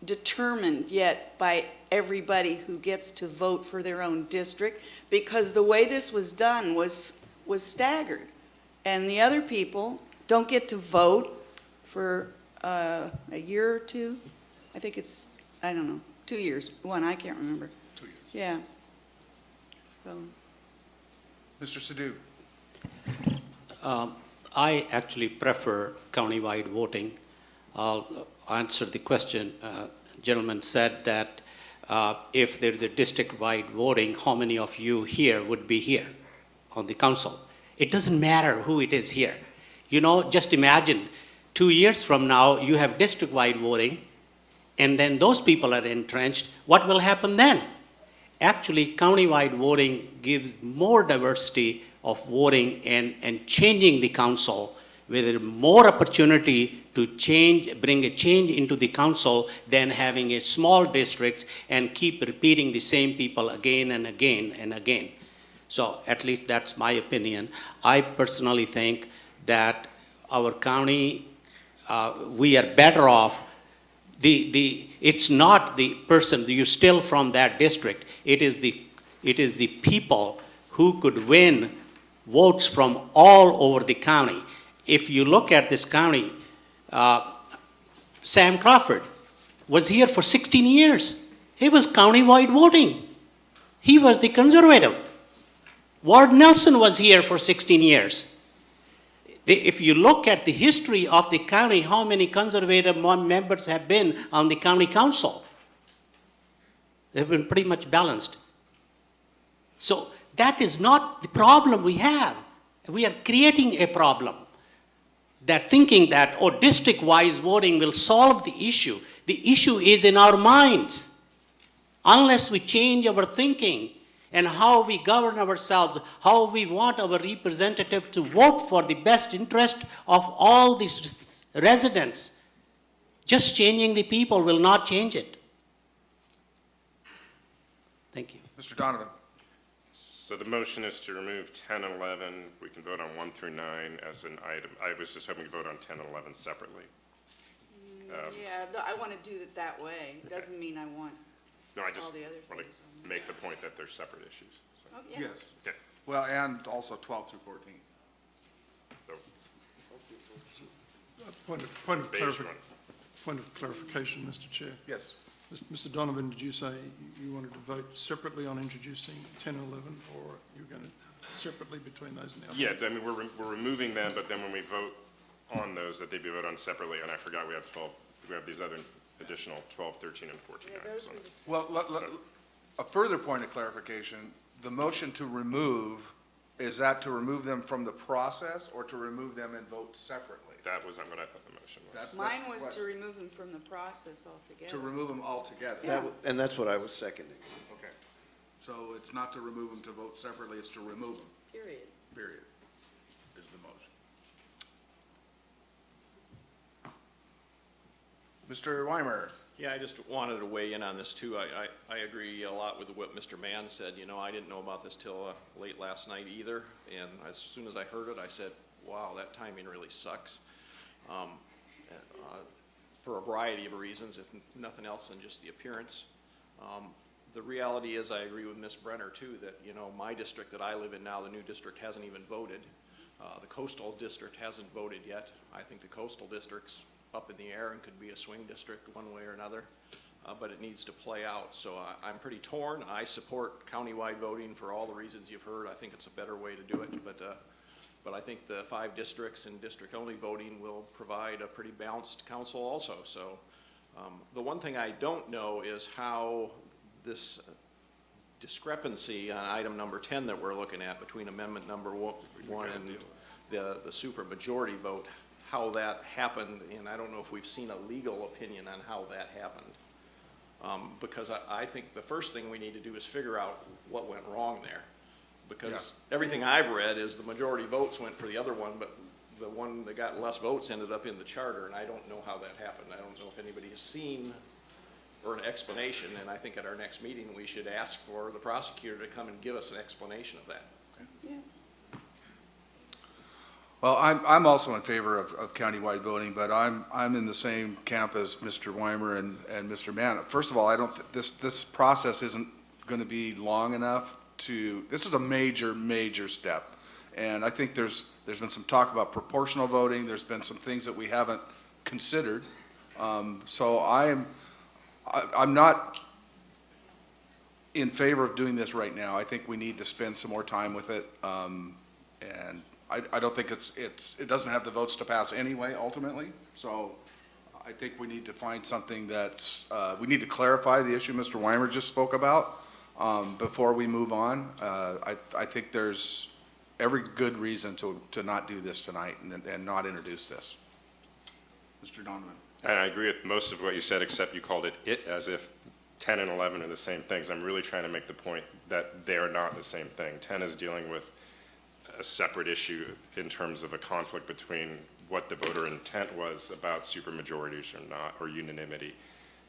determined yet by everybody who gets to vote for their own district, because the way this was done was was staggered. And the other people don't get to vote for a year or two. I think it's, I don't know, 2 years, one, I can't remember. 2 years. Yeah. So, Mr. Sadoo? I actually prefer countywide voting. I'll answer the question. Gentleman said that if there's a district-wide voting, how many of you here would be here on the council? It doesn't matter who it is here. You know, just imagine 2 years from now, you have district-wide voting, and then those people are entrenched. What will happen then? Actually, countywide voting gives more diversity of voting and changing the council, with more opportunity to change, bring a change into the council than having a small district and keep repeating the same people again and again and again. So at least that's my opinion. I personally think that our county, we are better off. It's not the person, you're still from that district. It is the people who could win votes from all over the county. If you look at this county, Sam Crawford was here for 16 years. He was countywide voting. He was the conservative. Ward Nelson was here for 16 years. If you look at the history of the county, how many conservative members have been on the county council? They've been pretty much balanced. So that is not the problem we have. We are creating a problem. That thinking that, oh, district-wise voting will solve the issue. The issue is in our minds. Unless we change our thinking and how we govern ourselves, how we want our representative to vote for the best interest of all these residents, just changing the people will not change it. Thank you. Mr. Donovan? So the motion is to remove 10 and 11. We can vote on 1 through 9 as an item. I was just hoping to vote on 10 and 11 separately. yeah, I want to do it that way. It doesn't mean I want No, I just all the other want things. to make the point that they're separate issues. So, Oh, yeah. Yes. okay. Well, and also 12 through 14. So, Point of clarification, Mr. Chair. Yes. Mr. Donovan, did you say you wanted to vote separately on introducing 10 and 11, or you're going to separately between those and the other? yeah, I mean, we're removing them, but then when we vote on those, that they be voted on separately, and I forgot we have 12, we have these other additional 12, 13, and 14 items on it. Well, a further point of clarification, the motion to remove, is that to remove them from the process or to remove them and vote separately? That was what I thought the motion was. Mine was to remove them from the process altogether. To remove them altogether? Yeah. And that's what I was seconding. Okay. So it's not to remove them to vote separately, it's to remove them, Period. period, is the motion. Mr. Weimer? Yeah, I just wanted to weigh in on this too. I agree a lot with what Mr. Mann said. You know, I didn't know about this till late last night either. And as soon as I heard it, I said, wow, that timing really sucks. For a variety of reasons, if nothing else than just the appearance. The reality is, I agree with Ms. Brenner too, that, you know, my district that I live in now, the new district hasn't even voted. The coastal district hasn't voted yet. I think the coastal district's up in the air and could be a swing district one way or another, but it needs to play out. So I'm pretty torn. I support countywide voting for all the reasons you've heard. I think it's a better way to do it, but I think the 5 districts and district-only voting will provide a pretty balanced council also. So the one thing I don't know is how this discrepancy on item number 10 that we're looking at between amendment number 1 and the super majority vote, how that happened, and I don't know if we've seen a legal opinion on how that happened. Because I think the first thing we need to do is figure out what went wrong there. Because everything I've read is the majority votes went for the other one, but the one that got less votes ended up in the charter, and I don't know how that happened. I don't know if anybody has seen or an explanation, and I think at our next meeting we should ask for the prosecutor to come and give us an explanation of that. Yeah. Well, I'm also in favor of countywide voting, but I'm in the same camp as Mr. Weimer and Mr. Mann. First of all, I don't, this process isn't going to be long enough to, this is a major step. And I think there's been some talk about proportional voting, there's been some things that we haven't considered. So I'm not in favor of doing this right now. I think we need to spend some more time with it. And I don't think it doesn't have the votes to pass anyway, ultimately. So I think we need to find something that, we need to clarify the issue Mr. Weimer just spoke about before we move on. I think there's every good reason to not do this tonight and not introduce this. Mr. Donovan. And I agree with most of what you said, except you called it as if 10 and 11 are the same things. I'm really trying to make the point that they are not the same thing. 10 is dealing with a separate issue in terms of a conflict between what the voter intent was about supermajorities or not, or unanimity.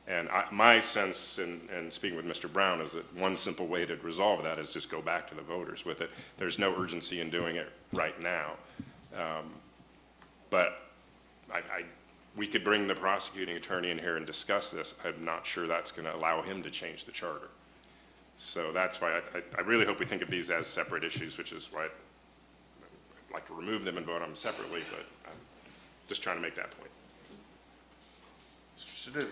And my sense, and speaking with Mr. Brown, is that one simple way to resolve that is just go back to the voters with it. There's no urgency in doing it right now. But we could bring the prosecuting attorney in here and discuss this. I'm not sure that's going to allow him to change the charter. So that's why I really hope we think of these as separate issues, which is why I'd like to remove them and vote on them separately, but I'm just trying to make that point. Mr. Sadoo.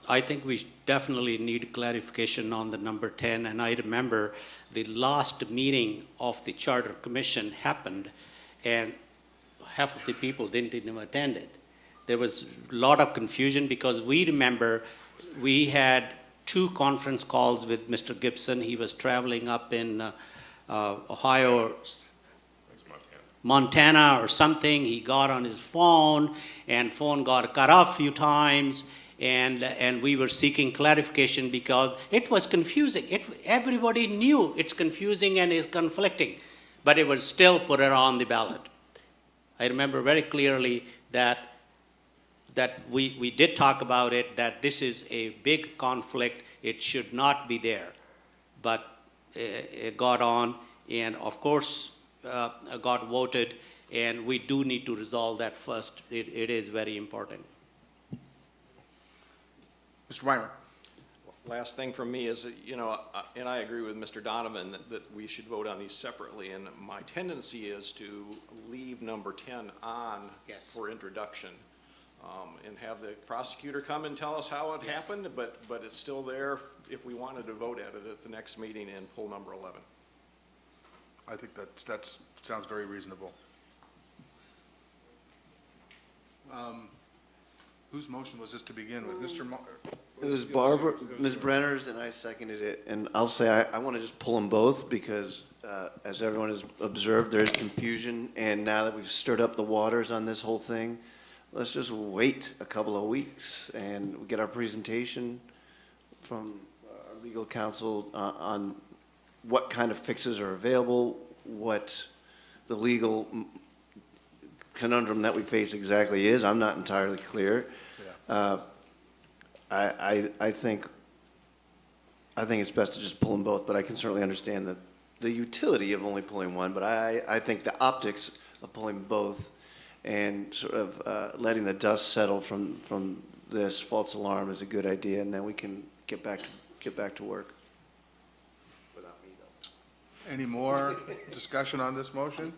I think we definitely need clarification on the number 10, and I remember the last meeting of the Charter Commission happened, and half of the people didn't even attend it. There was a lot of confusion because we remember we had 2 conference calls with Mr. Gibson. He was traveling up in Ohio, Montana or something. He got on his phone, and phone got cut off a few times. And we were seeking clarification because it was confusing. Everybody knew it's confusing and it's conflicting, but it was still put it on the ballot. I remember very clearly that we did talk about it, that this is a big conflict. It should not be there, but it got on, and of course got voted, and we do need to resolve that first. It is very important. Mr. Weimer. Last thing from me is, that, and I agree with Mr. Donovan that we should vote on these separately, and my tendency is to leave number 10 on for introduction, and have the prosecutor come and tell us how it happened, but it's still there if we wanted to vote at it at the next meeting and pull number 11. I think that sounds very reasonable. Whose motion was this to begin with? Mr. It was Barbara, Ms. Brenner's, and I seconded it. And I'll say I want to just pull them both because, as everyone has observed, there is confusion. And now that we've stirred up the waters on this whole thing, let's just wait a couple of weeks and we get our presentation from our legal counsel on what kind of fixes are available, what the legal conundrum that we face exactly is. I'm not entirely clear. I think it's best to just pull them both, but I can certainly understand the utility of only pulling one. But I think the optics of pulling both and sort of letting the dust settle from this false alarm is a good idea, and then we can get back to work. Without me, though. Any more discussion on this motion?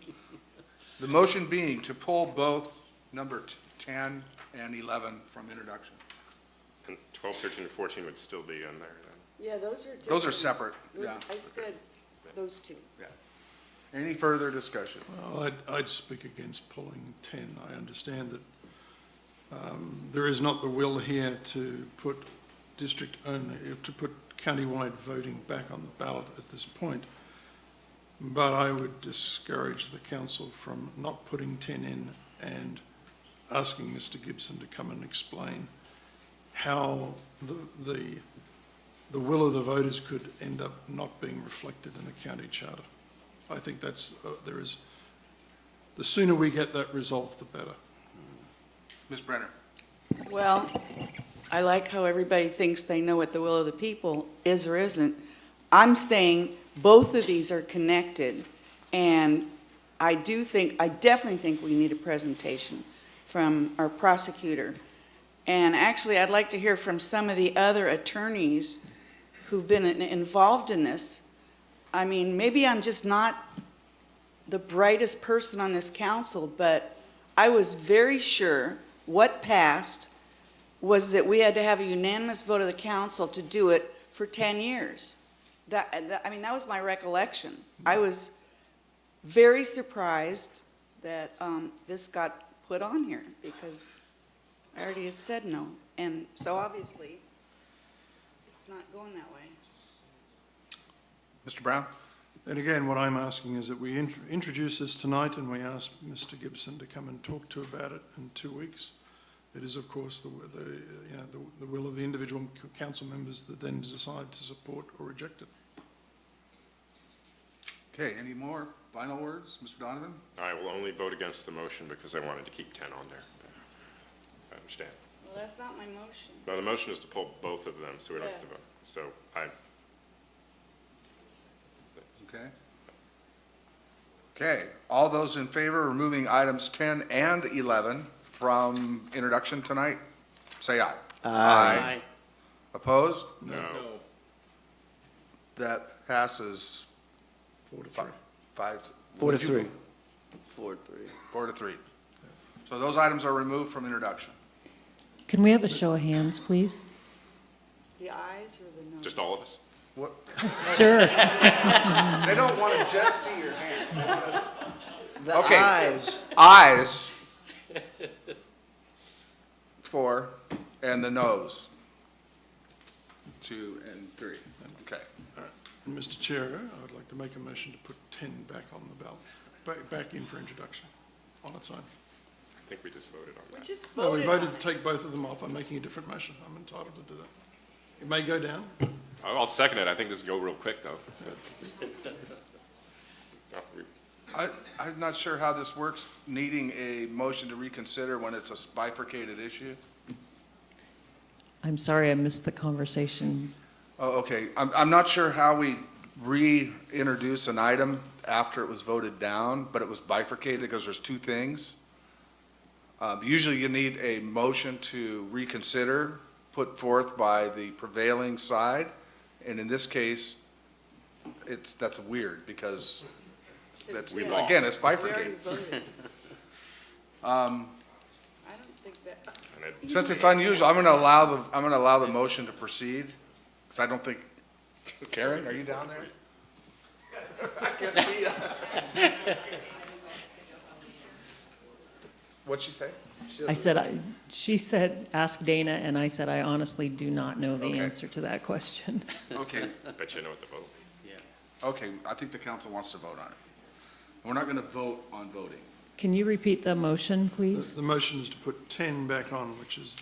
The motion being to pull both number 10 and 11 from introduction. And 12, 13, and 14 would still be in there then. Yeah, those are different. Those are separate, yeah. I said those 2. Yeah. Any further discussion? Well, I'd speak against pulling 10. I understand that there is not the will here to put countywide voting back on the ballot at this point. But I would discourage the council from not putting 10 in and asking Mr. Gibson to come and explain how the will of the voters could end up not being reflected in a county charter. I think that's, the sooner we get that resolved, the better. Ms. Brenner. Well, I like how everybody thinks they know what the will of the people is or isn't. I'm saying both of these are connected, and I definitely think we need a presentation from our prosecutor. And actually, I'd like to hear from some of the other attorneys who've been involved in this. I mean, maybe I'm just not the brightest person on this council, but I was very sure what passed was that we had to have a unanimous vote of the council to do it for 10 years. I mean, that was my recollection. I was very surprised that this got put on here because I already had said no. And so obviously, it's not going that way. Mr. Brown? And again, what I'm asking is that we introduce this tonight and we ask Mr. Gibson to come and talk to about it in 2 weeks. It is, of course, the will of the individual council members that then decide to support or reject it. Okay, any more final words? Mr. Donovan? I will only vote against the motion because I wanted to keep 10 on there. I understand. Well, that's not my motion. No, the motion is to pull both of them, so we don't have to vote. Yes. So I, Okay. Okay, all those in favor of removing items 10 and 11 from introduction tonight, say aye. Aye. Opposed? no. That passes 4 to 3. 5. 4 to Would you 3. vote? 4 to 3. 4 to 3. So those items are removed from introduction. Can we have a show of hands, please? The ayes or the noes? Just all of us? What? Sure. They don't want to just see your hands. The Okay. ayes. Ayes. 4, and the noes. 2 and 3. Okay. And Mr. Chair, I would like to make a motion to put 10 back on the ballot, back in for introduction on its own. I think we just voted on We that. just No, we voted voted on to it. take both of them off. I'm making a different motion. I'm entitled to do that. It may go down. I'll second it. I think this will go real quick, though. No, I'm not sure how this works, needing a motion to reconsider when it's a bifurcated issue. I'm sorry, I missed the conversation. Oh, okay. I'm not sure how we reintroduce an item after it was voted down, but it was bifurcated because there's two things. Usually you need a motion to reconsider put forth by the prevailing side. And in this case, that's weird because that's, Yeah. again, it's We already bifurcated. voted. I don't think that. And it- Since it's unusual, I'm gonna allow the motion to proceed, because I don't think, Karen, are you down there? I can't see you. What'd she say? She said, ask Dana, and I said, I honestly do not know the Okay. answer to that question. Okay, Bet you know what to vote. okay, I think the council wants to vote on it. We're not gonna vote on voting. Can you repeat the motion, please? The motion is to put 10 back on, which is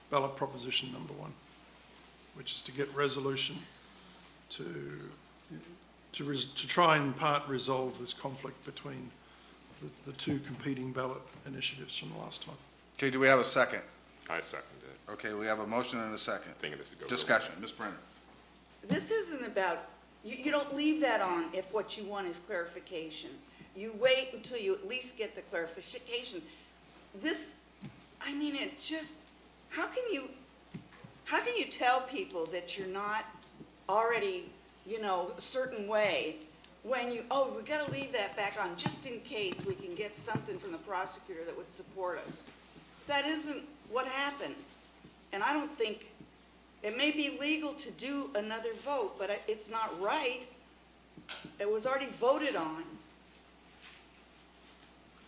ballot proposition number 1, which is to get resolution to try and part resolve this conflict between the two competing ballot initiatives from the last time. Okay, do we have a second? I second it. Okay, we have a motion and a second. Thinking this would go real Discussion, Ms. Brenner. This isn't about, you don't leave that on if what you want is clarification. You wait until you at least get the clarification. This, I mean, it just, how can you tell people that you're not already, a certain way when we gotta leave that back on just in case we can get something from the prosecutor that would support us. That isn't what happened. And I don't think, it may be legal to do another vote, but it's not right. It was already voted on.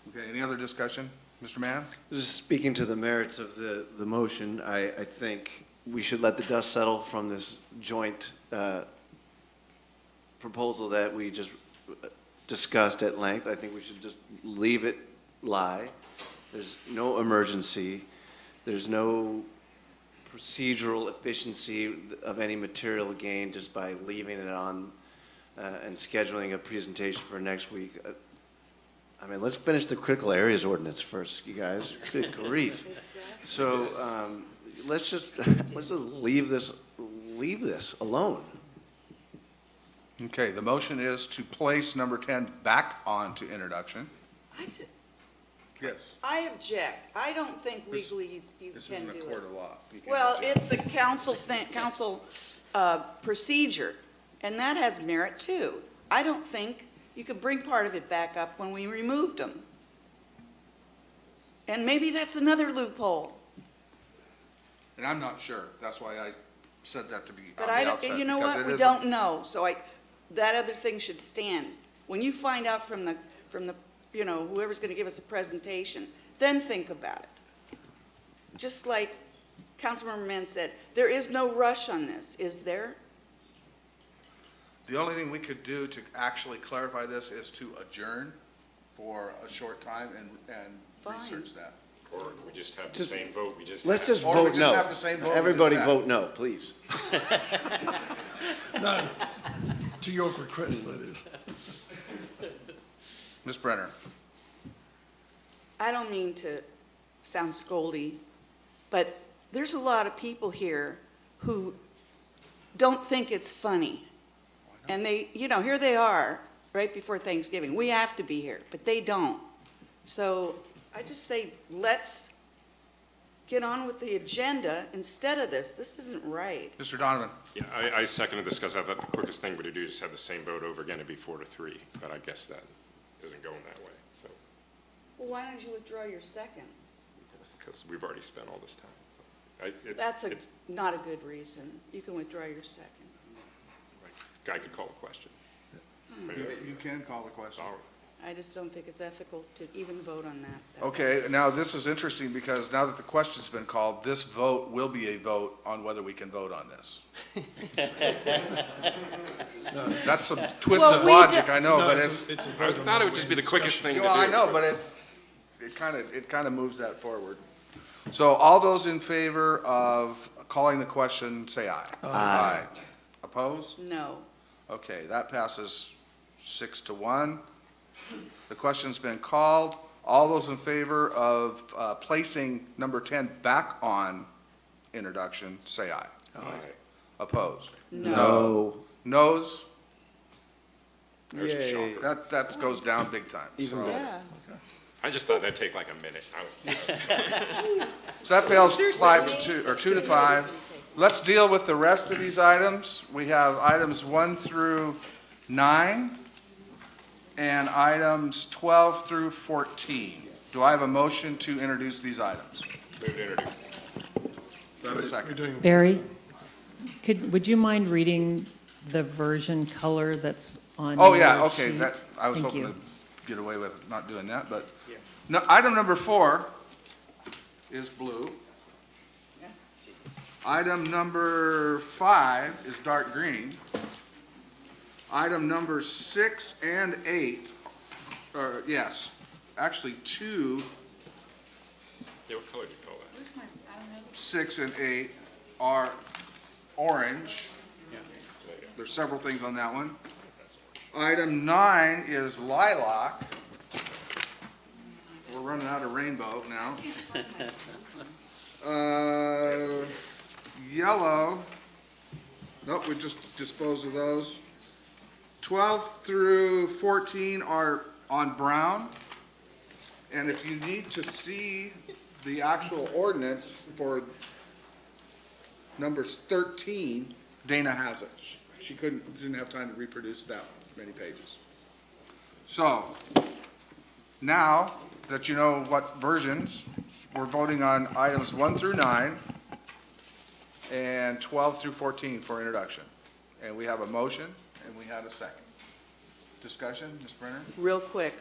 Okay, any other discussion? Mr. Mann? Just speaking to the merits of the motion, I think we should let the dust settle from this joint proposal that we just discussed at length. I think we should just leave it lie. There's no emergency. There's no procedural efficiency of any material gain just by leaving it on and scheduling a presentation for next week. I mean, let's finish the critical areas ordinance first, you guys. Good grief. So let's just leave this alone. Okay, the motion is to place number 10 back on to introduction. Yes. I object. I don't think legally you This can isn't do a it. court of law. You can't Well, object. it's a council procedure, and that has merit too. I don't think You could bring part of it back up when we removed them. And maybe that's another loophole. And I'm not sure. That's why I said that to be But on the outset. you know because what, it we is don't know, so that other thing should stand. When you find out from the, whoever's gonna give us a presentation, then think about it. Just like Councilmember Mann said, there is no rush on this, is there? The only thing we could do to actually clarify this is to adjourn for a short time and Fine. research that. Or we just have the Just- same vote, we just. Let's just Or we vote just no. have the same vote we Everybody just had. vote no, please. No, to your request, that is. Ms. Brenner? I don't mean to sound scoldy, but there's a lot of people here who don't think it's funny. And they, here they are, right before Thanksgiving. We have to be here, but they don't. So I just say, let's get on with the agenda instead of this. This isn't right. Mr. Donovan? Yeah, I seconded this because I thought the quickest thing to do is have the same vote over again, it'd be 4-3, but I guess that isn't going that way, so, Well, why don't you withdraw your second? because we've already spent all this time. That's it's- not a good reason. You can withdraw your second. Guy could call the question. You can call the question. All right. I just don't think it's ethical to even vote on that. Okay, now this is interesting because now that the question's been called, this vote will be a vote on whether we can vote on this. That's some twisted logic, I know, but it's. I thought it would just be the quickest thing to do. Well, I know, but it kind of moves that forward. So all those in favor of calling the question, say aye. Aye. Opposed? No. Okay, that passes 6-1. The question's been called. All those in favor of placing number 10 back on introduction, say aye. Aye. Opposed? No. Noes? There's a Yay. shocker. That goes down big time. Even So- better. Yeah. I just thought that'd take like a minute. So that fails 5-2, or 2-5. Let's deal with the rest of these items. We have items 1 through 9 and items 12 through 14. Do I have a motion to introduce these items? Move to introduce. Do I have a second? Barry, would you mind reading the version color that's on Oh, yeah, your okay, sheet? I was Thank hoping you. to get away with not doing that, but. No, item number 4 is blue. Item number 5 is dark green. Item number 6 and 8, or yes, actually 2, Yeah, what color do you call that? 6 and 8 are orange. There's several things on that one. Item 9 is lilac. We're running out of rainbow now. Yellow, nope, we just disposed of those. 12 through 14 are on brown. And if you need to see the actual ordinance for numbers 13, Dana has it. She didn't have time to reproduce that many pages. So, now that you know what versions, we're voting on items 1 through 9 and 12 through 14 for introduction. And we have a motion and we had a second. Discussion, Ms. Brenner? Real quick,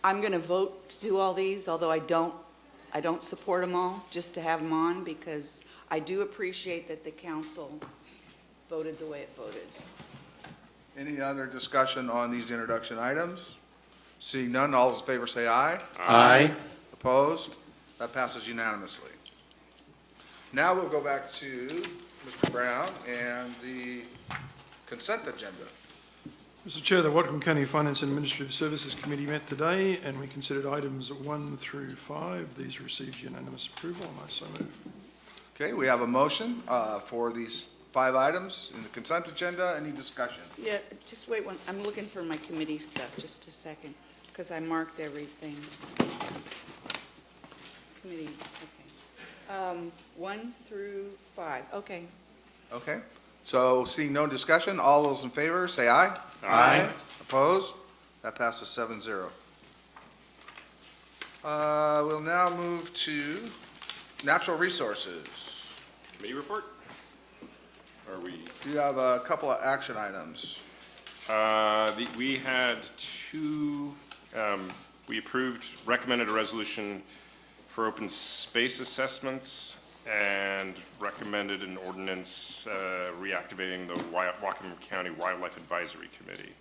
I'm going to vote to do all these, although I don't support them all, just to have them on, because I do appreciate that the council voted the way it voted. Any other discussion on these introduction items? Seeing none, all those in favor say aye. Aye. Opposed? That passes unanimously. Now we'll go back to Mr. Brown and the consent agenda. Mr. Chair, the Whatcom County Finance and Administrative Services Committee met today and we considered items 1 through 5. These received unanimous approval and I so move. Okay, we have a motion for these 5 items in the consent agenda. Any discussion? Yeah, just wait I'm looking for my committee stuff, just a second, because I marked everything. Committee, okay. 1 through 5, okay. Okay, so seeing no discussion, all those in favor, say aye. Aye. Opposed? That passes 7-0. We'll now move to natural resources. Committee report? Are we? Do you have a couple of action items? We had two, we approved, recommended a resolution for open space assessments and recommended an ordinance reactivating the Whatcom County Wildlife Advisory Committee.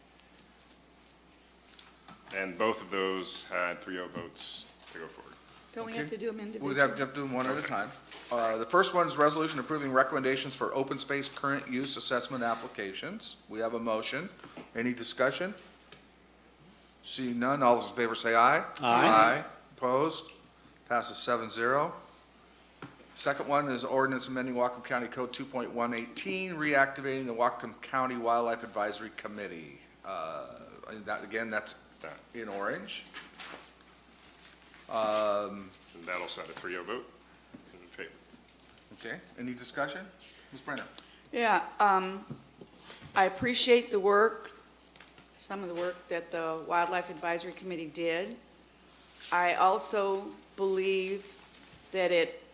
And both of those had 3-0 votes to go forward. Don't we have to do them individually? We'd have to do them one at a time. The first one is resolution approving recommendations for open space current use assessment applications. We have a motion. Any discussion? Seeing none, all those in favor say aye. Aye. Opposed? Passes 7-0. Second one is ordinance amending Whatcom County Code 2.118, reactivating the Whatcom County Wildlife Advisory Committee. And that, again, that's in orange. And that also had a 3-0 vote in favor. Okay, any discussion? Ms. Brenner? Yeah, I appreciate the work, some of the work that the Wildlife Advisory Committee did. I also believe that it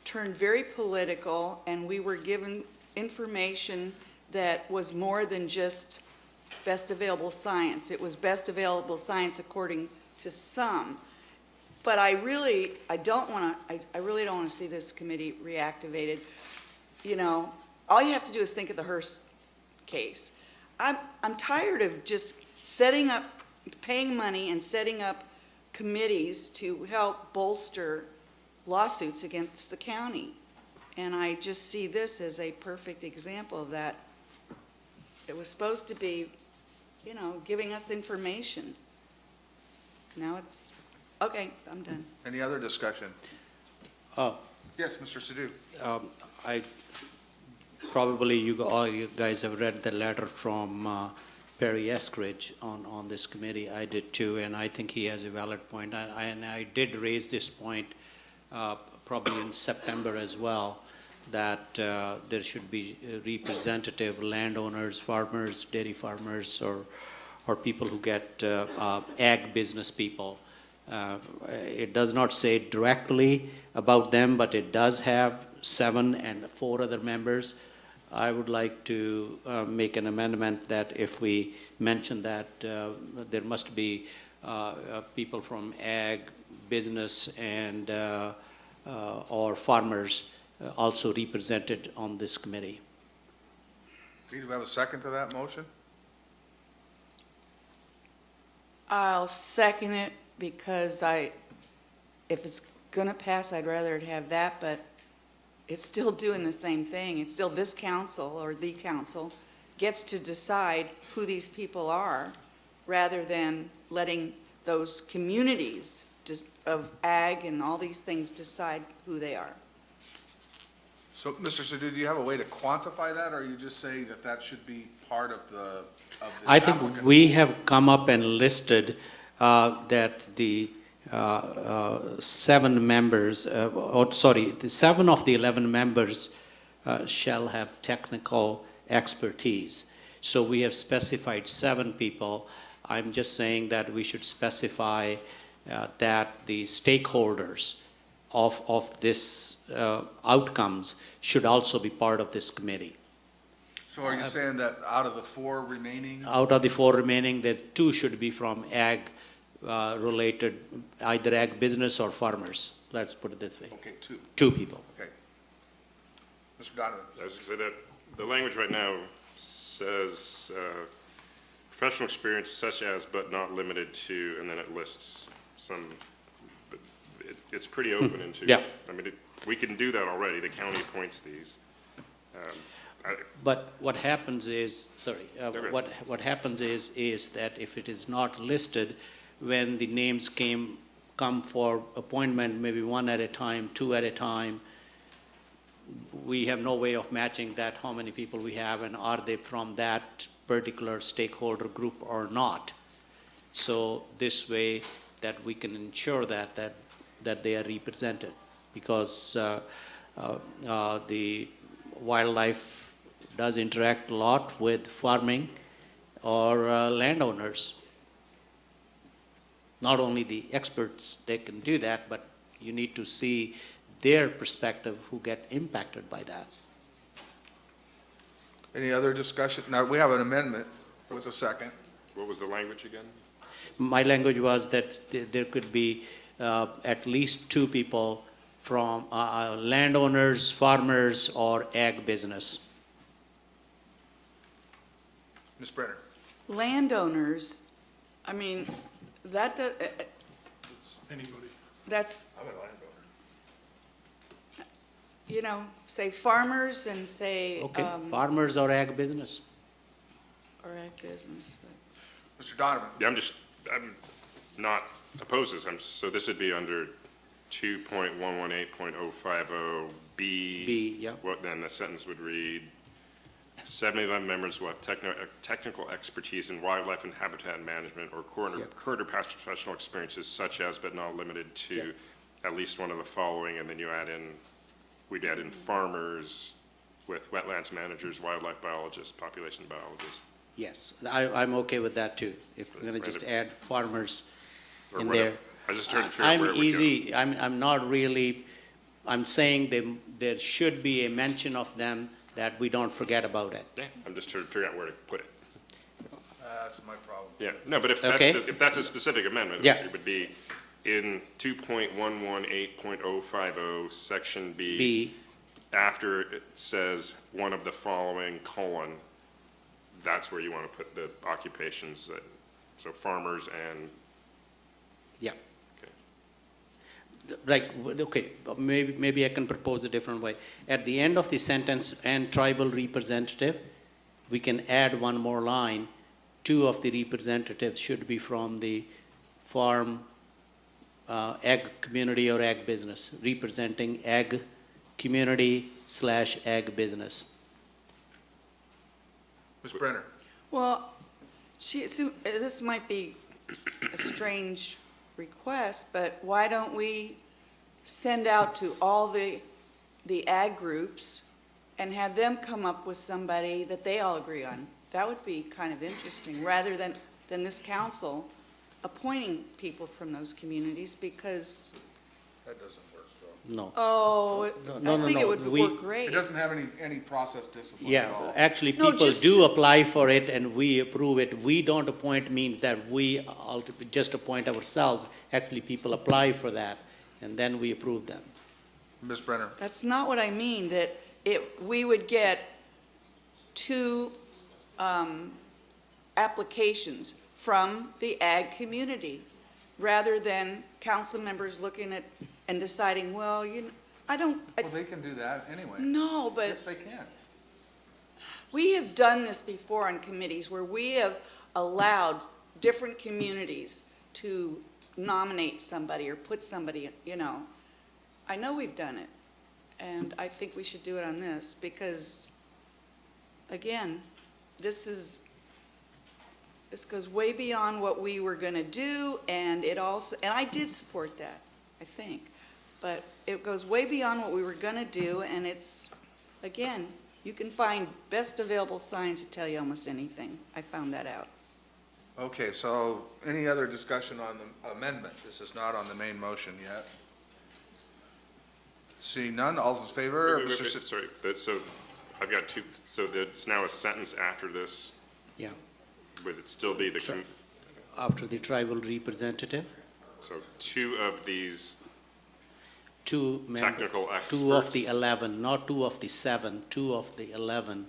turned very political, and we were given information that was more than just best available science. It was best available science according to some. But I really don't want to see this committee reactivated. You know, all you have to do is think of the Hearst case. I'm tired of just setting up, paying money and setting up committees to help bolster lawsuits against the county. And I just see this as a perfect example of that. It was supposed to be, you know, giving us information. Now it's, okay, I'm done. Any other discussion? Oh, Yes, Mr. Sadoo. I, probably all you guys have read the letter from Perry Eskridge on this committee. I did too, and I think he has a valid point. And I did raise this point probably in September as well, that there should be representative landowners, farmers, dairy farmers, or people who get ag business people. It does not say directly about them, but it does have 7 and 4 other members. I would like to make an amendment that if we mention that there must be people from ag, business, and or farmers also represented on this committee. Do we have a second to that motion? I'll second it because if it's gonna pass, I'd rather it have that, but it's still doing the same thing. It's still this council or the council gets to decide who these people are rather than letting those communities of ag and all these things decide who they are. So, Mr. Sadoo, do you have a way to quantify that, or are you just saying that that should be part of the, this I think applicant? we have come up and listed that the 7 members, the 7 of the 11 members shall have technical expertise. So we have specified 7 people. I'm just saying that we should specify that the stakeholders of this outcomes should also be part of this committee. So are you saying that out of the 4 remaining? Out of the 4 remaining, that 2 should be from ag related, either ag business or farmers. Let's put it this way. Okay, 2. 2 people. Okay. Mr. Donovan. I was going to say that the language right now says professional experience such as but not limited to, and then it lists some, but it's pretty open into. Yeah. I mean, we can do that already. The county appoints these. But what happens is, what happens is that if it is not listed, when the names come for appointment, maybe 1 at a time, 2 at a time, we have no way of matching that, how many people we have, and are they from that particular stakeholder group or not. So this way that we can ensure that they are represented, because the wildlife does interact a lot with farming. or landowners. Not only the experts, they can do that, but you need to see their perspective who get impacted by that. Any other discussion? Now, we have an amendment with a second. What was the language again? My language was that there could be at least 2 people from landowners, farmers, or ag business. Ms. Brenner? Landowners, I mean, that, Anybody. that's, I'm a landowner. you know, say farmers and say, Okay, farmers or ag business. or ag business. Mr. Donovan? Yeah, I'm not opposed to this. So this would be under 2.118.050B. B, yeah. What then the sentence would read, 71 members will have technical expertise in wildlife and habitat management or current or past professional experiences such as, but not limited to, at least one of the following, and then we'd add in farmers with wetlands managers, wildlife biologists, population biologists. Yes, I'm okay with that too. If we're gonna just add farmers Or in whatever. there. I just trying to figure out where I'm it would easy, I'm not really, I'm saying there should be a mention of them that we don't forget about it. Yeah, I'm just trying to figure out where to put it. That's my problem. Yeah, no, but if Okay. that's a specific amendment, Yeah. it would be in 2.118.050, section B, B, after it says one of the following, colon, that's where you want to put the occupations that, so farmers and. Yeah. Okay. like, okay, maybe I can propose a different way. At the end of the sentence, and tribal representative, we can add one more line. 2 of the representatives should be from the farm, ag community or ag business, representing ag community / ag business. Ms. Brenner? Well, this might be a strange request, but why don't we send out to all the ag groups and have them come up with somebody that they all agree on? That would be kind of interesting, rather than this council appointing people from those communities, because, That doesn't work, though. No. I think it would work great. It doesn't have any process discipline at Yeah, all. actually, No, people just do to- apply for it and we approve it. We don't appoint means that we just appoint ourselves. Actually, people apply for that and then we approve them. Ms. Brenner? That's not what I mean, that we would get 2 applications from the ag community, rather than council members looking at and deciding, well, I don't, Well, they can do that anyway. no, but Yes, they can. we have done this before on committees where we have allowed different communities to nominate somebody or put somebody, I know we've done it. And I think we should do it on this because, again, this goes way beyond what we were gonna do, and it also, and I did support that, I think. But it goes way beyond what we were gonna do, and it's, again, you can find best available signs that tell you almost anything. I found that out. Okay, so any other discussion on the amendment? This is not on the main motion yet. Seeing none, all in favor? Wait, Mr. Si- sorry, so I've got 2, so there's now a sentence after this? Yeah. Would it still be After the tribal representative, so 2 of these 2 members. technical experts? 2 of the 11, not 2 of the 7, 2 of the 11.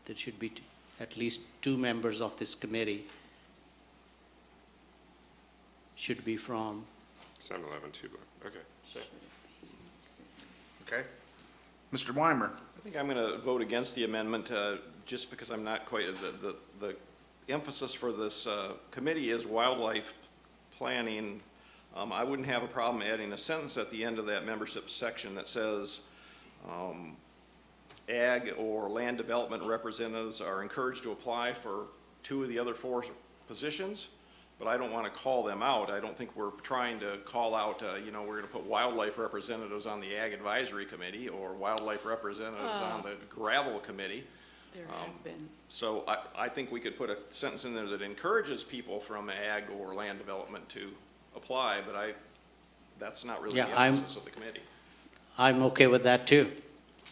There should be at least 2 members of this committee should be from. 7, 11, 2, okay. Okay. Mr. Weimer? I think I'm going to vote against the amendment, just because I'm not quite, the emphasis for this committee is wildlife planning. I wouldn't have a problem adding a sentence at the end of that membership section that says, ag or land development representatives are encouraged to apply for 2 of the other 4 positions, but I don't want to call them out. I don't think we're trying to call out, we're going to put wildlife representatives on the Ag Advisory Committee or wildlife representatives on the gravel committee. There have been. So I think we could put a sentence in there that encourages people from ag or land development to apply, but that's not really the Yeah, emphasis of the committee. I'm okay with that too.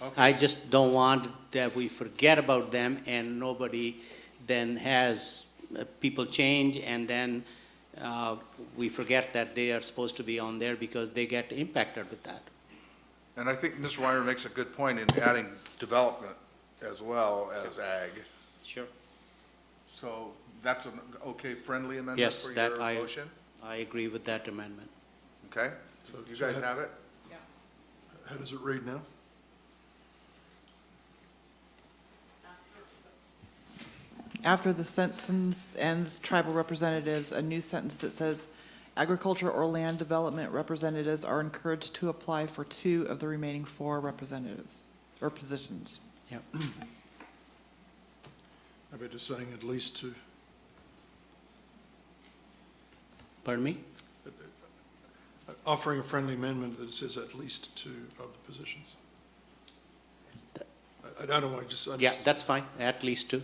Okay. I just don't want that we forget about them and nobody then has, people change and then we forget that they are supposed to be on there because they get impacted with that. And I think Mr. Weiner makes a good point in adding development as well as ag. Sure. So that's an okay, friendly amendment Yes, for that your I- motion? I agree with that amendment. Okay, so you guys have it? How does it read now? After the sentence ends, tribal representatives, a new sentence that says, agriculture or land development representatives are encouraged to apply for 2 of the remaining 4 representatives, or positions. Yep. How about just saying at least 2? Pardon me? Offering a friendly amendment that says at least 2 of the positions. I don't know why, Yeah, that's fine, at least 2.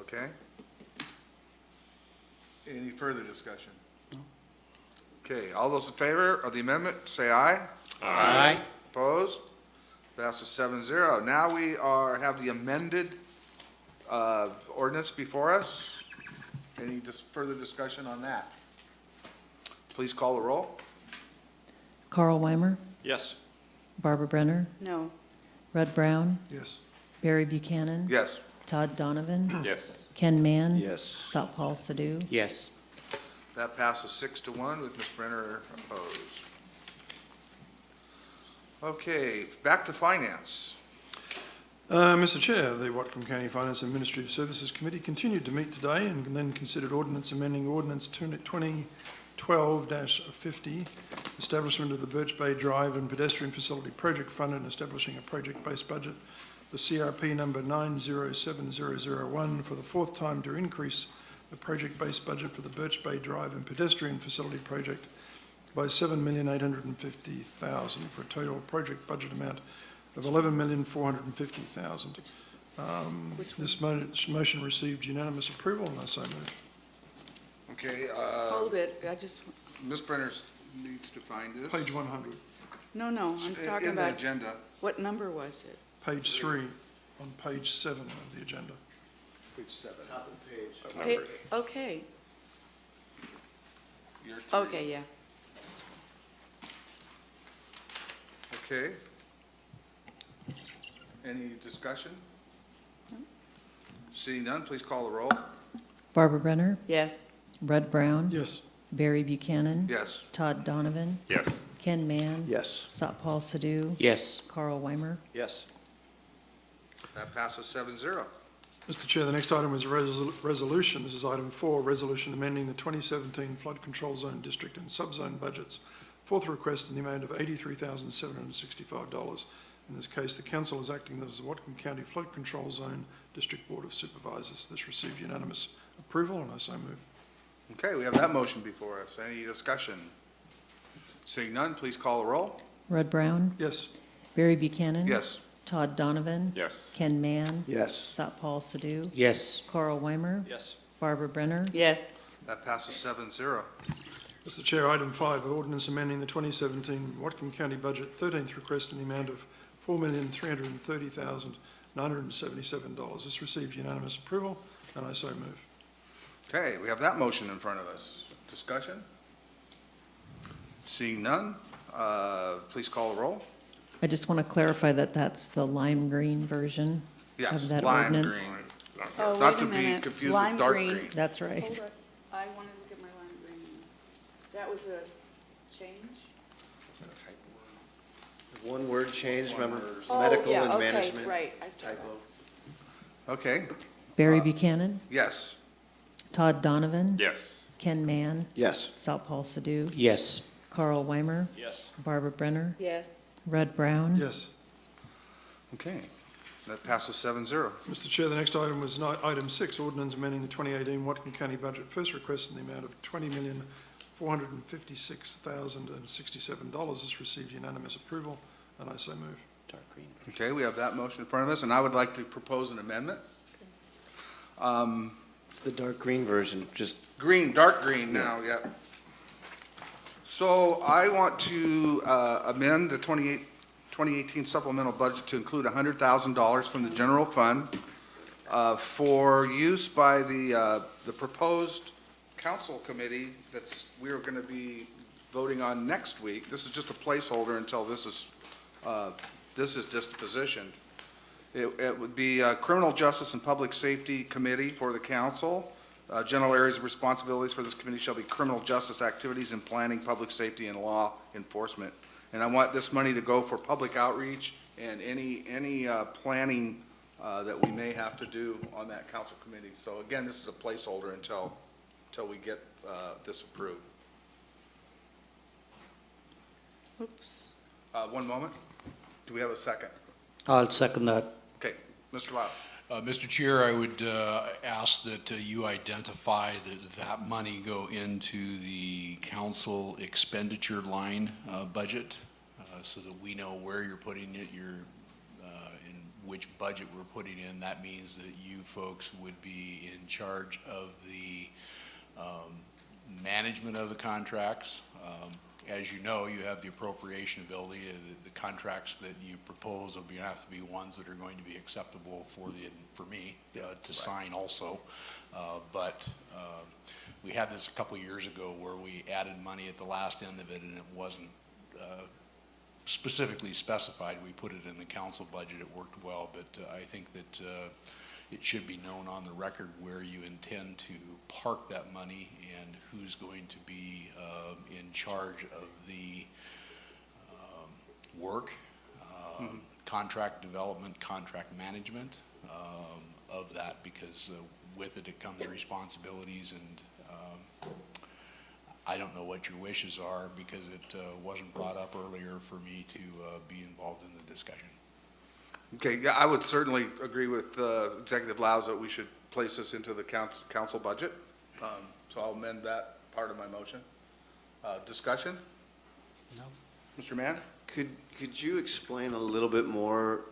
Okay. Any further discussion? Okay, all those in favor of the amendment, say aye. Aye. Opposed? Passes 7-0. Now we have the amended ordinance before us. Any further discussion on that? Please call the roll. Carl Weimer, Yes. Barbara Brenner, No. Red Brown, Yes. Barry Buchanan. Yes. Todd Donovan. Yes. Ken Mann. Yes. Satpal Sidhu. Yes. That passes 6-1 with Ms. Brenner opposed. Okay, back to finance. Mr. Chair, the Whatcom County Finance and Administrative Services Committee continued to meet today and then considered ordinance amending Ordinance 2012-50, establishment of the Birch Bay Drive and Pedestrian Facility Project Fund and establishing a project-based budget for CRP number 907001 for the 4th time to increase the project-based budget for the Birch Bay Drive and Pedestrian Facility Project by $7,850,000 for a total project budget amount of $11,450,000. This motion received unanimous approval, and I so move. Okay, Hold it, I just, Ms. Brenner needs to find this. Page 100, no, I'm talking In the about, agenda. what number was it? page 3, on page 7 of the agenda. Page 7. Top of the page. Okay, Your three. okay, yeah. Okay. Any discussion? Seeing none, please call the roll. Barbara Brenner, Yes. Red Brown. Yes. Barry Buchanan. Yes. Todd Donovan. Yes. Ken Mann. Yes. Satpal Sidhu. Yes. Carl Weimer. Yes. That passes 7-0. Mr. Chair, the next item is a resolution. This is item 4, resolution amending the 2017 flood control zone district and subzone budgets. 4th request in the amount of $83,765. In this case, the council is acting as the Whatcom County Flood Control Zone District Board of Supervisors. This received unanimous approval, and I so move. Okay, we have that motion before us. Any discussion? Seeing none, please call the roll. Red Brown. Yes. Barry Buchanan. Yes. Todd Donovan. Yes. Ken Mann. Yes. Satpal Sidhu. Yes. Carl Weimer. Yes. Barbara Brenner. Yes. That passes 7-0. Mr. Chair, item 5, ordinance amending the 2017 Whatcom County budget, 13th request in the amount of $4,330,977. This received unanimous approval, and I so move. Okay, we have that motion in front of us. Discussion? Seeing none, please call the roll. I just want to clarify that that's the lime green version Yes, of that lime ordinance. green. Oh, Not wait to a be minute. confused Lime with dark green. green. That's right. Hold it. I want to look at my lime green. That was a change? One word change, remember, Oh, medical yeah, and okay, management right, I saw that. typo. Okay, Barry Buchanan. yes. Todd Donovan. Yes. Ken Mann. Yes. Satpal Sidhu. Yes. Carl Weimer. Yes. Barbara Brenner. Yes. Red Brown. Yes. Okay, that passes 7-0. Mr. Chair, the next item was item 6, ordinance amending the 2018 Whatcom County budget. First request in the amount of $20,456,067. This received unanimous approval, and I so move. Okay, we have that motion in front of us, and I would like to propose an amendment. It's the dark green version, just. Green, dark green now, yep. So I want to amend the 2018 supplemental budget to include $100,000 from the general fund for use by the proposed council committee we are going to be voting on next week. This is just a placeholder until this is dispositioned. It would be Criminal Justice and Public Safety Committee for the council. General areas of responsibilities for this committee shall be criminal justice activities and planning, public safety, and law enforcement. And I want this money to go for public outreach and any planning that we may have to do on that council committee. So again, this is a placeholder until we get this approved. Oops. One moment. Do we have a second? I'll second that. Okay, Mr. Lau. Mr. Chair, I would ask that you identify that money go into the council expenditure line budget so that we know where you're putting it, in which budget we're putting in. That means that you folks would be in charge of the management of the contracts. As you know, you have the appropriation ability. The contracts that you propose will have to be ones that are going to be acceptable for me to sign also. But we had this a couple years ago where we added money at the last end of it, and it wasn't specifically specified. We put it in the council budget. It worked well, but I think that it should be known on the record where you intend to park that money and who's going to be in charge of the work, contract development, contract management of that, because with it comes responsibilities, and I don't know what your wishes are because it wasn't brought up earlier for me to be involved in the discussion. Okay, yeah, I would certainly agree with Executive Laus that we should place this into the council budget. So I'll amend that part of my motion. Discussion? No. Mr. Mann? Could you explain a little bit more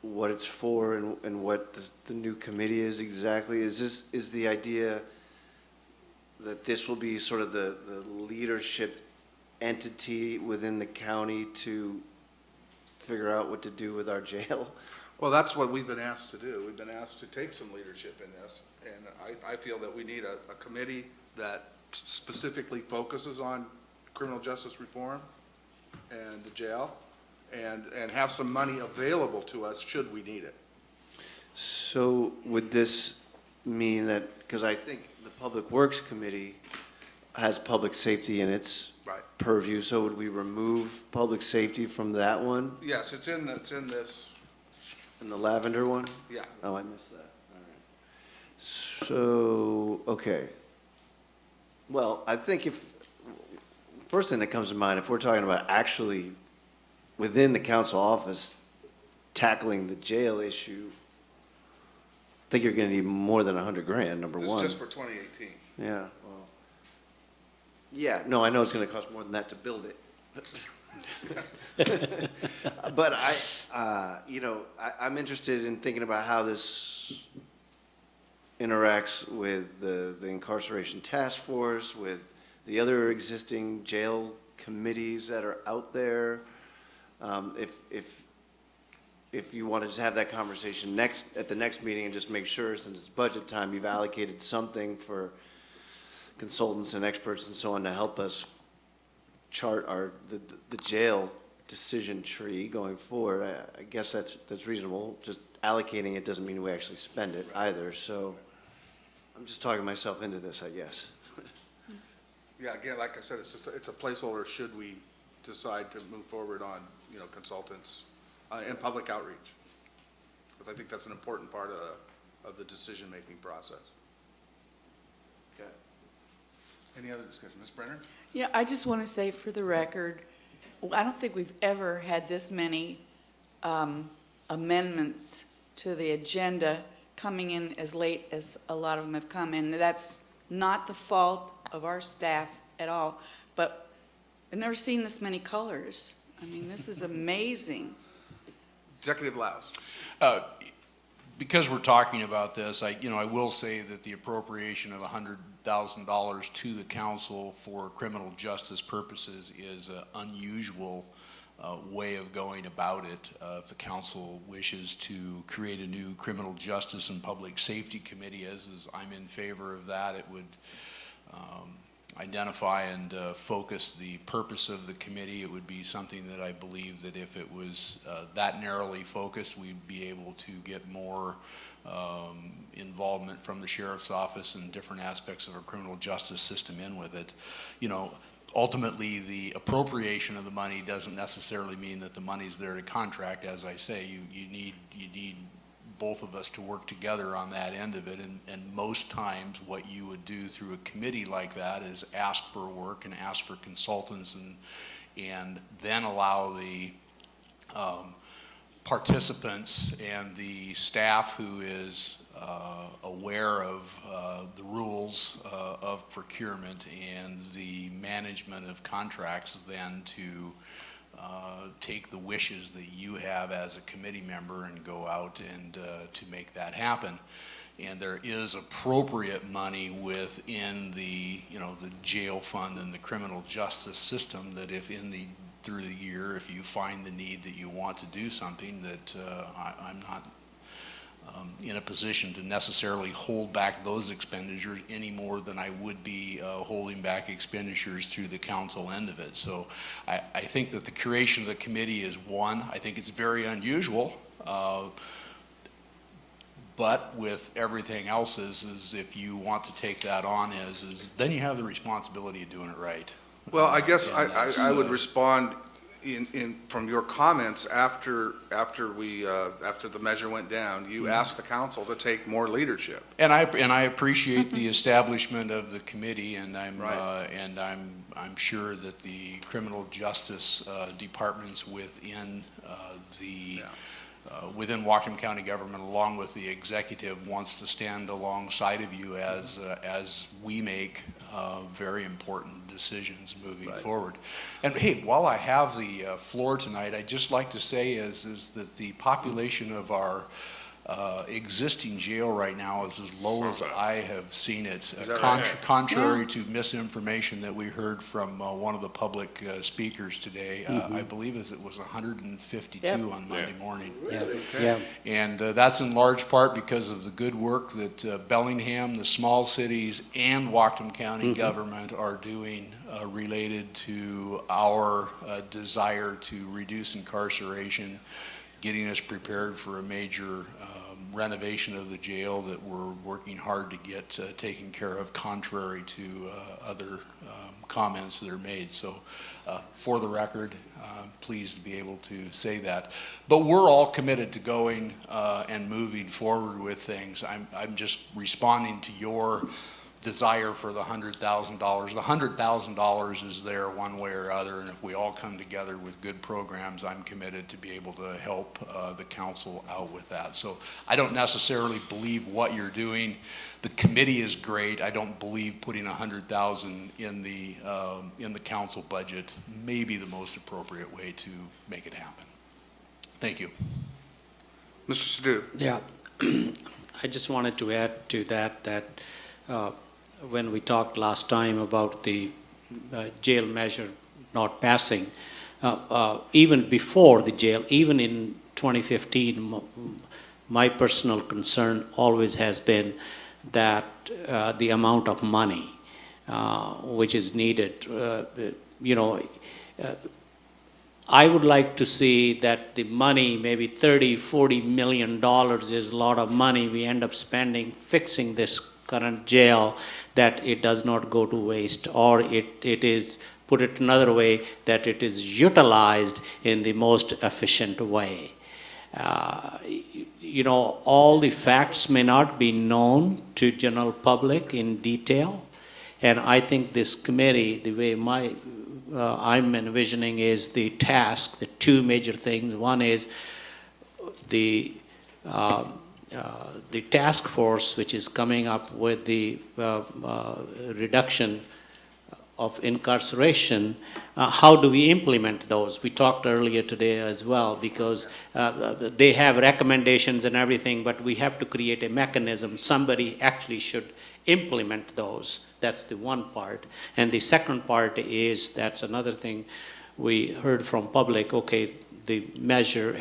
what it's for and what the new committee is exactly? Is the idea that this will be sort of the leadership entity within the county to figure out what to do with our jail? Well, that's what we've been asked to do. We've been asked to take some leadership in this, and I feel that we need a committee that specifically focuses on criminal justice reform and the jail, and have some money available to us should we need it. So would this mean that, because I think the Public Works Committee has public safety in its purview, so would we remove public safety from that one? Yes, it's in this. In the lavender one? Yeah. Oh, I missed that. All right. So, okay. Well, I think first thing that comes to mind, if we're talking about actually within the council office tackling the jail issue, I think you're gonna need more than $100,000, number one. This is just for 2018. Yeah, well, yeah, no, I know it's gonna cost more than that to build it. But I'm interested in thinking about how this interacts with the incarceration task force, with the other existing jail committees that are out there. If you want to just have that conversation at the next meeting and just make sure, since it's budget time, you've allocated something for consultants and experts and so on to help us chart the jail decision tree going forward. I guess that's reasonable. Just allocating it doesn't mean we actually spend it either. So I'm just talking myself into this, I guess. Yeah, again, like I said, it's a placeholder should we decide to move forward on, consultants and public outreach. Because I think that's an important part of the decision-making process. Okay. Any other discussion? Ms. Brenner? Yeah, I just want to say for the record, I don't think we've ever had this many amendments to the agenda coming in as late as a lot of them have come. And that's not the fault of our staff at all. But I've never seen this many colors. I mean, this is amazing. Executive Laus. Because we're talking about this, I will say that the appropriation of $100,000 to the council for criminal justice purposes is an unusual way of going about it. If the council wishes to create a new criminal justice and public safety committee, as I'm in favor of that, it would identify and focus the purpose of the committee. It would be something that I believe that if it was that narrowly focused, we'd be able to get more involvement from the sheriff's office and different aspects of our criminal justice system in with it. Ultimately, the appropriation of the money doesn't necessarily mean that the money's there to contract. As I say, you need both of us to work together on that end of it, and most times what you would do through a committee like that is ask for work and ask for consultants and then allow the participants and the staff who is aware of the rules of procurement and the management of contracts then to take the wishes that you have as a committee member and go out and to make that happen. And there is appropriate money within the jail fund and the criminal justice system that if through the year, if you find the need that you want to do something, that I'm not in a position to necessarily hold back those expenditures any more than I would be holding back expenditures through the council end of it. So I think that the creation of the committee is one. I think it's very unusual, but with everything else is if you want to take that on then you have the responsibility of doing it right. Well, I guess I would respond from your comments after the measure went down. You asked the council to take more leadership, and I appreciate the establishment of the committee, and I'm sure that the criminal justice departments within within Whatcom County government, along with the executive, wants to stand alongside of you as we make very important decisions moving forward. And hey, while I have the floor tonight, I'd just like to say is that the population of our existing jail right now is as low as I have seen it, contrary to misinformation that we heard from one of the public speakers today. I believe it was 152 on Monday morning. And that's in large part because of the good work that Bellingham, the small cities, and Whatcom County government are doing related to our desire to reduce incarceration, getting us prepared for a major renovation of the jail that we're working hard to get taken care of, contrary to other comments that are made. So for the record, I'm pleased to be able to say that. But we're all committed to going and moving forward with things. I'm just responding to your desire for the $100,000. The $100,000 is there one way or other, and if we all come together with good programs, I'm committed to be able to help the council out with that. So I don't necessarily believe what you're doing. The committee is great. I don't believe putting $100,000 in the council budget may be the most appropriate way to make it happen. Thank you. Mr. Sadoo. Yeah, I just wanted to add to that when we talked last time about the jail measure not passing, even before the jail, even in 2015, my personal concern always has been that the amount of money which is needed, I would like to see that the money, maybe $30–40 million is a lot of money we end up spending fixing this current jail, that it does not go to waste, or it is, put it another way, that it is utilized in the most efficient way. All the facts may not be known to general public in detail, and I think this committee, the way I'm envisioning is the task, the two major things. One is the task force which is coming up with the reduction of incarceration, how do we implement those? We talked earlier today as well, because they have recommendations and everything, but we have to create a mechanism. Somebody actually should implement those. That's the one part. And the second part is, that's another thing we heard from public, okay, the measure,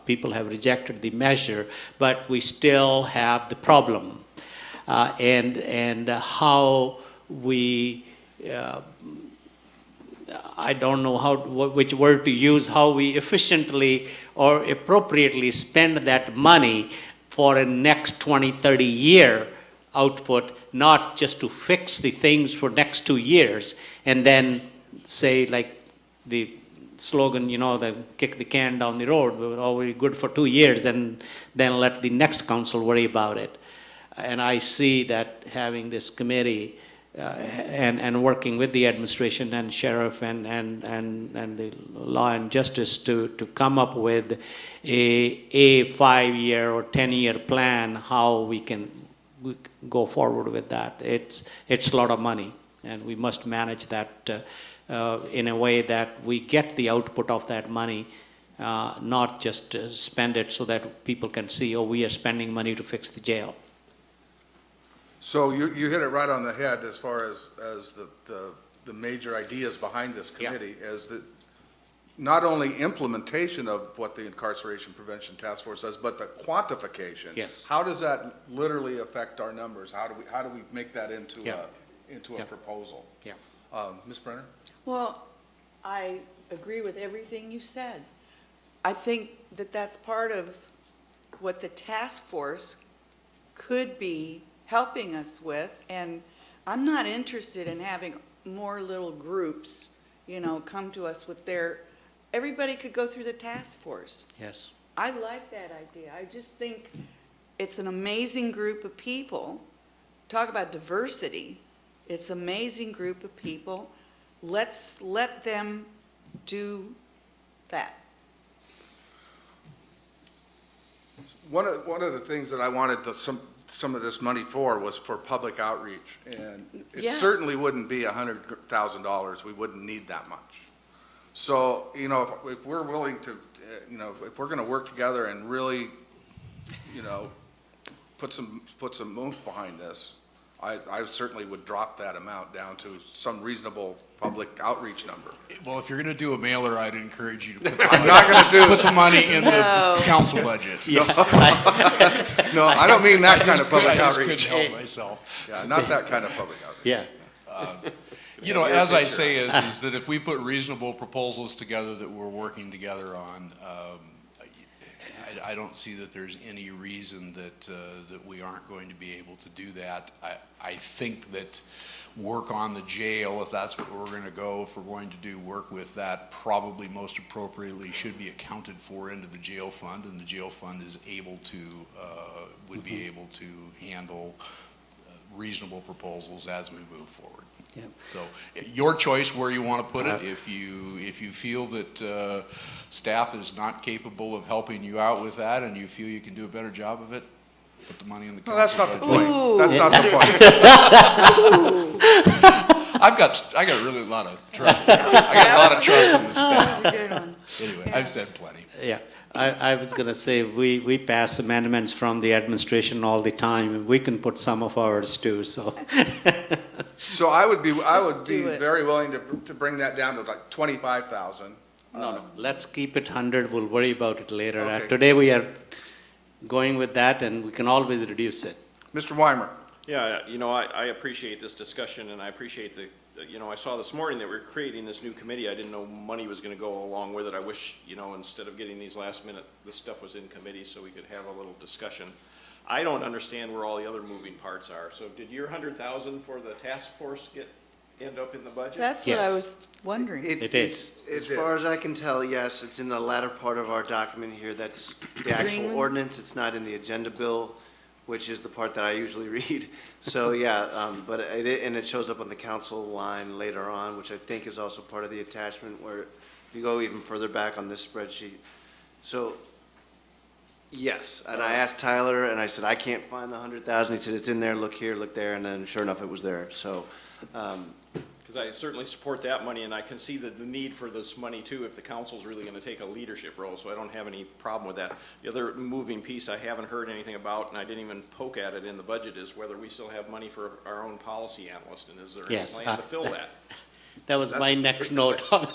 people have rejected the measure, but we still have the problem. And how we, I don't know which word to use, how we efficiently or appropriately spend that money for a next 20, 30 year output, not just to fix the things for next 2 years and then say, like the slogan, the kick the can down the road, we're already good for 2 years, and then let the next council worry about it. And I see that having this committee and working with the administration and sheriff and the law and justice to come up with a 5-year or 10-year plan, how we can go forward with that. It's a lot of money, and we must manage that in a way that we get the output of that money, not just spend it so that people can see, oh, we are spending money to fix the jail. So you hit it right on the head as far as the major ideas behind this committee, is that not only implementation of what the Incarceration Prevention Task Force does, but the quantification. Yes. How does that literally affect our numbers? How do we make that into a proposal? Yeah. Ms. Brenner? Well, I agree with everything you said. I think that that's part of what the task force could be helping us with, and I'm not interested in having more little groups, come to us with everybody could go through the task force. Yes. I like that idea. I just think it's an amazing group of people. Talk about diversity. It's an amazing group of people. Let's let them do that. One of the things that I wanted some of this money for was for public outreach, and it certainly wouldn't be $100,000. We wouldn't need that much. So, if we're willing to, if we're going to work together and really, put some oomph behind this, I certainly would drop that amount down to some reasonable public outreach number. Well, if you're going to do a mailer, I'd encourage you to put I'm not going to put the money in the council budget. No, no, I don't mean that kind of public outreach. I just couldn't help myself. Yeah, not that kind of public outreach. Yeah. As I say, is that if we put reasonable proposals together that we're working together on, I don't see that there's any reason that we aren't going to be able to do that. I think that work on the jail, if that's what we're going to go, if we're going to do work with that, probably most appropriately should be accounted for into the jail fund, and the jail fund is able to, would be able to handle reasonable proposals as we move forward. Yeah. So your choice where you want to put it. If you feel that staff is not capable of helping you out with that, and you feel you can do a better job of it, put the money in the council. No, that's not the point. Ooh. That's not the point. I got really a lot of trust. I got a lot of trust in the staff. Anyway, I've said plenty. Yeah. I was going to say, we pass amendments from the administration all the time. We can put some of ours too, so. So I would be do it. very willing to bring that down to like 25,000. No, let's keep it 100. We'll worry about it later. Okay. Today we are going with that, and we can always reduce it. Mr. Weimer? Yeah, I appreciate this discussion, and I appreciate I saw this morning that we're creating this new committee. I didn't know money was going to go along with it. I wish, instead of getting these last minute, this stuff was in committee so we could have a little discussion. I don't understand where all the other moving parts are. So did your 100,000 for the task force end up in the budget? That's what I was wondering. It is. As far as I can tell, yes, it's in the latter part of our document here. That's the actual Green. ordinance. It's not in the agenda bill, which is the part that I usually read. So, but it shows up on the council line later on, which I think is also part of the attachment, where if you go even further back on this spreadsheet. So, yes, and I asked Tyler, and I said, I can't find the 100,000. He said, it's in there, look here, look there, and then sure enough, it was there. So, Because I certainly support that money, and I can see the need for this money too, if the council's really gonna take a leadership role, so I don't have any problem with that. The other moving piece I haven't heard anything about, and I didn't even poke at it in the budget, is whether we still have money for our own policy analyst, and is there any Yes, plan to fill that? That was my next note. Well,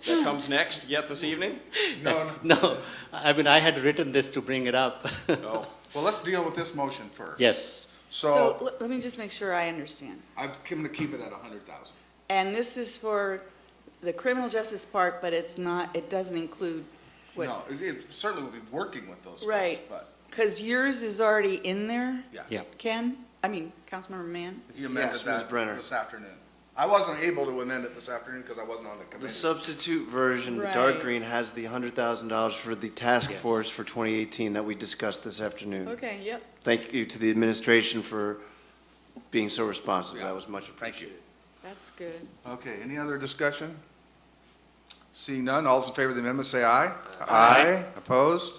that comes next yet this evening? No, I mean, I had written this to bring it up. Oh, Well, let's deal with this motion first. Yes. So let me just make sure I understand. I'm gonna keep it at 100,000. And this is for the criminal justice part, but it's not, it doesn't include what? No, it certainly will be working with those. Right. folks, But Because yours is already in there, Yeah. Ken? I mean, Councilmember Mann? he amended Yes, Ms. that Brenner. this afternoon. I wasn't able to amend it this afternoon because I wasn't on the The committee. substitute version, the dark Right. green, has the $100,000 for the task Yes. force for 2018 that we discussed this afternoon. Okay, yep. Thank you to the administration for being so responsive. That was much Thank you. appreciated. That's good. Okay, any other discussion? Seeing none, all those in favor of the amendment say aye. Aye. Opposed?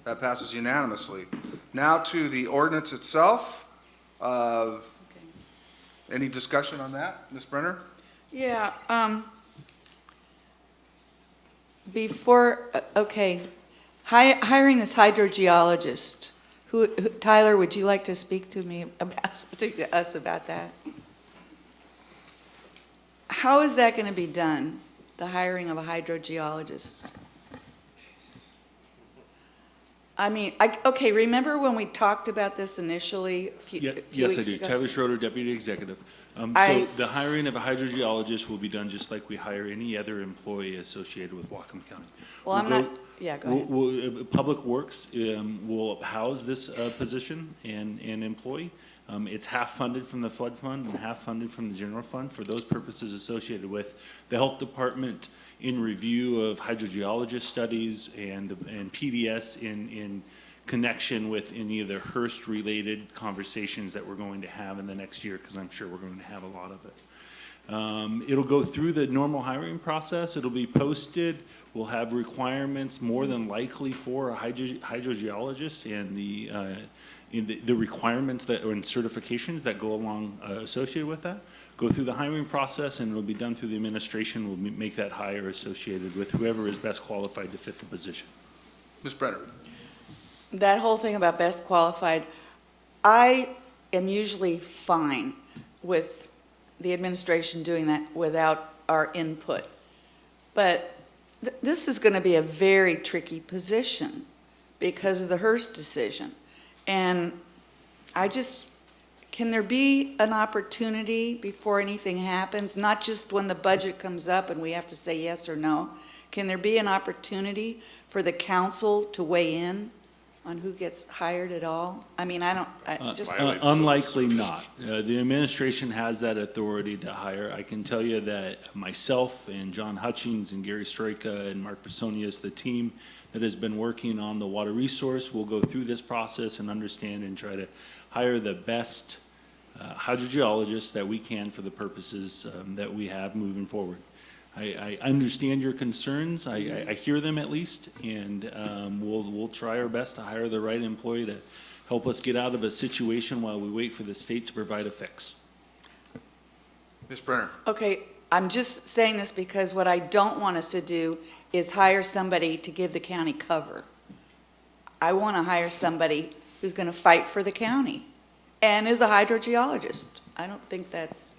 That passes unanimously. Now to the ordinance itself. Any discussion on that, Ms. Brenner? Yeah, before, okay, hiring this hydrogeologist, Tyler, would you like to speak to me, to us about that? How is that going to be done, the hiring of a hydrogeologist? I mean, okay, remember when we talked about this initially a few Yes, I weeks do. ago? Tyler Schroeder, Deputy Executive. So the hiring of a hydrogeologist will be done just like we hire any other employee associated with Whatcom County. Well, I'm not, yeah, go ahead. Public Works will house this position and employee. It's half funded from the flood fund and half funded from the general fund for those purposes associated with the health department in review of hydrogeologist studies and PDS in connection with any of the Hearst-related conversations that we're going to have in the next year, because I'm sure we're going to have a lot of it. It'll go through the normal hiring process. It'll be posted. We'll have requirements more than likely for a hydrogeologist and the requirements that, and certifications that go along associated with that. Go through the hiring process, and it'll be done through the administration. We'll make that hire associated with whoever is best qualified to fit the position. Ms. Brenner? That whole thing about best qualified, I am usually fine with the administration doing that without our input. But this is going to be a very tricky position because of the Hearst decision. And I just, can there be an opportunity before anything happens, not just when the budget comes up and we have to say yes or no? Can there be an opportunity for the council to weigh in on who gets hired at all? I mean, Unlikely not. The administration has that authority to hire. I can tell you that myself and John Hutchings and Gary Stroika and Mark Personius, the team that has been working on the water resource, will go through this process and understand and try to hire the best hydrogeologists that we can for the purposes that we have moving forward. I understand your concerns. I hear them at least, and we'll try our best to hire the right employee to help us get out of a situation while we wait for the state to provide a fix. Ms. Brenner? Okay, I'm just saying this because what I don't want us to do is hire somebody to give the county cover. I want to hire somebody who's going to fight for the county and is a hydrogeologist. I don't think that's...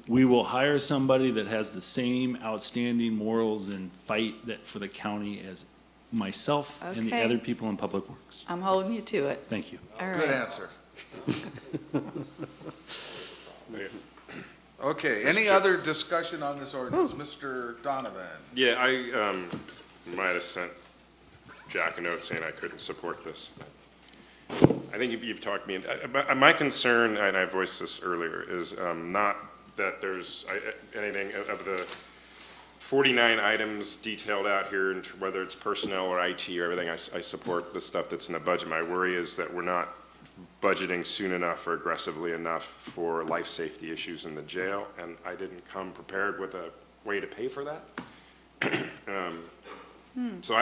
We will hire somebody that has the same outstanding morals and fight that for the county as myself and the Okay. other people in Public Works. I'm holding you to it. Thank you. All Good right. answer. Okay, any other discussion on this ordinance? Mr. Donovan? Yeah, I might have sent Jack a note saying I couldn't support this. I think you've talked me, my concern, and I voiced this earlier, is not that there's anything of the 49 items detailed out here, whether it's personnel or IT or everything. I support the stuff that's in the budget. My worry is that we're not budgeting soon enough or aggressively enough for life safety issues in the jail, and I didn't come prepared with a way to pay for that. So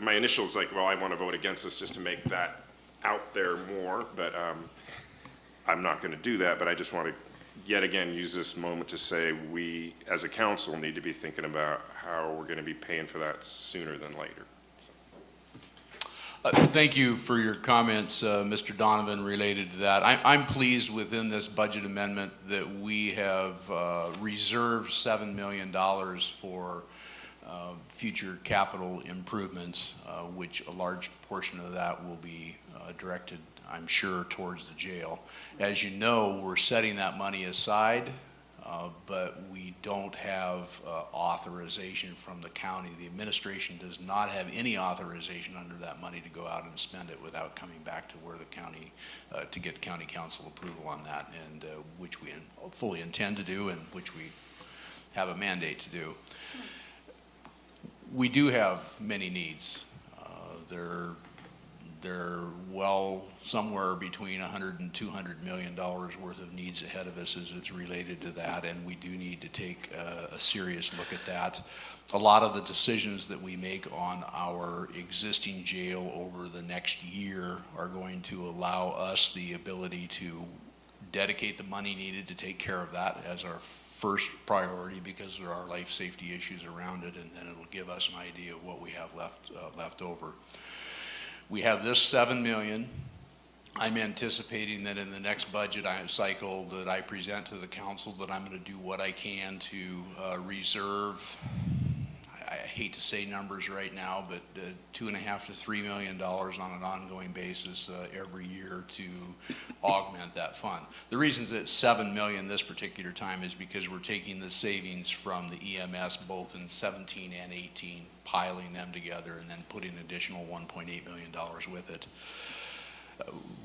my initial is like, well, I want to vote against this just to make that out there more, but I'm not going to do that. But I just want to yet again, use this moment to say we, as a council, need to be thinking about how we're going to be paying for that sooner than later. Thank you for your comments, Mr. Donovan, related to that. I'm pleased within this budget amendment that we have reserved $7 million for future capital improvements, which a large portion of that will be directed, I'm sure, towards the jail. As you know, we're setting that money aside, but we don't have authorization from the county. The administration does not have any authorization under that money to go out and spend it without coming back to where the county, to get county council approval on that, and which we fully intend to do and which we have a mandate to do. We do have many needs. They're well somewhere between $100 and $200 million worth of needs ahead of us as it's related to that, and we do need to take a serious look at that. A lot of the decisions that we make on our existing jail over the next year are going to allow us the ability to dedicate the money needed to take care of that as our first priority, because there are life safety issues around it, and then it'll give us an idea of what we have left over. We have this $7 million. I'm anticipating that in the next budget cycle that I present to the council that I'm going to do what I can to reserve, I hate to say numbers right now, but $2.5 to $3 million on an ongoing basis every year to augment that fund. The reason that it's $7 million this particular time is because we're taking the savings from the EMS both in 17 and 18, piling them together, and then putting additional $1.8 million with it.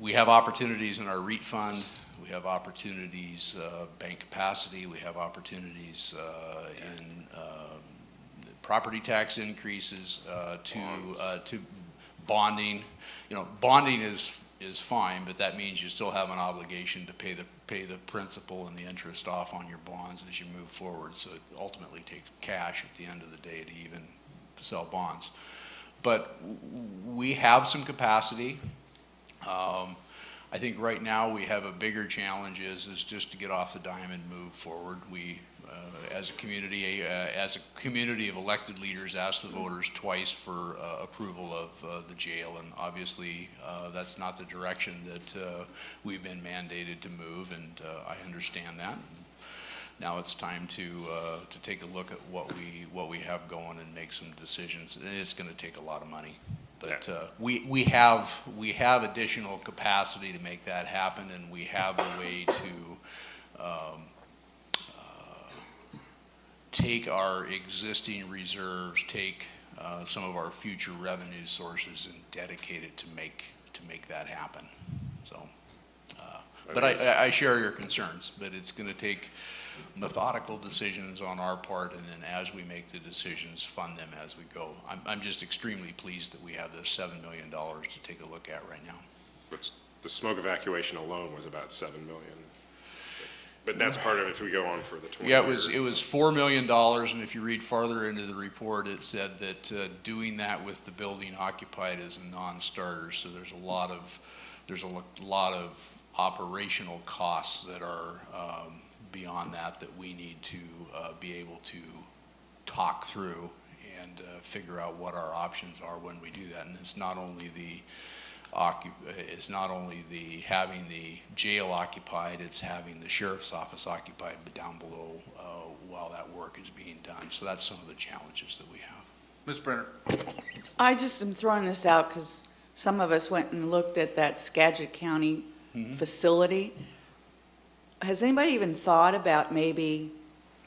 We have opportunities in our REIT fund. We have opportunities, bank capacity. We have opportunities in property tax increases, to bonding. You know, bonding is fine, but that means you still have an obligation to pay the principal and the interest off on your bonds as you move forward. So it ultimately takes cash at the end of the day to even sell bonds. But we have some capacity. I think right now we have a bigger challenge is just to get off the dime and move forward. We, as a community of elected leaders, asked the voters twice for approval of the jail, and obviously that's not the direction that we've been mandated to move, and I understand that. Now it's time to take a look at what we have going and make some decisions, and it's going to take a lot of money. But we have additional capacity to make that happen, and we have a way to take our existing reserves, take some of our future revenue sources, and dedicate it to make that happen. So, but I share your concerns, but it's going to take methodical decisions on our part, and then as we make the decisions, fund them as we go. I'm just extremely pleased that we have this $7 million to take a look at right now. But the smoke evacuation alone was about $7 million. But that's part of it if we go on for the 20 years. Yeah, it was $4 million, and if you read farther into the report, it said that doing that with the building occupied is a non-starter. So there's a lot of operational costs that are beyond that we need to be able to talk through and figure out what our options are when we do that. And it's not only having the jail occupied, it's having the sheriff's office occupied, but down below while that work is being done. So that's some of the challenges that we have. Ms. Brenner. I just am throwing this out because some of us went and looked at that Skagit County facility. Has anybody even thought about maybe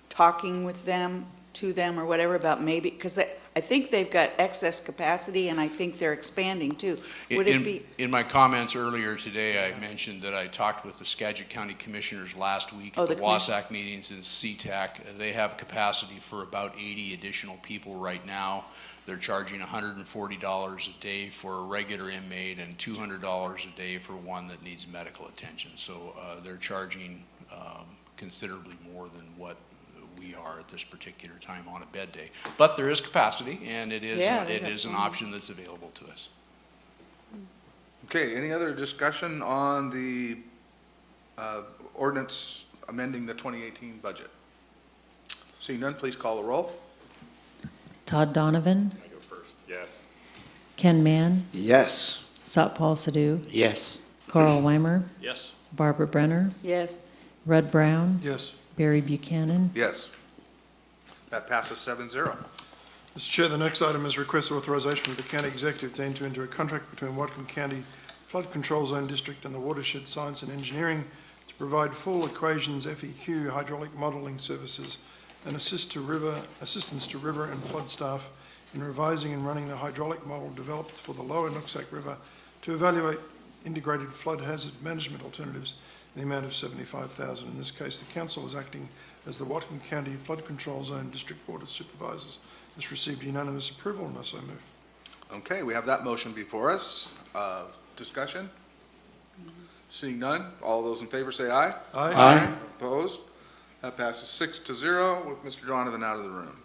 talking with them, to them or whatever about maybe, because I think they've got excess capacity and I think they're expanding too. Would it be? In my comments earlier today, I mentioned that I talked with the Skagit County Commissioners last week at the WASAC meetings in SeaTac. They have capacity for about 80 additional people right now. They're charging $140 a day for a regular inmate and $200 a day for one that needs medical attention. So they're charging considerably more than what we are at this particular time on a bed day. But there is capacity, and it is an option that's available to us. Okay, any other discussion on the ordinance amending the 2018 budget? Seeing none, please call the roll. Todd Donovan, I go first. Yes. Ken Mann, Yes. Satpal Sidhu, Yes. Carl Weimer, Yes. Barbara Brenner, Yes. Red Brown, Yes. Barry Buchanan. Yes. That passes 7-0. Mr. Chair, the next item is request authorization for the county executive to enter into a contract between Whatcom County Flood Control Zone District and the Watershed Science and Engineering to provide full equations FEQ hydraulic modelling services and assistance to river and flood staff in revising and running the hydraulic model developed for the lower Nooksack River to evaluate integrated flood hazard management alternatives in the amount of $75,000. In this case, the council is acting as the Whatcom County Flood Control Zone District Board of Supervisors. This received unanimous approval, and I so move. Okay, we have that motion before us. Discussion? Seeing none, all those in favor say aye. Aye. Opposed? That passes 6-0 with Mr. Donovan out of the room.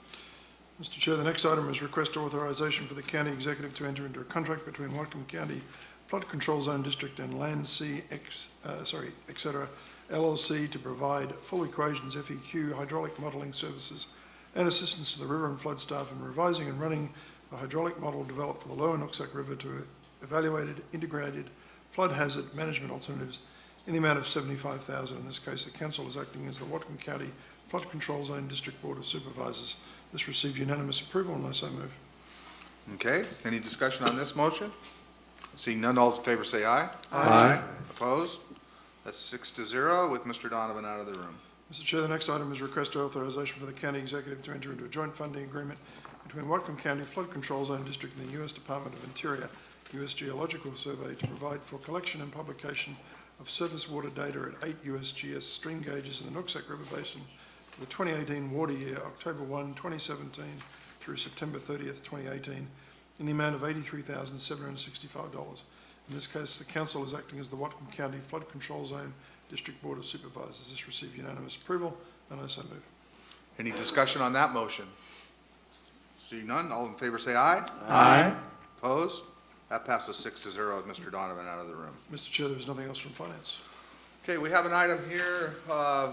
Mr. Chair, the next item is request authorization for the county executive to enter into a contract between Whatcom County Flood Control Zone District and Land Sea, etc., LLC to provide full equations FEQ hydraulic modelling services and assistance to the river and flood staff in revising and running a hydraulic model developed for the lower Nooksack River to evaluated integrated flood hazard management alternatives in the amount of $75,000. In this case, the council is acting as the Whatcom County Flood Control Zone District Board of Supervisors. This received unanimous approval, and I so move. Okay, any discussion on this motion? Seeing none, all those in favor say aye. Aye. Opposed? That's 6-0 with Mr. Donovan out of the room. Mr. Chair, the next item is request authorization for the county executive to enter into a joint funding agreement between Whatcom County Flood Control Zone District and the U.S. Department of Interior, U.S. Geological Survey to provide for collection and publication of surface water data at 8 USGS stream gauges in the Nooksack River Basin for the 2018 water year, October 1, 2017 through September 30th, 2018, in the amount of $83,765. In this case, the council is acting as the Whatcom County Flood Control Zone District Board of Supervisors. This received unanimous approval, and I so move. Any discussion on that motion? Seeing none, all in favor say aye. Aye. Opposed? That passes 6-0 with Mr. Donovan out of the room. Mr. Chair, there is nothing else from finance. Okay, we have an item here,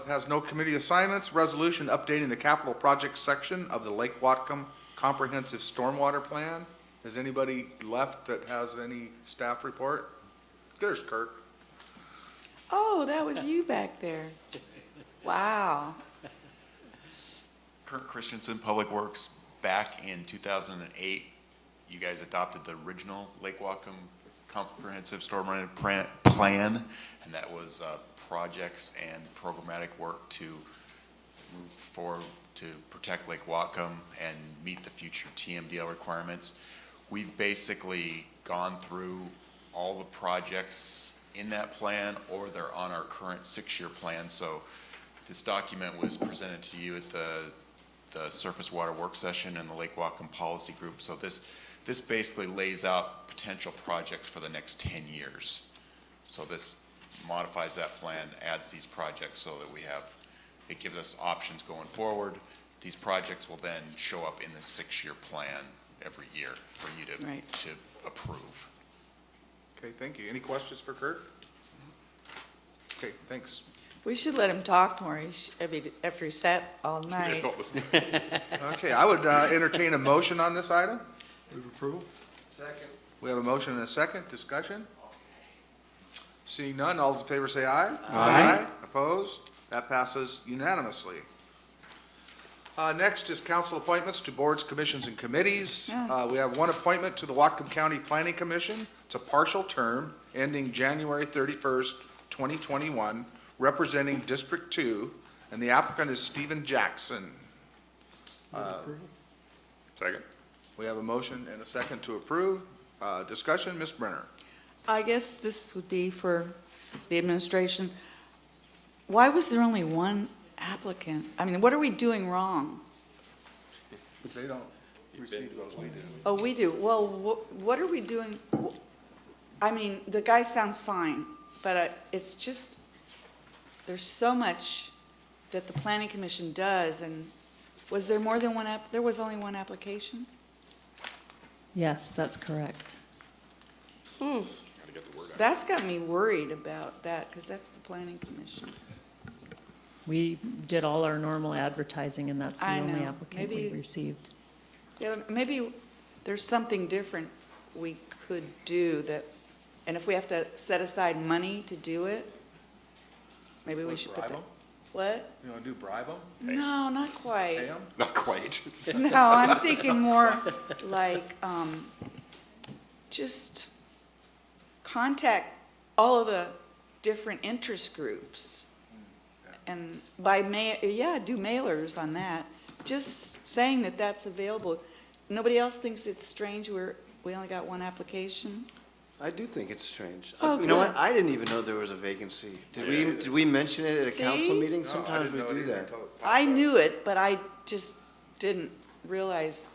has no committee assignments, resolution updating the capital projects section of the Lake Whatcom Comprehensive Stormwater Plan. Is anybody left that has any staff report? There's Kirk. Oh, that was you back there. Wow. Kirk Christensen, Public Works. Back in 2008, you guys adopted the original Lake Whatcom Comprehensive Stormwater Plan, and that was projects and programmatic work to move forward to protect Lake Whatcom and meet the future TMDL requirements. We've basically gone through all the projects in that plan, or they're on our current 6-year plan. So this document was presented to you at the surface water work session and the Lake Whatcom policy group. So this basically lays out potential projects for the next 10 years. So this modifies that plan, adds these projects so that it gives us options going forward. These projects will then show up in the 6-year plan every year for you to approve. Okay, thank you. Any questions for Kirk? Okay, thanks. We should let him talk more, after he sat all night. Okay, I would entertain a motion on this item. Move approval. Second. We have a motion and a second. Discussion? Seeing none, all those in favor say aye. Aye. Opposed? That passes unanimously. Next is council appointments to boards, commissions, and committees. We have one appointment to the Whatcom County Planning Commission. It's a partial term ending January 31st, 2021, representing District 2, and the applicant is Stephen Jackson. Second. We have a motion and a second to approve. Discussion, Ms. Brenner. I guess this would be for the administration. Why was there only one applicant? I mean, what are we doing wrong? They don't receive those, we do. Oh, we do. Well, what are we doing? I mean, the guy sounds fine, but it's just, there's so much that the planning commission does, and was there more than one there was only one application? Yes, that's correct. That's got me worried about that, because that's the planning commission. We did all our normal advertising, and that's the I only know. applicant we Maybe- received. Yeah, maybe there's something different we could do that, and if we have to set aside money to do it, maybe we should put bribe that. 'em? What? You wanna do bribe them? No, not quite. Pay 'em? Not quite. No, I'm thinking more like, just contact all of the different interest groups. And by do mailers on that, just saying that that's available. Nobody else thinks it's strange we only got one application? I do think it's strange. Oh, You know good. what? I didn't even know there was a vacancy. Did we mention it at a council See? meeting? No, I Sometimes didn't we know do anything that. until it popped I up. knew it, but I just didn't realize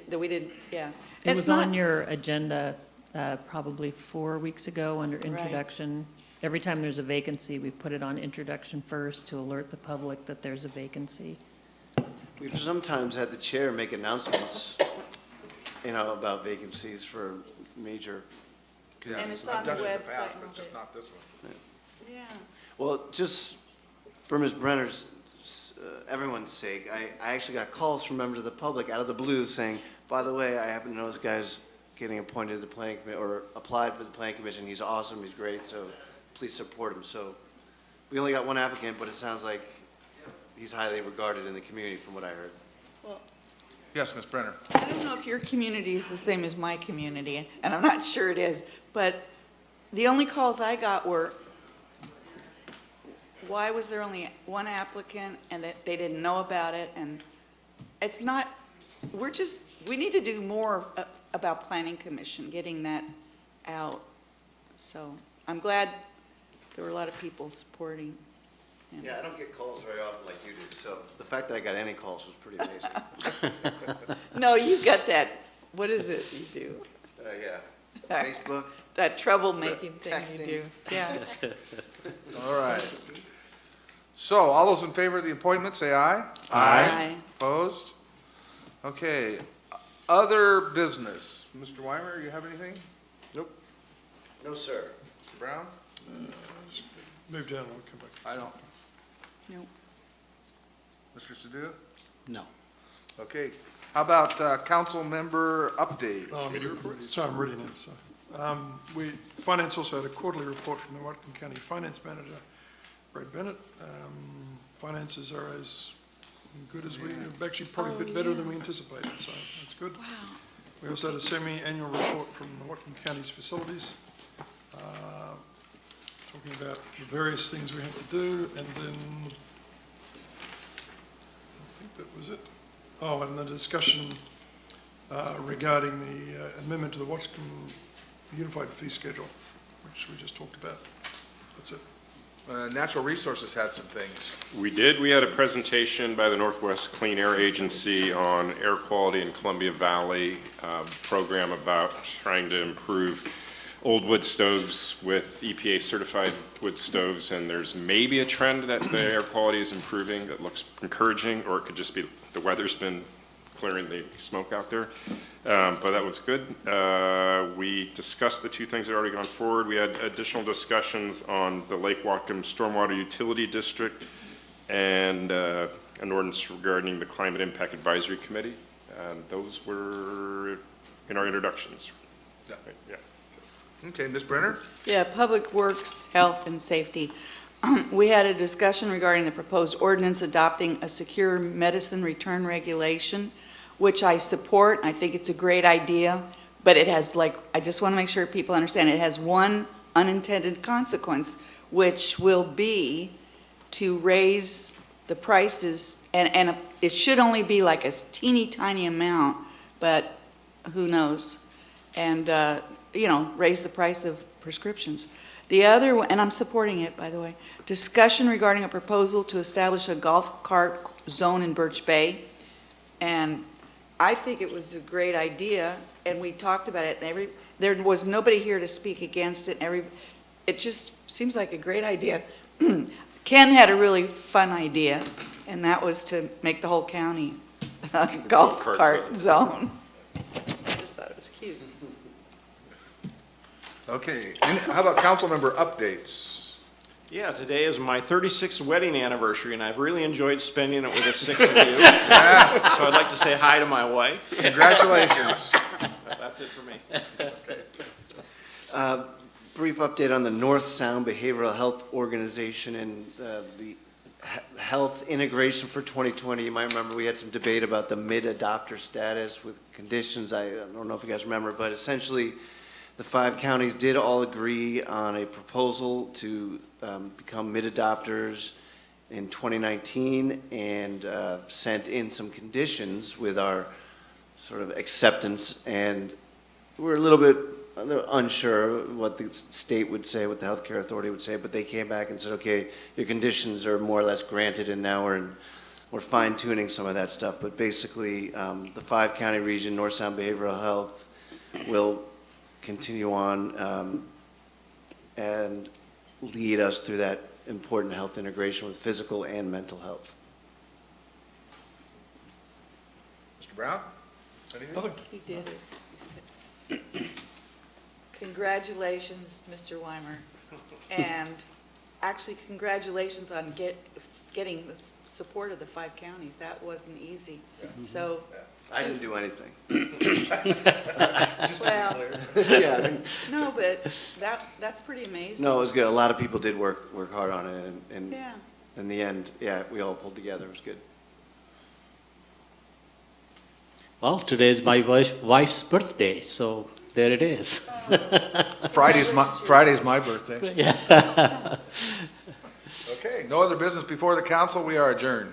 that we didn't, yeah. It It's was not- on your agenda probably 4 weeks ago under introduction. Every time there's a vacancy, we put it on introduction first to alert the public that there's a vacancy. We've sometimes had the chair make announcements, about vacancies for major. Yeah, And it's I've on the done it in the past, website. but just not this one. Yeah. Well, just for Ms. Brenner's, everyone's sake, I actually got calls from members of the public out of the blue saying, by the way, I happen to know this guy's getting appointed to the planning commission, or applied for the planning commission. He's awesome, he's great, so please support him. So we only got one applicant, but it sounds like he's highly regarded in the community from what I heard. Well, Yes, Ms. Brenner. I don't know if your community is the same as my community, and I'm not sure it is, but the only calls I got were, why was there only one applicant and that they didn't know about it? And it's not, we need to do more about planning commission, getting that out. So I'm glad there were a lot of people supporting. Yeah, I don't get calls very often like you do, so the fact that I got any calls was pretty amazing. No, you got that, what is it you do? Yeah. Facebook. That troublemaking thing Texting. you do, yeah. All right. So, all those in favor of the appointment, say aye. Aye. Opposed? Okay. Other business. Mr. Weimer, you have anything? No, sir. Mr. Brown? Move down and I'll come back. I don't. No. Mr. Sadoo? No. Okay. How about council member update? So I'm ready now, so. Finance also had a quarterly report from the Whatcom County Finance Manager, Brad Bennett. Finances are as good as actually probably a bit better than we anticipated, so that's good. Wow. We also had a semi-annual report from the Whatcom County's facilities, talking about the various things we have to do, and then I think that was it. Oh, and the discussion regarding the amendment to the Whatcom Unified Fee Schedule, which we just talked about. That's it. Natural Resources had some things. We did. We had a presentation by the Northwest Clean Air Agency on air quality in Columbia Valley, program about trying to improve old wood stoves with EPA-certified wood stoves, and there's maybe a trend that the air quality is improving that looks encouraging, or it could just be the weather's been clearing the smoke out there. But that was good. We discussed the two things that had already gone forward. We had additional discussions on the Lake Whatcom Stormwater Utility District and an ordinance regarding the Climate Impact Advisory Committee. Those were in our introductions. Yeah. Okay, Ms. Brenner? Yeah, Public Works, Health, and Safety. We had a discussion regarding the proposed ordinance adopting a secure medicine return regulation, which I support. I think it's a great idea, but it has, I just want to make sure people understand, it has one unintended consequence, which will be to raise the prices, and it should only be like a teeny tiny amount, but who knows? And, raise the price of prescriptions. The other, and I'm supporting it, by the way, discussion regarding a proposal to establish a golf cart zone in Birch Bay. And I think it was a great idea, and we talked about it, and there was nobody here to speak against it. It just seems like a great idea. Ken had a really fun idea, and that was to make the whole county a golf cart zone. I just thought it was cute. Okay. How about council member updates? Yeah, today is my 36th wedding anniversary, and I've really enjoyed spending it with the six of you. So I'd like to say hi to my wife. Congratulations. That's it for me. Brief update on the North Sound Behavioral Health Organization and the health integration for 2020. You might remember we had some debate about the mid-adopter status with conditions. I don't know if you guys remember, but essentially the 5 counties did all agree on a proposal to become mid-adopters in 2019 and sent in some conditions with our sort of acceptance. And we're a little unsure what the state would say, what the healthcare authority would say, but they came back and said, okay, your conditions are more or less granted, and now we're fine-tuning some of that stuff. But basically, the 5-county region, North Sound Behavioral Health, will continue on and lead us through that important health integration with physical and mental health. Mr. Brown? Anything? He did it. Congratulations, Mr. Weimer. And actually, congratulations on getting the support of the 5 counties. That wasn't easy. So. I didn't do anything. Well, Yeah. no, but that's pretty amazing. No, it was good. A lot of people did work hard on it, and Yeah. in the end, yeah, we all pulled together. It was good. Well, today is my wife's birthday, so there it is. Friday's my birthday. Yeah. Okay, no other business before the council. We are adjourned.